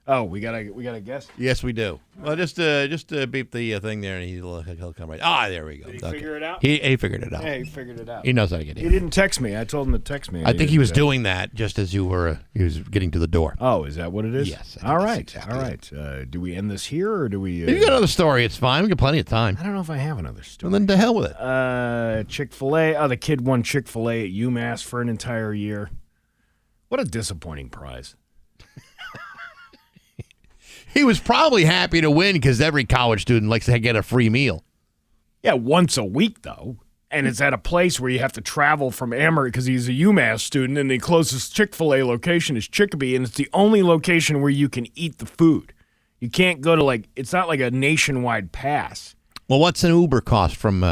Oh, we got a guess? Yes, we do. Well, just beep the thing there, and he'll come right. There we go. Did he figure it out? He figured it out. Yeah, he figured it out. He knows how to get in. He didn't text me. I told him to text me. I think he was doing that just as he was getting to the door. Oh, is that what it is? Yes. All right. Exactly All right. Do we end this here, or do we? If you got another story, it's fine. We got plenty of time. I don't know if I have another story. Well, then to hell with it. Chick-fil-A. Oh, the kid won Chick-fil-A at UMass for an entire year. What a disappointing prize. He was probably happy to win because every college student likes to get a free meal. Yeah, once a week, though. And it's at a place where you have to travel from Emory because he's a UMass student, and the closest Chick-fil-A location is Chicopee, and it's the only location where you can eat the food. You can't go to, it's not like a nationwide pass. Well, what's an Uber cost from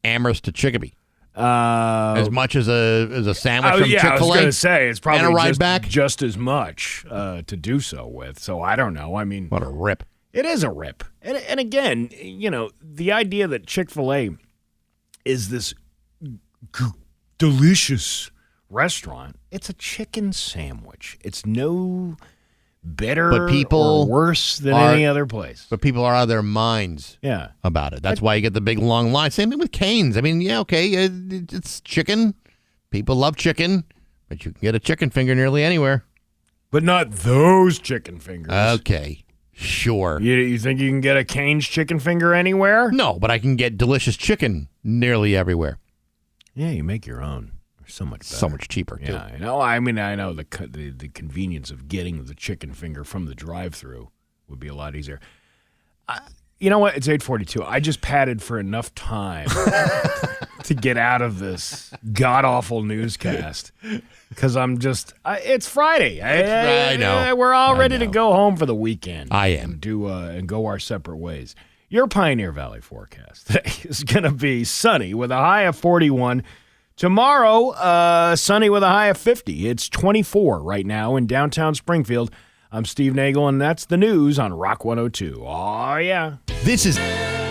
Amherst to Chicopee? As much as a sandwich from Chick-fil-A? I was going to say, it's probably and a ride back? just as much to do so with. So I don't know. I mean, what a rip. It is a rip. And again, the idea that Chick-fil-A is this delicious restaurant, it's a chicken sandwich. It's no better or worse than any other place. But people are out of their minds about it. That's why you get the big long line. Same thing with Cane's. I mean, it's chicken. People love chicken, but you can get a chicken finger nearly anywhere. But not those chicken fingers. Okay, sure. You think you can get a Cane's chicken finger anywhere? No, but I can get delicious chicken nearly everywhere. Yeah, you make your own. So much better. So much cheaper, too. Yeah, I know. I mean, I know the convenience of getting the chicken finger from the drive-thru would be a lot easier. You know what? It's 8:42. I just padded for enough time to get out of this god-awful newscast because I'm just it's Friday. I know. We're all ready to go home for the weekend. I am. And go our separate ways. Your Pioneer Valley forecast is going to be sunny with a high of 41. Tomorrow, sunny with a high of 50. It's 24 right now in downtown Springfield. I'm Steve Nagle, and that's the news on Rock 102. Oh, yeah. This is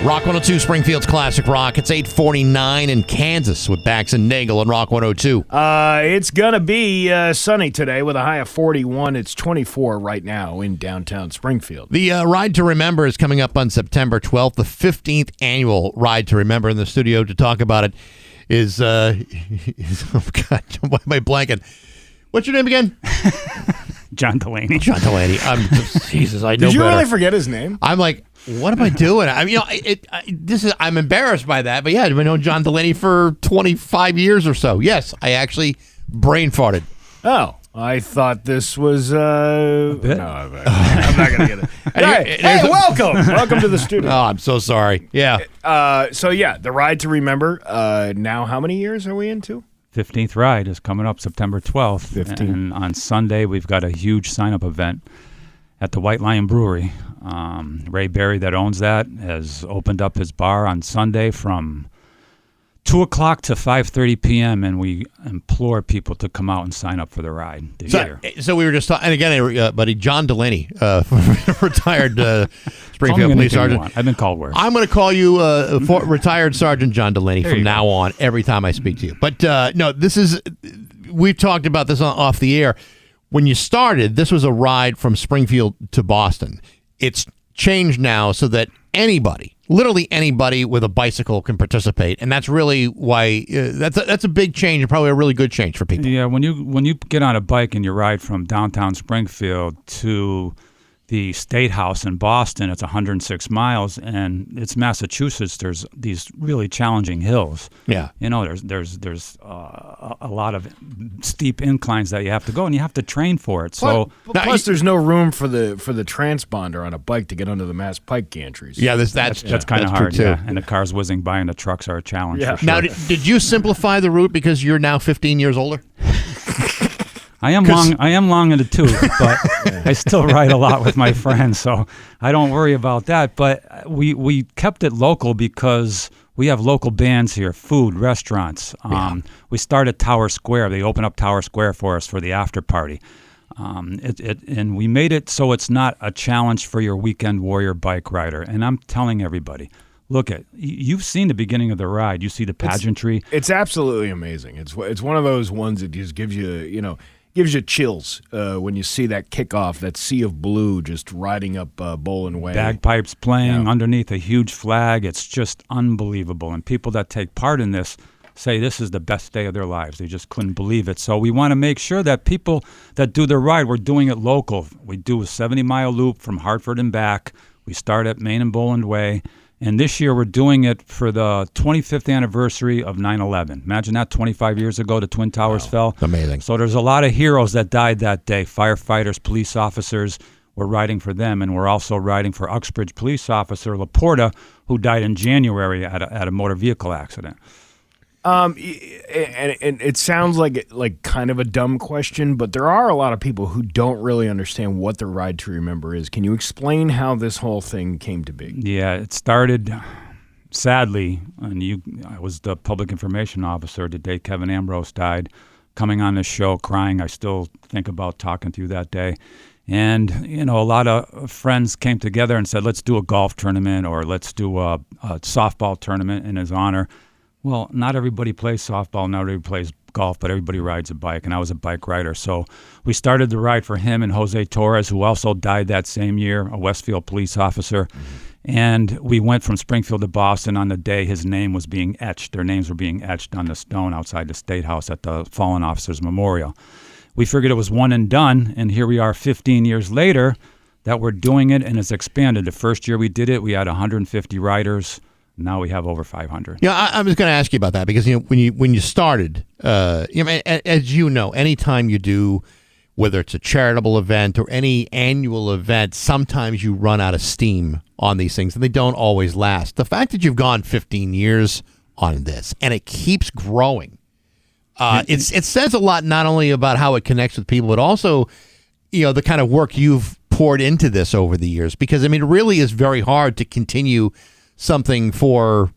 Rock 102, Springfield's Classic Rock. It's 8:49 in Kansas with Bax and Nagle on Rock 102. It's going to be sunny today with a high of 41. It's 24 right now in downtown Springfield. The Ride to Remember is coming up on September 12th, the 15th annual Ride to Remember. In the studio to talk about it is oh God, why am I blanking? What's your name again? John Delaney. John Delaney. Jesus, I know Did you better. really forget his name? I'm like, what am I doing? I mean, I'm embarrassed by that, but yeah, I've known John Delaney for 25 years or so. Yes, I actually brain farted. Oh, I thought this was. No, I'm not gonna get it. Hey, welcome, welcome to the studio. Oh, I'm so sorry. Yeah. So yeah, the ride to remember. Now, how many years are we into? 15th ride is coming up September 12th. 15. And on Sunday, we've got a huge sign-up event at the White Lion Brewery. Ray Berry, that owns that, has opened up his bar on Sunday from 2 o'clock to 5:30 p.m., and we implore people to come out and sign up for the ride this year. So we were just talking, and again, buddy, John Delaney, retired Springfield police sergeant. I've been called worse. I'm going to call you retired Sergeant John Delaney from now on every time I speak to you. But no, we've talked about this off the air. When you started, this was a ride from Springfield to Boston. It's changed now so that anybody, literally anybody with a bicycle can participate, and that's really why that's a big change and probably a really good change for people. Yeah, when you get on a bike and you ride from downtown Springfield to the State House in Boston, it's 106 miles, and it's Massachusetts. There's these really challenging hills. Yeah, there's a lot of steep inclines that you have to go, and you have to train for it. So plus, there's no room for the transponder on a bike to get under the Mass Pike gantries. Yeah, that's kind of hard. True too. Yeah, and the cars whizzing by, and the trucks are a challenge. Yeah. For sure. Now, did you simplify the route because you're now 15 years older? I am long in the tooth, but I still ride a lot with my friends, so I don't worry about that. But we kept it local because we have local bands here, food, restaurants. We start at Tower Square. They open up Tower Square for us for the after party. And we made it so it's not a challenge for your weekend warrior bike rider. And I'm telling everybody, look, you've seen the beginning of the ride. You see the pageantry. It's absolutely amazing. It's one of those ones that just gives you chills when you see that kickoff, that sea of blue just riding up Bolin Way. Bagpipes playing underneath a huge flag. It's just unbelievable. And people that take part in this say this is the best day of their lives. They just couldn't believe it. So we want to make sure that people that do the ride, we're doing it local. We do a 70-mile loop from Hartford and back. We start at Main and Boland Way. And this year we're doing it for the 25th anniversary of 9/11. Imagine that, 25 years ago the Twin Towers fell. Amazing. So there's a lot of heroes that died that day, firefighters, police officers. We're riding for them, and we're also riding for Uxbridge police officer Laporta, who died in January at a motor vehicle accident. And it sounds like kind of a dumb question, but there are a lot of people who don't really understand what the Ride to Remember is. Can you explain how this whole thing came to be? Yeah, it started, sadly, and I was the public information officer the day Kevin Ambrose died, coming on this show crying. I still think about talking to you that day. And, a lot of friends came together and said, let's do a golf tournament or let's do a softball tournament in his honor. Well, not everybody plays softball, not everybody plays golf, but everybody rides a bike, and I was a bike rider. So we started the ride for him and Jose Torres, who also died that same year, a Westfield police officer. And we went from Springfield to Boston on the day his name was being etched. Their names were being etched on the stone outside the State House at the Fallen Officers Memorial. We figured it was one and done, and here we are 15 years later that we're doing it, and it's expanded. The first year we did it, we had 150 riders. Now we have over 500. Yeah, I was going to ask you about that because when you started, as you know, anytime you do, whether it's a charitable event or any annual event, sometimes you run out of steam on these things, and they don't always last. The fact that you've gone 15 years on this and it keeps growing, it says a lot not only about how it connects with people, but also, the kind of work you've poured into this over the years. Because it really is very hard to continue something for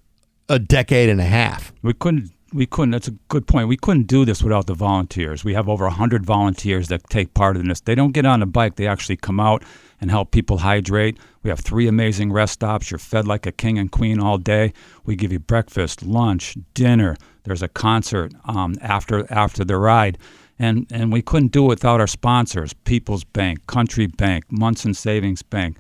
a decade and a half. We couldn't. That's a good point. We couldn't do this without the volunteers. We have over 100 volunteers that take part in this. They don't get on a bike. They actually come out and help people hydrate. We have 3 amazing rest stops. You're fed like a king and queen all day. We give you breakfast, lunch, dinner. There's a concert after the ride. And we couldn't do it without our sponsors, People's Bank, Country Bank, Munson Savings Bank,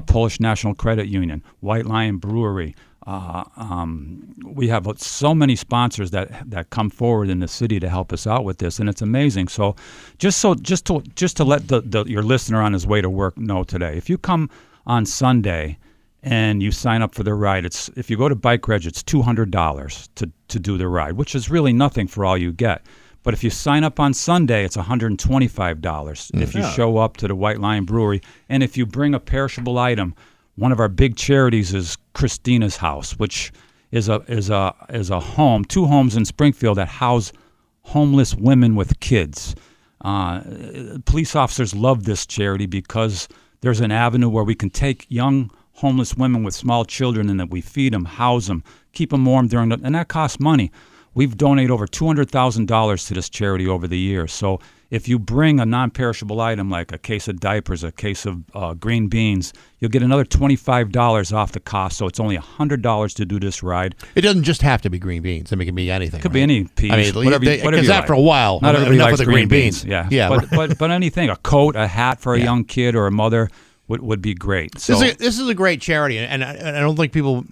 Polish National Credit Union, White Lion Brewery, We have so many sponsors that come forward in the city to help us out with this, and it's amazing. So, just to let your listener on his way to work know today, if you come on Sunday and you sign up for the ride, if you go to Bike Reg, it's $200 to do the ride, which is really nothing for all you get. But if you sign up on Sunday, it's $125 if you show up to the White Lion Brewery, and if you bring a perishable item. One of our big charities is Christina's House, which is a home, 2 homes in Springfield that house homeless women with kids. Police officers love this charity because there's an avenue where we can take young homeless women with small children and that we feed them, house them, keep them warm and that costs money. We've donated over $200,000 to this charity over the years. So if you bring a non-perishable item like a case of diapers, a case of green beans, you'll get another $25 off the cost. So it's only $100 to do this ride. It doesn't just have to be green beans. I mean, it can be anything. It could be any peas. I mean, whatever you like. After a while, not everybody enough likes of the green beans. Yeah. But anything, a coat, a hat for a young kid or a mother would be great. So this is a great charity, and I don't think people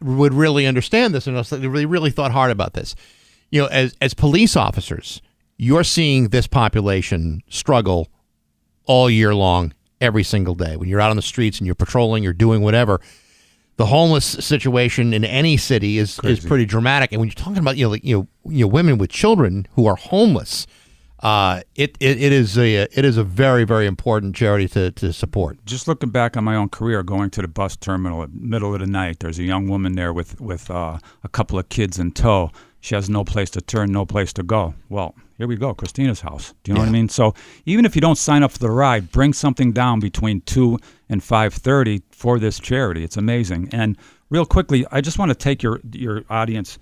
would really understand this unless they really thought hard about this. You know, as police officers, you're seeing this population struggle all year long, every single day. When you're out on the streets and you're patrolling, you're doing whatever. The homeless situation in any city is pretty dramatic. And when you're talking about women with children who are homeless, it is a very, very important charity to support. Just looking back on my own career, going to the bus terminal at middle of the night, there's a young woman there with a couple of kids in tow. She has no place to turn, no place to go. Well, here we go, Christina's House. Do you know what I mean? So even if you don't sign up for the ride, bring something down between 2 and 5:30 for this charity. It's amazing. And real quickly, I just want to take your audience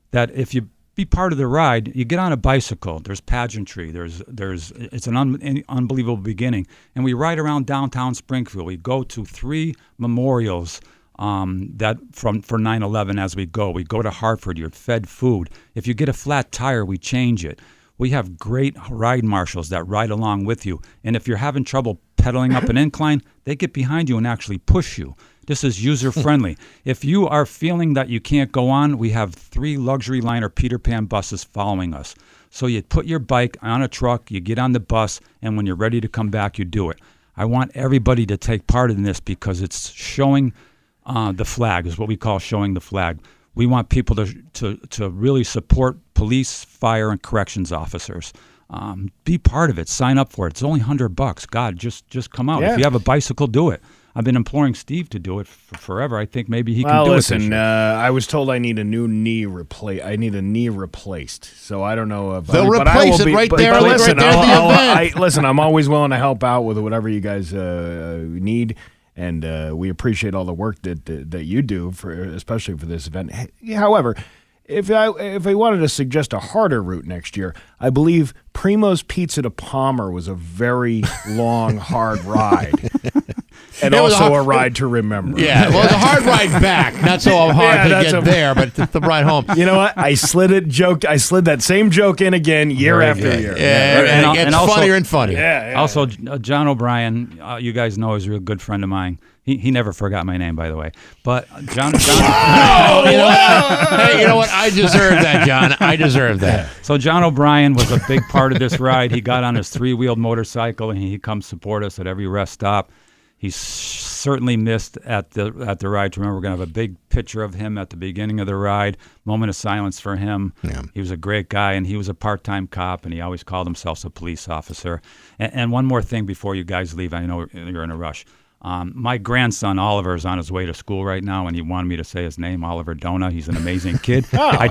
that if you be part of the ride, you get on a bicycle. There's pageantry. It's an unbelievable beginning. And we ride around downtown Springfield. We go to 3 memorials that for 9/11 as we go. We go to Hartford. You're fed food. If you get a flat tire, we change it. We have great ride marshals that ride along with you. And if you're having trouble pedaling up an incline, they get behind you and actually push you. This is user-friendly. If you are feeling that you can't go on, we have 3 luxury liner Peter Pan buses following us. So you put your bike on a truck, you get on the bus, and when you're ready to come back, you do it. I want everybody to take part in this because it's showing the flag, is what we call showing the flag. We want people to really support police, fire, and corrections officers. Be part of it. Sign up for it. It's only $100. God, just come out. Yeah. If you have a bicycle, do it. I've been imploring Steve to do it for forever. I think maybe he can do it. Listen, I was told I need a new knee I need a knee replaced. So I don't know if they'll replace it right there. Listen, right there listen, I'm always willing to help out with whatever you guys need. And we appreciate all the work that you do, especially for this event. However, if I wanted to suggest a harder route next year, I believe Primo's Pizza to Palmer was a very long, hard ride. And also a ride to remember. Yeah, well, it's a hard ride back. Not so hard to get there, but the ride home. You know what? I slid that same joke in again year after year. Yeah, and it gets funnier and funnier. Yeah. Also, John O'Brien, you guys know, is a real good friend of mine. He never forgot my name, by the way. But John oh, hey, you know what? I deserve that, John. I deserve that. So John O'Brien was a big part of this ride. He got on his 3-wheeled motorcycle, and he comes support us at every rest stop. He's certainly missed at the ride. Remember, we're going to have a big picture of him at the beginning of the ride. Moment of silence for him. Yeah. He was a great guy, and he was a part-time cop, and he always called himself a police officer. And one more thing before you guys leave. I know you're in a rush. My grandson, Oliver, is on his way to school right now, and he wanted me to say his name, Oliver Dona. He's an amazing kid. I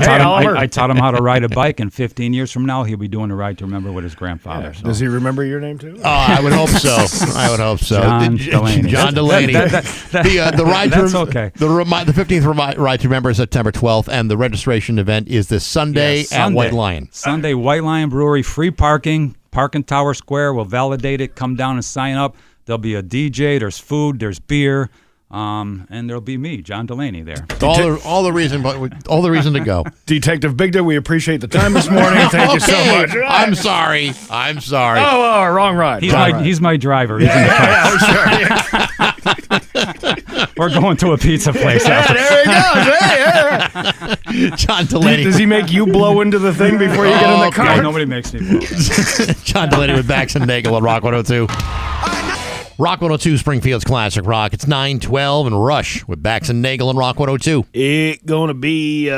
taught him how to ride a bike, and 15 years from now, he'll be doing a ride to remember with his grandfather. Yeah. So. Does he remember your name, too? Oh, I would hope so. John Delaney. John Delaney. The ride that's okay. The 15th ride to remember is September 12th, and the registration event is this Sunday at White Lion. Sunday, White Lion Brewery, free parking, park in Tower Square. We'll validate it. Come down and sign up. There'll be a DJ, there's food, there's beer, and there'll be me, John Delaney, there. All the reason to go. Detective Bigda, we appreciate the time this morning. Thank you so much. I'm sorry. Oh, wrong ride. He's my driver. He's in the car. Sure. We're going to a pizza place. Yeah, there he goes. Hey. John Delaney. Does he make you blow into the thing before you get in the car? No, nobody makes me blow. John Delaney with Bax and Nagle on Rock 102. Rock 102, Springfield's Classic Rock. It's 9:12 and Rush with Bax and Nagle on Rock 102. It's going to be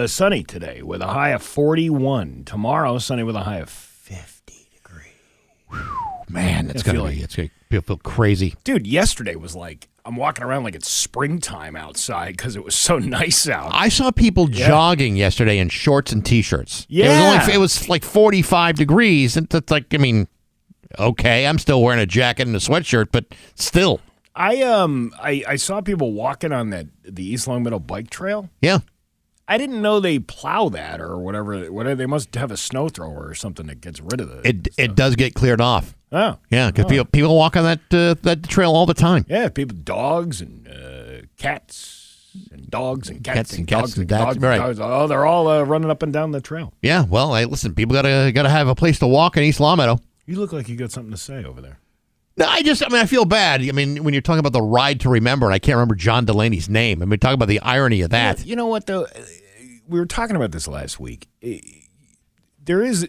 sunny today with a high of 41. Tomorrow, sunny with a high of 50 degrees. Man, it's going to feel crazy. Dude, yesterday was like, I'm walking around like it's springtime outside because it was so nice out. I saw people jogging yesterday in shorts and T-shirts. Yeah. It was like 45 degrees. And it's like, I mean, okay, I'm still wearing a jacket and a sweatshirt, but still. I saw people walking on the East Long Meadow bike trail. Yeah. I didn't know they plow that or whatever. They must have a snow thrower or something that gets rid of it. It does get cleared off. Oh. Yeah, because people walk on that trail all the time. Yeah, dogs and cats and dogs and cats and dogs and dogs. Right. Dogs. Oh, they're all running up and down the trail. Yeah, well, hey, listen, people gotta have a place to walk in East Long Meadow. You look like you got something to say over there. No, I feel bad. I mean, when you're talking about the ride to remember, and I can't remember John Delaney's name. I mean, talk about the irony of that. You know what, though? We were talking about this last week. There is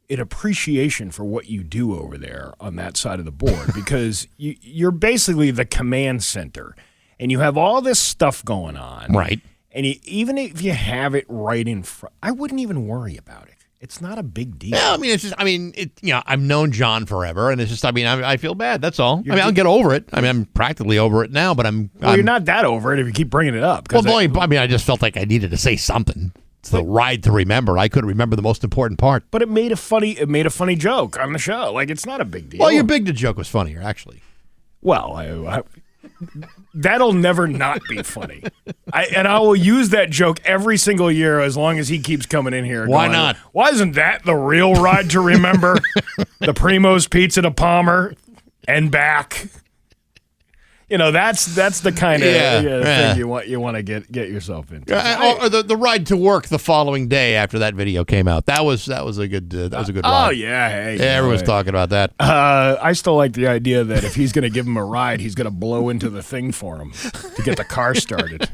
an appreciation for what you do over there on that side of the board because you're basically the command center, and you have all this stuff going on. Right. And even if you have it right in front, I wouldn't even worry about it. It's not a big deal. Yeah, I mean, it's just, I've known John forever, and it's just, I feel bad. That's all. I'll get over it. I mean, I'm practically over it now, but you're not that over it if you keep bringing it up. Well, I just felt like I needed to say something. It's the ride to remember. I couldn't remember the most important part. But it made a funny joke on the show. Like, it's not a big deal. Well, your big joke was funnier, actually. Well, that'll never not be funny. I will use that joke every single year as long as he keeps coming in here. Why not? Why isn't that the real ride to remember? The Primo's Pizza to Palmer and back. That's the kind of thing you want to get yourself into. Or the ride to work the following day after that video came out. That was a good ride. Oh yeah, hey, everyone's talking about that. I still like the idea that if he's going to give him a ride, he's going to blow into the thing for him to get the car started.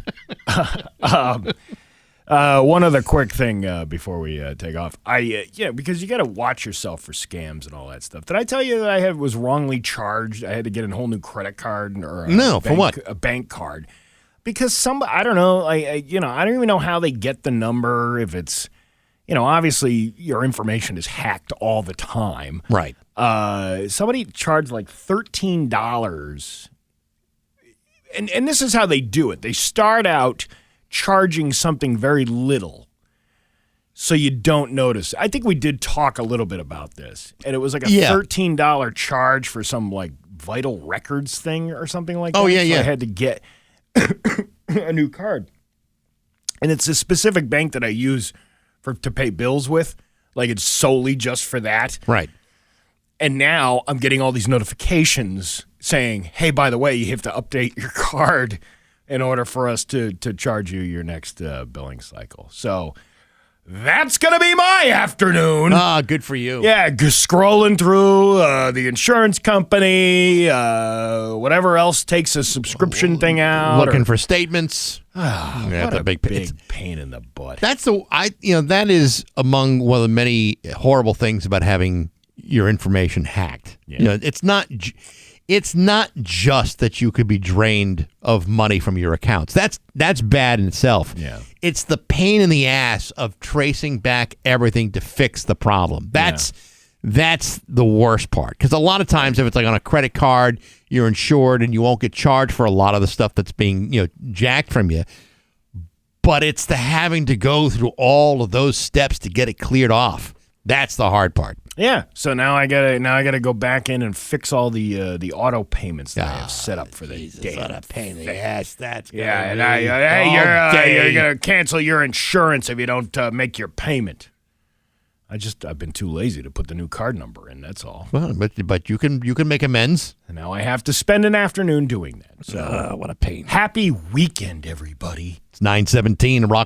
One other quick thing before we take off. Because you got to watch yourself for scams and all that stuff. Did I tell you that I was wrongly charged? I had to get a whole new credit card or for what? A bank card. Because I don't know. I don't even know how they get the number. If it's, obviously your information is hacked all the time. Right. Somebody charged like $13. And this is how they do it. They start out charging something very little so you don't notice. I think we did talk a little bit about this, and it was like a $13 charge for some like vital records thing or something like that. Oh, yeah, so I had to get a new card. And it's a specific bank that I use to pay bills with. Like, it's solely just for that. Right. And now I'm getting all these notifications saying, hey, by the way, you have to update your card in order for us to charge you your next billing cycle. So that's going to be my afternoon. Good for you. Yeah, scrolling through the insurance company, whatever else takes a subscription thing out. Looking for statements. What a big pain in the butt. That is among one of the many horrible things about having your information hacked. Yeah. It's not just that you could be drained of money from your accounts. That's bad in itself. Yeah. It's the pain in the ass of tracing back everything to fix the problem. That's the worst part. Because a lot of times if it's like on a credit card, you're insured and you won't get charged for a lot of the stuff that's being jacked from you. But it's the having to go through all of those steps to get it cleared off. That's the hard part. Yeah, so now I gotta go back in and fix all the auto payments that I have set up for the day. What a pain in the ass that's gonna and you're gonna cancel your insurance if you don't make your payment. I've been too lazy to put the new card number in. That's all. Well, but you can make amends. And now I have to spend an afternoon doing that. So what a pain. Happy weekend, everybody. It's 9:17 Rock.